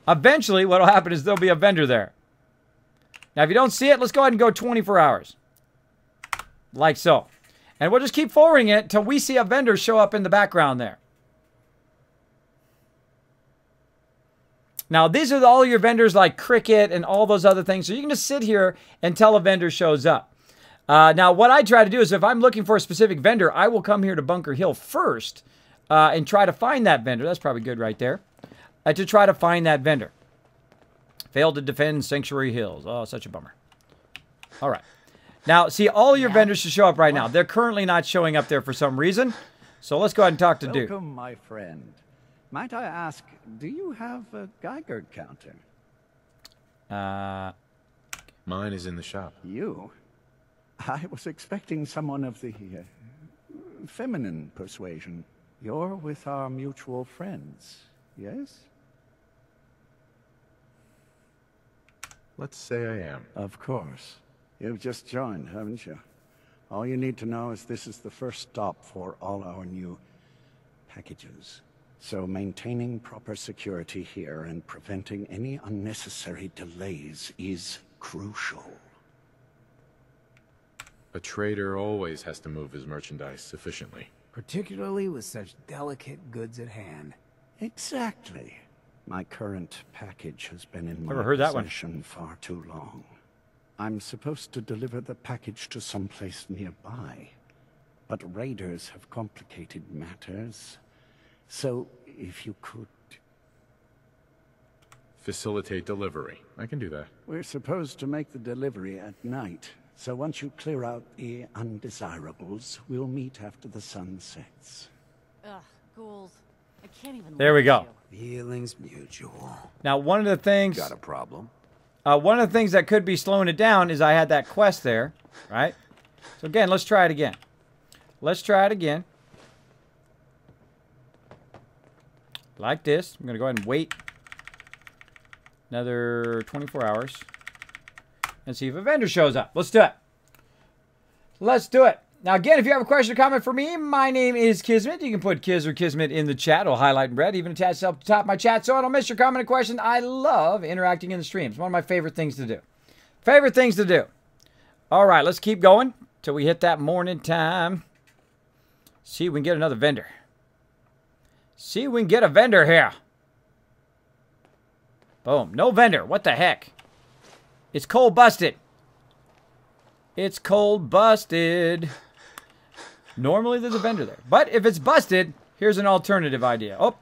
[SPEAKER 2] Eventually, what will happen is there'll be a vendor there. Now, if you don't see it, let's go ahead and go 24 hours. Like so. And we'll just keep forwarding it until we see a vendor show up in the background there. Now, these are all your vendors like Cricket and all those other things. So you can just sit here until a vendor shows up. Now, what I try to do is if I'm looking for a specific vendor, I will come here to Bunker Hill first and try to find that vendor. That's probably good right there. To try to find that vendor. Failed to defend Sanctuary Hills. Oh, such a bummer. All right. Now, see, all your vendors should show up right now. They're currently not showing up there for some reason. So let's go ahead and talk to Duke.
[SPEAKER 14] Welcome, my friend. Might I ask, do you have a Geiger counter?
[SPEAKER 6] Mine is in the shop.
[SPEAKER 14] You? I was expecting someone of the feminine persuasion. You're with our mutual friends, yes?
[SPEAKER 6] Let's say I am.
[SPEAKER 14] Of course. You've just joined, haven't you? All you need to know is this is the first stop for all our new packages. So maintaining proper security here and preventing any unnecessary delays is crucial.
[SPEAKER 6] A trader always has to move his merchandise efficiently.
[SPEAKER 3] Particularly with such delicate goods at hand.
[SPEAKER 14] Exactly. My current package has been in my
[SPEAKER 2] Never heard that one.
[SPEAKER 14] possession far too long. I'm supposed to deliver the package to someplace nearby, but raiders have complicated matters. So, if you could...
[SPEAKER 6] Facilitate delivery. I can do that.
[SPEAKER 14] We're supposed to make the delivery at night, So once you clear out the undesirables, we'll meet after the sun sets.
[SPEAKER 4] Ugh, ghouls. I can't even.
[SPEAKER 2] There we go.
[SPEAKER 9] Feelings mutual.
[SPEAKER 2] Now, one of the things...
[SPEAKER 9] Got a problem?
[SPEAKER 2] One of the things that could be slowing it down is I had that quest there, right? So again, let's try it again. Let's try it again. Like this. I'm going to go ahead and wait another 24 hours and see if a vendor shows up. Let's do it. Let's do it. Now, again, if you have a question or comment for me, my name is Kismet. You can put Kiz or Kismet in the chat. It'll highlight in red, even attach itself to the top of my chat so I don't miss your comment or question. I love interacting in the streams. One of my favorite things to do. Favorite things to do. All right, let's keep going till we hit that morning time. See if we can get another vendor. See if we can get a vendor here. Boom. No vendor. What the heck? It's cold busted. It's cold busted. Normally there's a vendor there. But if it's busted, here's an alternative idea. Oh.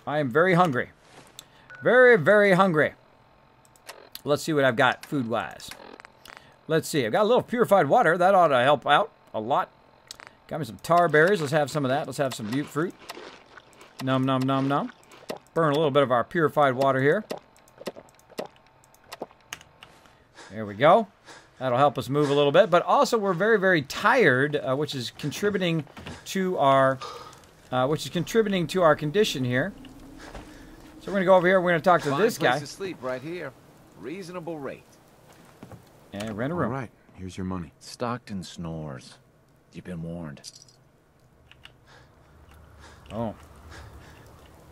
[SPEAKER 2] I am very hungry. Very, very hungry. Let's see what I've got food-wise. Let's see. I've got a little purified water. That ought to help out a lot. Got me some tar berries. Let's have some of that. Let's have some butte fruit. Nom, nom, nom, nom. Burn a little bit of our purified water here. There we go. That'll help us move a little bit. But also, we're very, very tired, which is contributing to our condition here. So we're gonna go over here. We're gonna talk to this guy.
[SPEAKER 15] Place to sleep right here. Reasonable rate.
[SPEAKER 2] And rent a room.
[SPEAKER 6] All right. Here's your money.
[SPEAKER 15] Stockton snores. You've been warned.
[SPEAKER 2] Oh.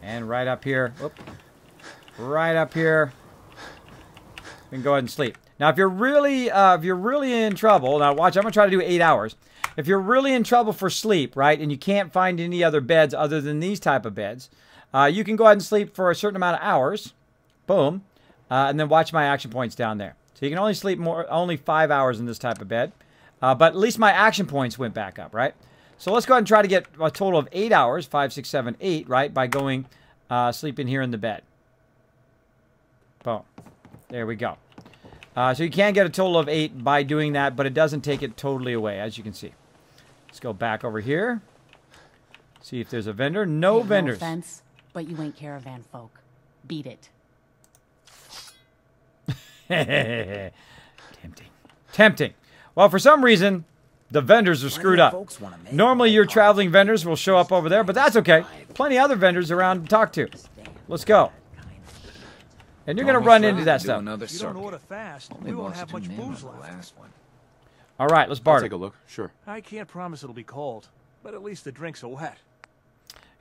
[SPEAKER 2] And right up here. Whoop. Right up here. We can go ahead and sleep. Now, if you're really in trouble, now watch, I'm going to try to do 8 hours. If you're really in trouble for sleep, right, and you can't find any other beds other than these type of beds, you can go ahead and sleep for a certain amount of hours. Boom. And then watch my action points down there. So you can only sleep only 5 hours in this type of bed. But at least my action points went back up, right? So let's go ahead and try to get a total of 8 hours, 5, 6, 7, 8, right, by going sleeping here in the bed. Boom. There we go. So you can get a total of 8 by doing that, but it doesn't take it totally away, as you can see. Let's go back over here. See if there's a vendor. No vendors.
[SPEAKER 16] No offense, but you ain't caravan folk. Beat it.
[SPEAKER 2] Tempting. Tempting. Well, for some reason, the vendors are screwed up. Normally, your traveling vendors will show up over there, but that's okay. Plenty of other vendors around to talk to. Let's go. And you're going to run into that stuff.
[SPEAKER 10] You don't order fast. We won't have much booze left.
[SPEAKER 2] All right, let's barter.
[SPEAKER 6] I'll take a look. Sure.
[SPEAKER 10] I can't promise it'll be cold, but at least the drinks are wet.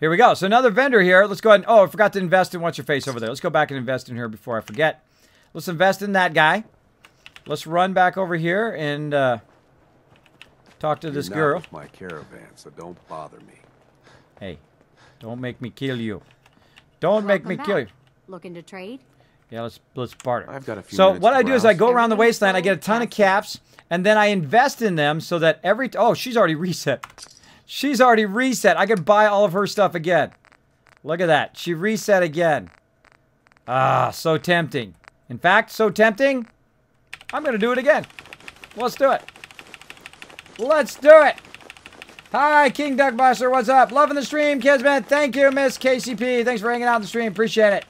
[SPEAKER 2] Here we go. So another vendor here. Let's go ahead and... Oh, I forgot to invest in what's-your-face over there. Let's go back and invest in here before I forget. Let's invest in that guy. Let's run back over here and talk to this girl.
[SPEAKER 9] You're not with my caravan, so don't bother me.
[SPEAKER 2] Hey, don't make me kill you. Don't make me kill you.
[SPEAKER 12] Looking to trade?
[SPEAKER 2] Yeah, let's barter.
[SPEAKER 6] I've got a few
[SPEAKER 2] So
[SPEAKER 6] minutes
[SPEAKER 2] what
[SPEAKER 6] to
[SPEAKER 2] I do is
[SPEAKER 6] browse.
[SPEAKER 2] I go around the wasteland, I get a ton of caps, and then I invest in them so that every... Oh, she's already reset. She's already reset. I could buy all of her stuff again. Look at that. She reset again. Ah, so tempting. In fact, so tempting, I'm going to do it again. Let's do it. Let's do it. Hi, King Duckbuster. What's up? Loving the stream, Kismet. Thank you, Miss KCP. Thanks for hanging out in the stream. Appreciate it.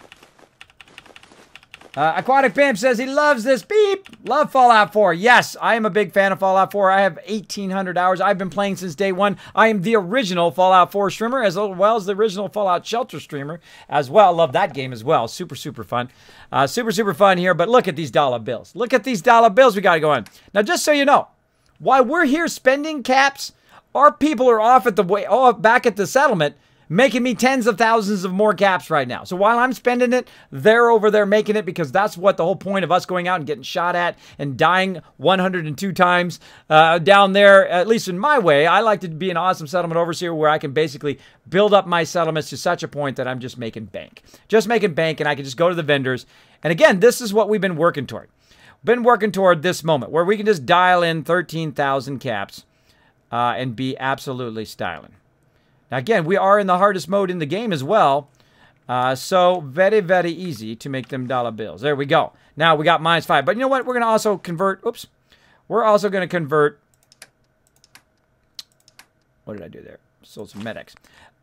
[SPEAKER 2] Aquatic Pimp says he loves this. Beep. Love Fallout 4. Yes, I am a big fan of Fallout 4. I have 1,800 hours. I've been playing since day one. I am the original Fallout 4 streamer as well as the original Fallout Shelter streamer as well. Love that game as well. Super, super fun. Super fun here. But look at these dollar bills. Look at these dollar bills we got going. Now, just so you know, while we're here spending caps, our people are off at the back at the settlement making me tens of thousands of more caps right now. So while I'm spending it, they're over there making it because that's what the whole point of us going out and getting shot at and dying 102 times down there, at least in my way. I like to be an awesome settlement overseer where I can basically build up my settlements to such a point that I'm just making bank. Just making bank, and I can just go to the vendors. And again, this is what we've been working toward. Been working toward this moment where we can just dial in 13,000 caps and be absolutely styling. Now, again, we are in the hardest mode in the game as well. So very, very easy to make them dollar bills. There we go. Now we got -5. But you know what? We're going to also convert. Oops. We're also going to convert. What did I do there? Sold some medics.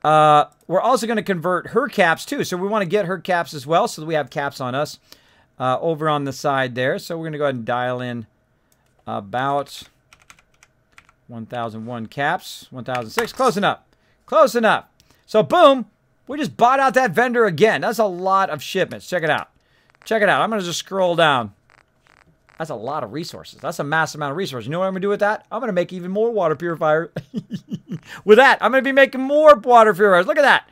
[SPEAKER 2] We're also going to convert her caps too. So we want to get her caps as well so that we have caps on us over on the side there. So we're going to go ahead and dial in about 1,001 caps. 1,006. Close enough. Close enough. So boom. We just bought out that vendor again. That's a lot of shipments. Check it out. Check it out. I'm going to just scroll down. That's a lot of resources. That's a massive amount of resources. You know what I'm going to do with that? I'm going to make even more water purifiers. With that, I'm going to be making more water purifiers. Look at that.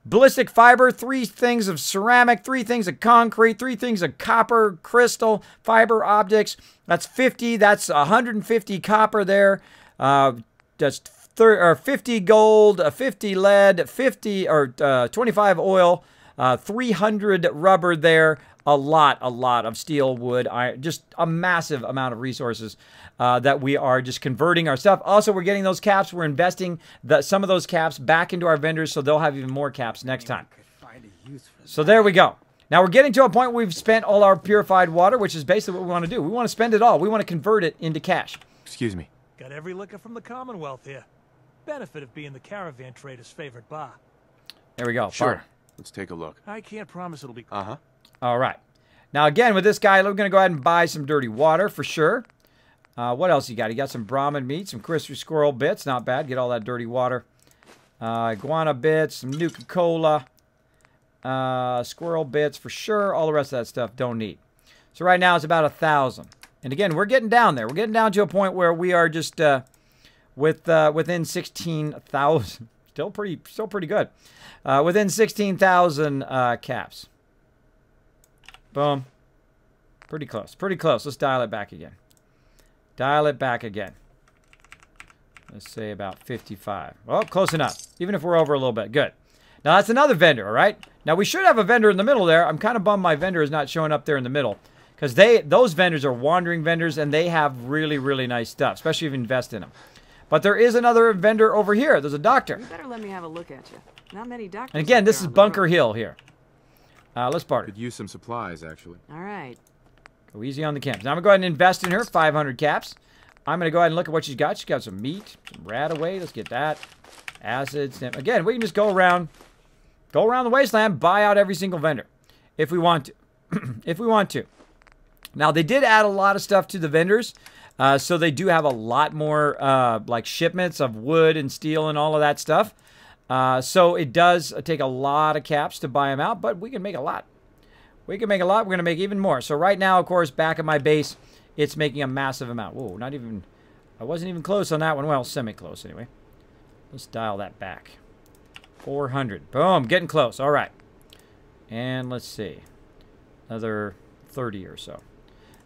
[SPEAKER 2] Ballistic fiber, 3 things of ceramic, 3 things of concrete, 3 things of copper, crystal, fiber optics. That's 50. That's 150 copper there. That's 50 gold, 50 lead, 50 or 25 oil, 300 rubber there. A lot of steel, wood, iron, just a massive amount of resources that we are just converting our stuff. Also, we're getting those caps. We're investing some of those caps back into our vendors so they'll have even more caps next time. So there we go. Now we're getting to a point where we've spent all our purified water, which is basically what we want to do. We want to spend it all. We want to convert it into cash.
[SPEAKER 6] Excuse me.
[SPEAKER 17] Got every liquor from the Commonwealth here. Benefit of being the caravan trader's favorite bar.
[SPEAKER 2] There we go.
[SPEAKER 6] Sure.
[SPEAKER 2] Bar.
[SPEAKER 6] Let's take a look.
[SPEAKER 17] I can't promise it'll be...
[SPEAKER 2] All right. Now, again, with this guy, we're going to go ahead and buy some dirty water for sure. What else you got? You got some Brahmin meat, some crispy squirrel bits. Not bad. Get all that dirty water. Iguana bits, some Nuka-Cola, squirrel bits for sure. All the rest of that stuff don't need. So right now it's about 1,000. And again, we're getting down there. We're getting down to a point where we are just within 16,000. Still pretty good. Within 16,000 caps. Boom. Pretty close. Pretty close. Let's dial it back again. Dial it back again. Let's say about 55. Well, close enough. Even if we're over a little bit. Good. Now, that's another vendor, all right? Now, we should have a vendor in the middle there. I'm kind of bummed my vendor is not showing up there in the middle. Because those vendors are wandering vendors, and they have really, really nice stuff. Especially if you invest in them. But there is another vendor over here. There's a doctor.
[SPEAKER 18] You better let me have a look at you. Not many doctors.
[SPEAKER 2] And again, this is Bunker Hill here. Let's barter.
[SPEAKER 6] Could use some supplies, actually.
[SPEAKER 18] All right.
[SPEAKER 2] Go easy on the camps. Now I'm going to go ahead and invest in her. 500 caps. I'm going to go ahead and look at what she's got. She's got some meat. Some rat away. Let's get that. Acids. Again, we can just go around the wasteland, buy out every single vendor. If we want to. If we want to. Now, they did add a lot of stuff to the vendors. So they do have a lot more like shipments of wood and steel and all of that stuff. So it does take a lot of caps to buy them out, but we can make a lot. We can make a lot. We're going to make even more. So right now, of course, back at my base, it's making a massive amount. Whoa, not even... I wasn't even close on that one. Well, semi-close anyway. Let's dial that back. 400. Boom, getting close. All right. And let's see. Another 30 or so.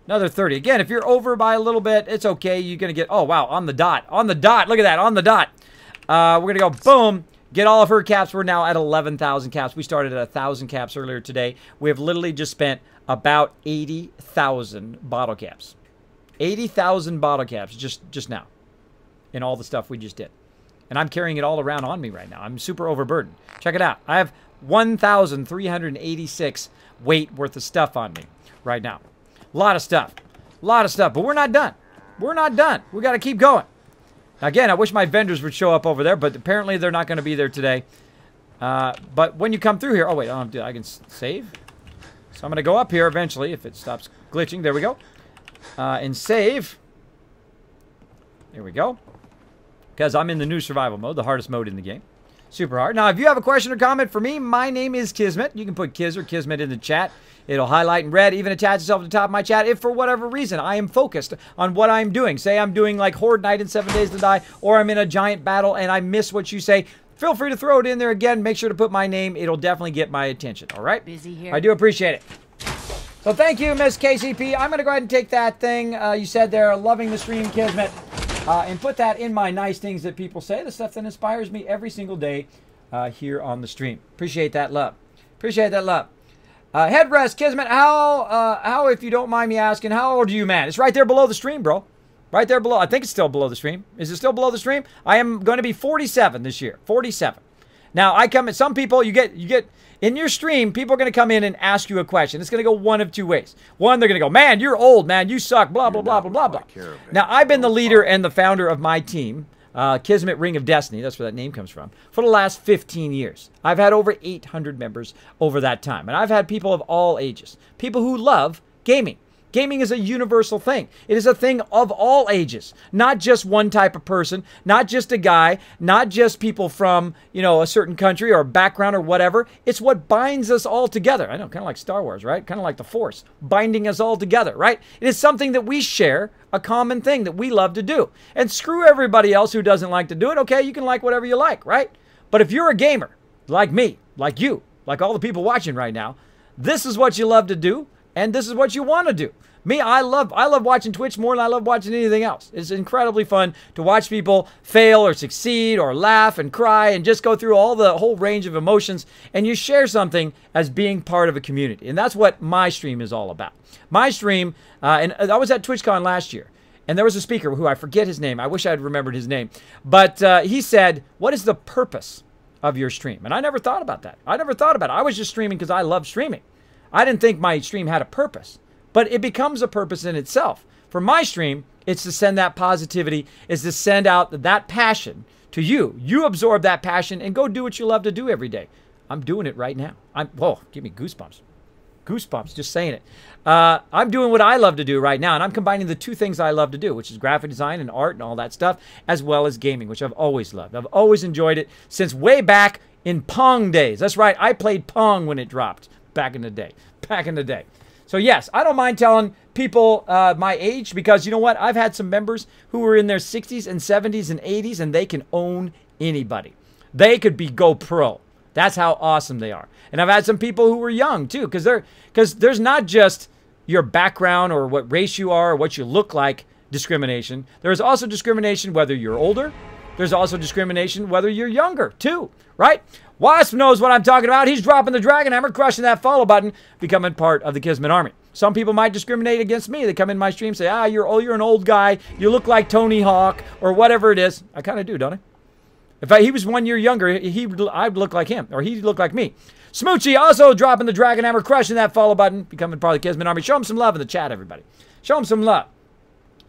[SPEAKER 2] Another 30. Again, if you're over by a little bit, it's okay. You're going to get... Oh, wow, on the dot. On the dot. Look at that, on the dot. We're going to go, boom. Get all of her caps. We're now at 11,000 caps. We started at 1,000 caps earlier today. We have literally just spent about 80,000 bottle caps. 80,000 bottle caps just now in all the stuff we just did. And I'm carrying it all around on me right now. I'm super overburdened. Check it out. I have 1,386 weight worth of stuff on me right now. A lot of stuff. A lot of stuff. But we're not done. We're not done. We got to keep going. Again, I wish my vendors would show up over there, but apparently they're not going to be there today. But when you come through here... Oh, wait. I can save. So I'm going to go up here eventually if it stops glitching. There we go. And save. There we go. Because I'm in the new survival mode, the hardest mode in the game. Super hard. Now, if you have a question or comment for me, my name is Kismet. You can put Kiz or Kismet in the chat. It'll highlight in red, even attach itself to the top of my chat if for whatever reason I am focused on what I'm doing. Say I'm doing like Horde Night in 7 Days to Die, or I'm in a giant battle and I miss what you say. Feel free to throw it in there again. Make sure to put my name. It'll definitely get my attention. All right?
[SPEAKER 16] Busy here.
[SPEAKER 2] I do appreciate it. So thank you, Miss KCP. I'm going to go ahead and take that thing you said there, loving the stream, Kismet, and put that in my nice things that people say, the stuff that inspires me every single day here on the stream. Appreciate that love. Appreciate that love. Headrest, Kismet, how, if you don't mind me asking, how old are you, man? It's right there below the stream, bro. Right there below. I think it's still below the stream. Is it still below the stream? I am going to be 47 this year. 47. Now, some people, you get in your stream, people are going to come in and ask you a question. It's going to go one of two ways. One, they're going to go, man, you're old, man, you suck, blah, blah, blah, blah, blah, blah. Now, I've been the leader and the founder of my team, Kismet Ring of Destiny, that's where that name comes from, for the last 15 years. I've had over 800 members over that time. And I've had people of all ages, people who love gaming. Gaming is a universal thing. It is a thing of all ages, not just one type of person, not just a guy, not just people from, a certain country or background or whatever. It's what binds us all together. I know, kind of like Star Wars, right? Kind of like the Force, binding us all together, right? It is something that we share, a common thing that we love to do. And screw everybody else who doesn't like to do it. Okay, you can like whatever you like, right? But if you're a gamer, like me, like you, like all the people watching right now, this is what you love to do. And this is what you want to do. Me, I love watching Twitch more than I love watching anything else. It's incredibly fun to watch people fail or succeed or laugh and cry and just go through the whole range of emotions. And you share something as being part of a community. And that's what my stream is all about. My stream, and I was at TwitchCon last year. And there was a speaker who I forget his name. I wish I had remembered his name. But he said, what is the purpose of your stream? And I never thought about that. I was just streaming because I love streaming. I didn't think my stream had a purpose, but it becomes a purpose in itself. For my stream, it's to send that positivity, is to send out that passion to you. You absorb that passion and go do what you love to do every day. I'm doing it right now. Whoa, give me goosebumps. Goosebumps, just saying it. I'm doing what I love to do right now, and I'm combining the two things I love to do, which is graphic design and art and all that stuff, as well as gaming, which I've always loved. I've always enjoyed it since way back in Pong days. That's right, I played Pong when it dropped. Back in the day. So yes, I don't mind telling people my age because you know what? I've had some members who were in their 60s and 70s and 80s and they can own anybody. They could go pro. That's how awesome they are. And I've had some people who were young too because there's not just your background or what race you are or what you look like discrimination. There's also discrimination whether you're older. There's also discrimination whether you're younger too, right? Wasp knows what I'm talking about. He's dropping the Dragon Hammer, crushing that follow button, becoming part of the Kismet Army. Some people might discriminate against me. They come in my stream, say, you're an old guy. You look like Tony Hawk or whatever it is. I kind of do, don't I? If he was 1 year younger, I'd look like him or he'd look like me. Smoochie also dropping the Dragon Hammer, crushing that follow button, becoming part of the Kismet Army. Show him some love in the chat, everybody. Show him some love.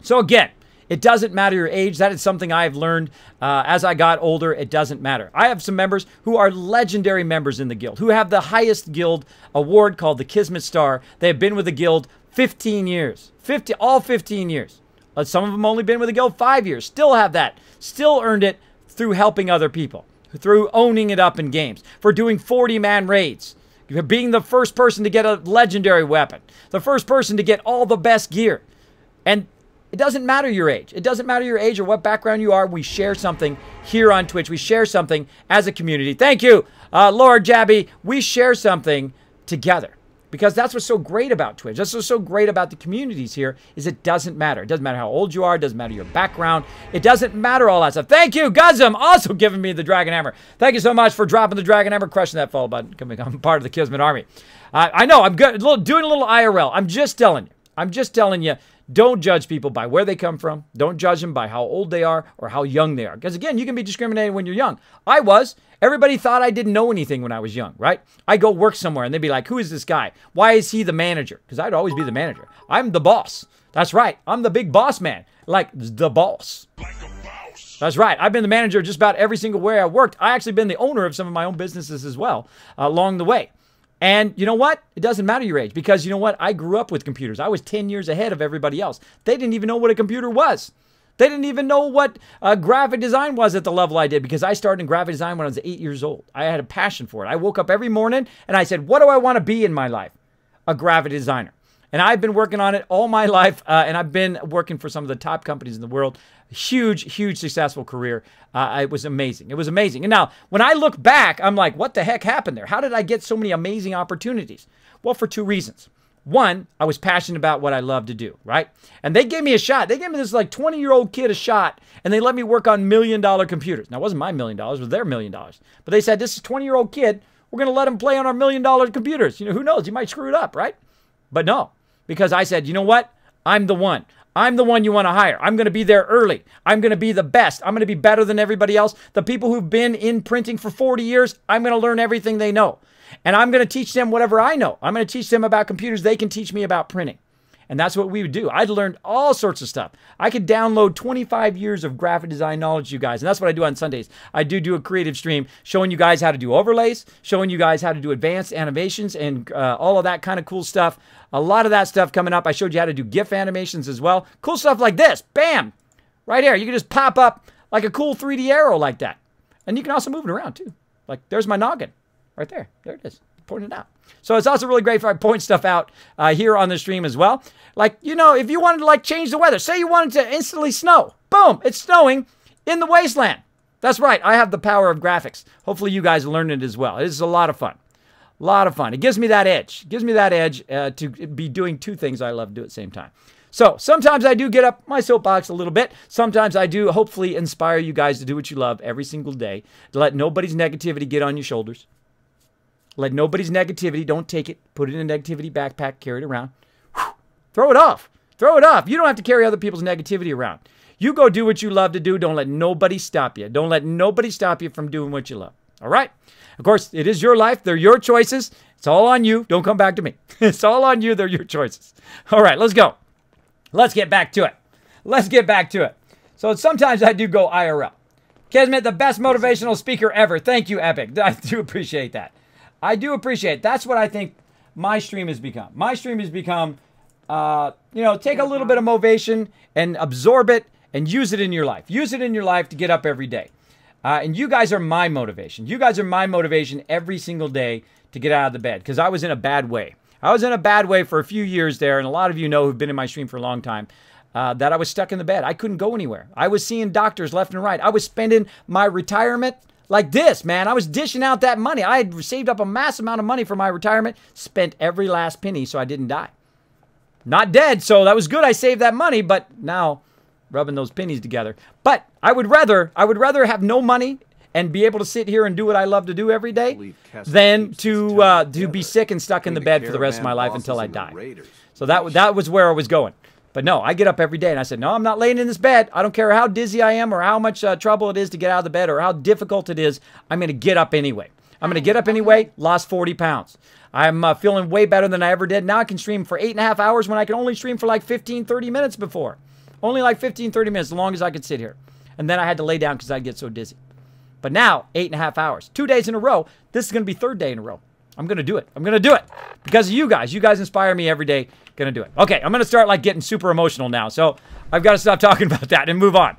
[SPEAKER 2] So again, it doesn't matter your age. That is something I've learned as I got older. It doesn't matter. I have some members who are legendary members in the guild, who have the highest guild award called the Kismet Star. They have been with the guild 15 years. All 15 years. Some of them only been with the guild 5 years. Still have that. Still earned it through helping other people, through owning it up in games, for doing 40-man raids, being the first person to get a legendary weapon, the first person to get all the best gear. And it doesn't matter your age. It doesn't matter your age or what background you are. We share something here on Twitch. We share something as a community. Thank you, Lord Jabby. We share something together because that's what's so great about Twitch. That's what's so great about the communities here is it doesn't matter. It doesn't matter how old you are. It doesn't matter your background. It doesn't matter all that stuff. Thank you, Guzum, also giving me the Dragon Hammer. Thank you so much for dropping the Dragon Hammer, crushing that follow button, becoming part of the Kismet Army. I know, I'm good, doing a little IRL. I'm just telling you. Don't judge people by where they come from. Don't judge them by how old they are or how young they are. Because again, you can be discriminated when you're young. I was. Everybody thought I didn't know anything when I was young, right? I go work somewhere and they'd be like, who is this guy? Why is he the manager? Because I'd always be the manager. I'm the boss. That's right. I'm the big boss man. Like the boss. That's right. I've been the manager just about every single way I worked. I actually been the owner of some of my own businesses as well along the way. And you know what? It doesn't matter your age because you know what? I grew up with computers. I was 10 years ahead of everybody else. They didn't even know what a computer was. They didn't even know what graphic design was at the level I did because I started in graphic design when I was 8 years old. I had a passion for it. I woke up every morning and I said, what do I want to be in my life? A graphic designer. And I've been working on it all my life, and I've been working for some of the top companies in the world. Huge, huge successful career. It was amazing. It was amazing. And now, when I look back, I'm like, what the heck happened there? How did I get so many amazing opportunities? Well, for two reasons. One, I was passionate about what I love to do, right? And they gave me a shot. They gave me this like 20-year-old kid a shot, and they let me work on $1 million computers. Now, it wasn't my $1 million. It was their $1 million. But they said, this is a 20-year-old kid. We're going to let him play on our $1 million computers. You know, who knows? You might screw it up, right? But no, because I said, you know what? I'm the one. I'm the one you want to hire. I'm going to be there early. I'm going to be the best. I'm going to be better than everybody else. The people who've been in printing for 40 years, I'm going to learn everything they know. And I'm going to teach them whatever I know. I'm going to teach them about computers. They can teach me about printing. And that's what we would do. I'd learned all sorts of stuff. I could download 25 years of graphic design knowledge, you guys. And that's what I do on Sundays. I do a creative stream showing you guys how to do overlays, showing you guys how to do advanced animations and all of that kind of cool stuff. A lot of that stuff coming up. I showed you how to do GIF animations as well. Cool stuff like this. Bam! Right here. You can just pop up like a cool 3D arrow like that. And you can also move it around too. Like there's my noggin. Right there. There it is. Pointing it out. So it's also really great if I point stuff out here on the stream as well. Like, you know, if you wanted to like change the weather, say you wanted to instantly snow. Boom, it's snowing in the wasteland. That's right, I have the power of graphics. Hopefully you guys learn it as well. It is a lot of fun. A lot of fun. It gives me that edge. It gives me that edge to be doing two things I love to do at the same time. So sometimes I do get up my soapbox a little bit. Sometimes I do hopefully inspire you guys to do what you love every single day. To let nobody's negativity get on your shoulders. Let nobody's negativity, don't take it, put it in a negativity backpack, carry it around. Whew. Throw it off. Throw it off. You don't have to carry other people's negativity around. You go do what you love to do. Don't let nobody stop you. Don't let nobody stop you from doing what you love. All right? Of course, it is your life. They're your choices. It's all on you. Don't come back to me. It's all on you. They're your choices. All right, let's go. Let's get back to it. Let's get back to it. So sometimes I do go IRL. Kismet, the best motivational speaker ever. Thank you, Epic. I do appreciate that. I do appreciate it. That's what I think my stream has become. My stream has become, you know, take a little bit of motivation and absorb it and use it in your life. Use it in your life to get up every day. And you guys are my motivation. You guys are my motivation every single day to get out of the bed because I was in a bad way. I was in a bad way for a few years there, and a lot of you know who've been in my stream for a long time that I was stuck in the bed. I couldn't go anywhere. I was seeing doctors left and right. I was spending my retirement like this, man. I was dishing out that money. I had saved up a massive amount of money for my retirement, spent every last penny so I didn't die. Not dead, so that was good. I saved that money, but now rubbing those pennies together. But I would rather have no money and be able to sit here and do what I love to do every day than to be sick and stuck in the bed for the rest of my life until I die. So that was where I was going. But no, I get up every day and I said, no, I'm not laying in this bed. I don't care how dizzy I am or how much trouble it is to get out of the bed or how difficult it is. I'm going to get up anyway. I'm going to get up anyway. Lost 40 pounds. I'm feeling way better than I ever did. Now I can stream for 8.5 hours when I can only stream for like 15, 30 minutes before. Only like 15, 30 minutes, as long as I could sit here. And then I had to lay down because I'd get so dizzy. But now, 8.5 hours. 2 days in a row. This is going to be third day in a row. I'm going to do it. I'm going to do it. Because of you guys. You guys inspire me every day. Going to do it. Okay, I'm going to start like getting super emotional now. So I've got to stop talking about that and move on.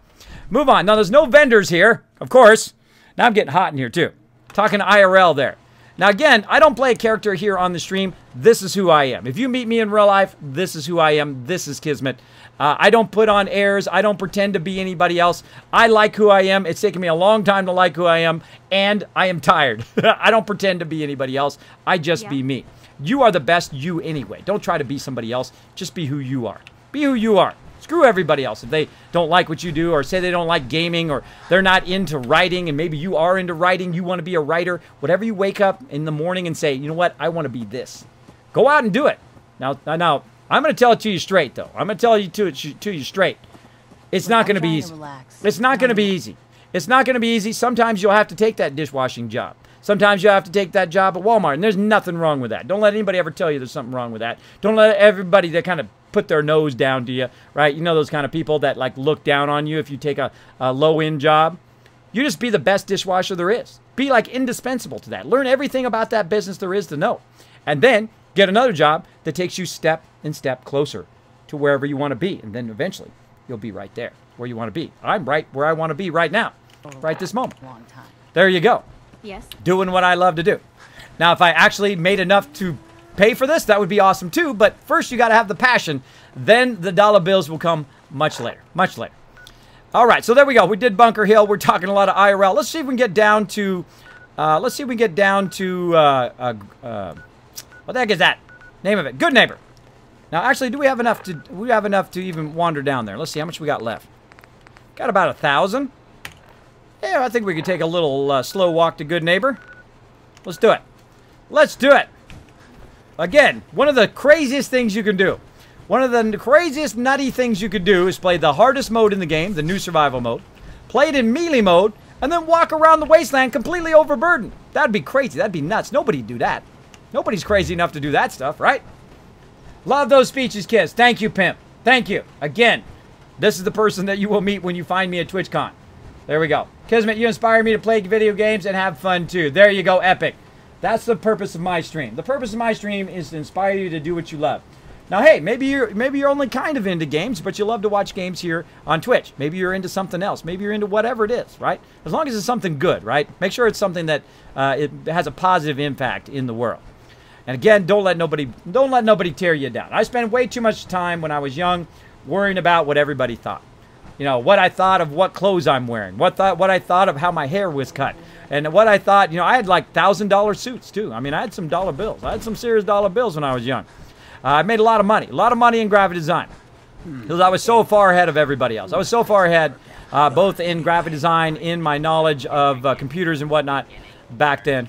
[SPEAKER 2] Move on. Now, there's no vendors here, of course. Now I'm getting hot in here too. Talking IRL there. Now, again, I don't play a character here on the stream. This is who I am. If you meet me in real life, this is who I am. This is Kismet. I don't put on airs. I don't pretend to be anybody else. I like who I am. It's taken me a long time to like who I am, and I am tired. I don't pretend to be anybody else. I just be me. You are the best you anyway. Don't try to be somebody else. Just be who you are. Be who you are. Screw everybody else. If they don't like what you do or say they don't like gaming or they're not into writing and maybe you are into writing, you want to be a writer, whatever you wake up in the morning and say, you know what, I want to be this. Go out and do it. Now I'm going to tell it to you straight, though. I'm going to tell you to you straight. It's not going to be easy. It's not going to be easy. It's not going to be easy. Sometimes you'll have to take that dishwashing job. Sometimes you have to take that job at Walmart, and there's nothing wrong with that. Don't let anybody ever tell you there's something wrong with that. Don't let everybody that kind of put their nose down to you, right? You know those kind of people that like look down on you if you take a low-end job. You just be the best dishwasher there is. Be like indispensable to that. Learn everything about that business there is to know. And then get another job that takes you step and step closer to wherever you want to be. And then eventually you'll be right there where you want to be. I'm right where I want to be right now, right this moment. There you go.
[SPEAKER 12] Yes.
[SPEAKER 2] Doing what I love to do. Now, if I actually made enough to pay for this, that would be awesome too. But first, you got to have the passion. Then the dollar bills will come much later. Much later. All right. So there we go. We did Bunker Hill. We're talking a lot of IRL. Let's see if we can get down to. What the heck is that? Name of it. Good Neighbor. Now, actually, do we have enough to? We have enough to even wander down there. Let's see how much we got left. Got about 1,000. Yeah, I think we could take a little slow walk to Good Neighbor. Let's do it. Let's do it. Again, one of the craziest things you can do. One of the craziest nutty things you could do is play the hardest mode in the game, the new survival mode, play it in melee mode, and then walk around the wasteland completely overburdened. That'd be crazy. That'd be nuts. Nobody'd do that. Nobody's crazy enough to do that stuff, right? Love those speeches, Kiss. Thank you, pimp. Thank you. Again, this is the person that you will meet when you find me at TwitchCon. There we go. Kismet, you inspire me to play video games and have fun too. There you go, epic. That's the purpose of my stream. The purpose of my stream is to inspire you to do what you love. Now, hey, maybe you're only kind of into games, but you love to watch games here on Twitch. Maybe you're into something else. Maybe you're into whatever it is, right? As long as it's something good, right? Make sure it's something that it has a positive impact in the world. And again, don't let nobody tear you down. I spent way too much time when I was young worrying about what everybody thought. You know, what I thought of what clothes I'm wearing, what I thought of how my hair was cut, and what I thought, you know, I had like $1,000 suits too. I mean, I had some dollar bills. I had some serious dollar bills when I was young. I made a lot of money in graphic design because I was so far ahead of everybody else. I was so far ahead, both in graphic design, in my knowledge of computers and whatnot back then.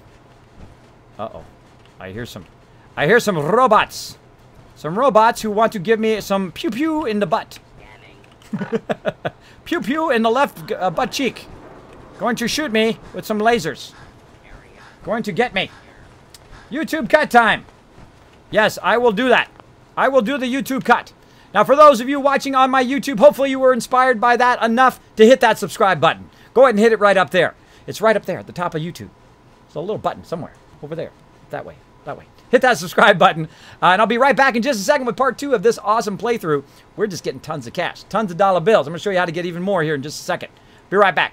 [SPEAKER 2] Uh-oh. I hear some robots. Some robots who want to give me some pew-pew in the butt. Pew-pew in the left butt cheek. Going to shoot me with some lasers. Going to get me. YouTube cut time. Yes, I will do that. I will do the YouTube cut. Now, for those of you watching on my YouTube, hopefully you were inspired by that enough to hit that subscribe button. Go ahead and hit it right up there. It's right up there at the top of YouTube. It's a little button somewhere. Over there. That way. That way. Hit that subscribe button. And I'll be right back in just a second with part 2 of this awesome playthrough. We're just getting tons of cash. Tons of dollar bills. I'm going to show you how to get even more here in just a second. Be right back.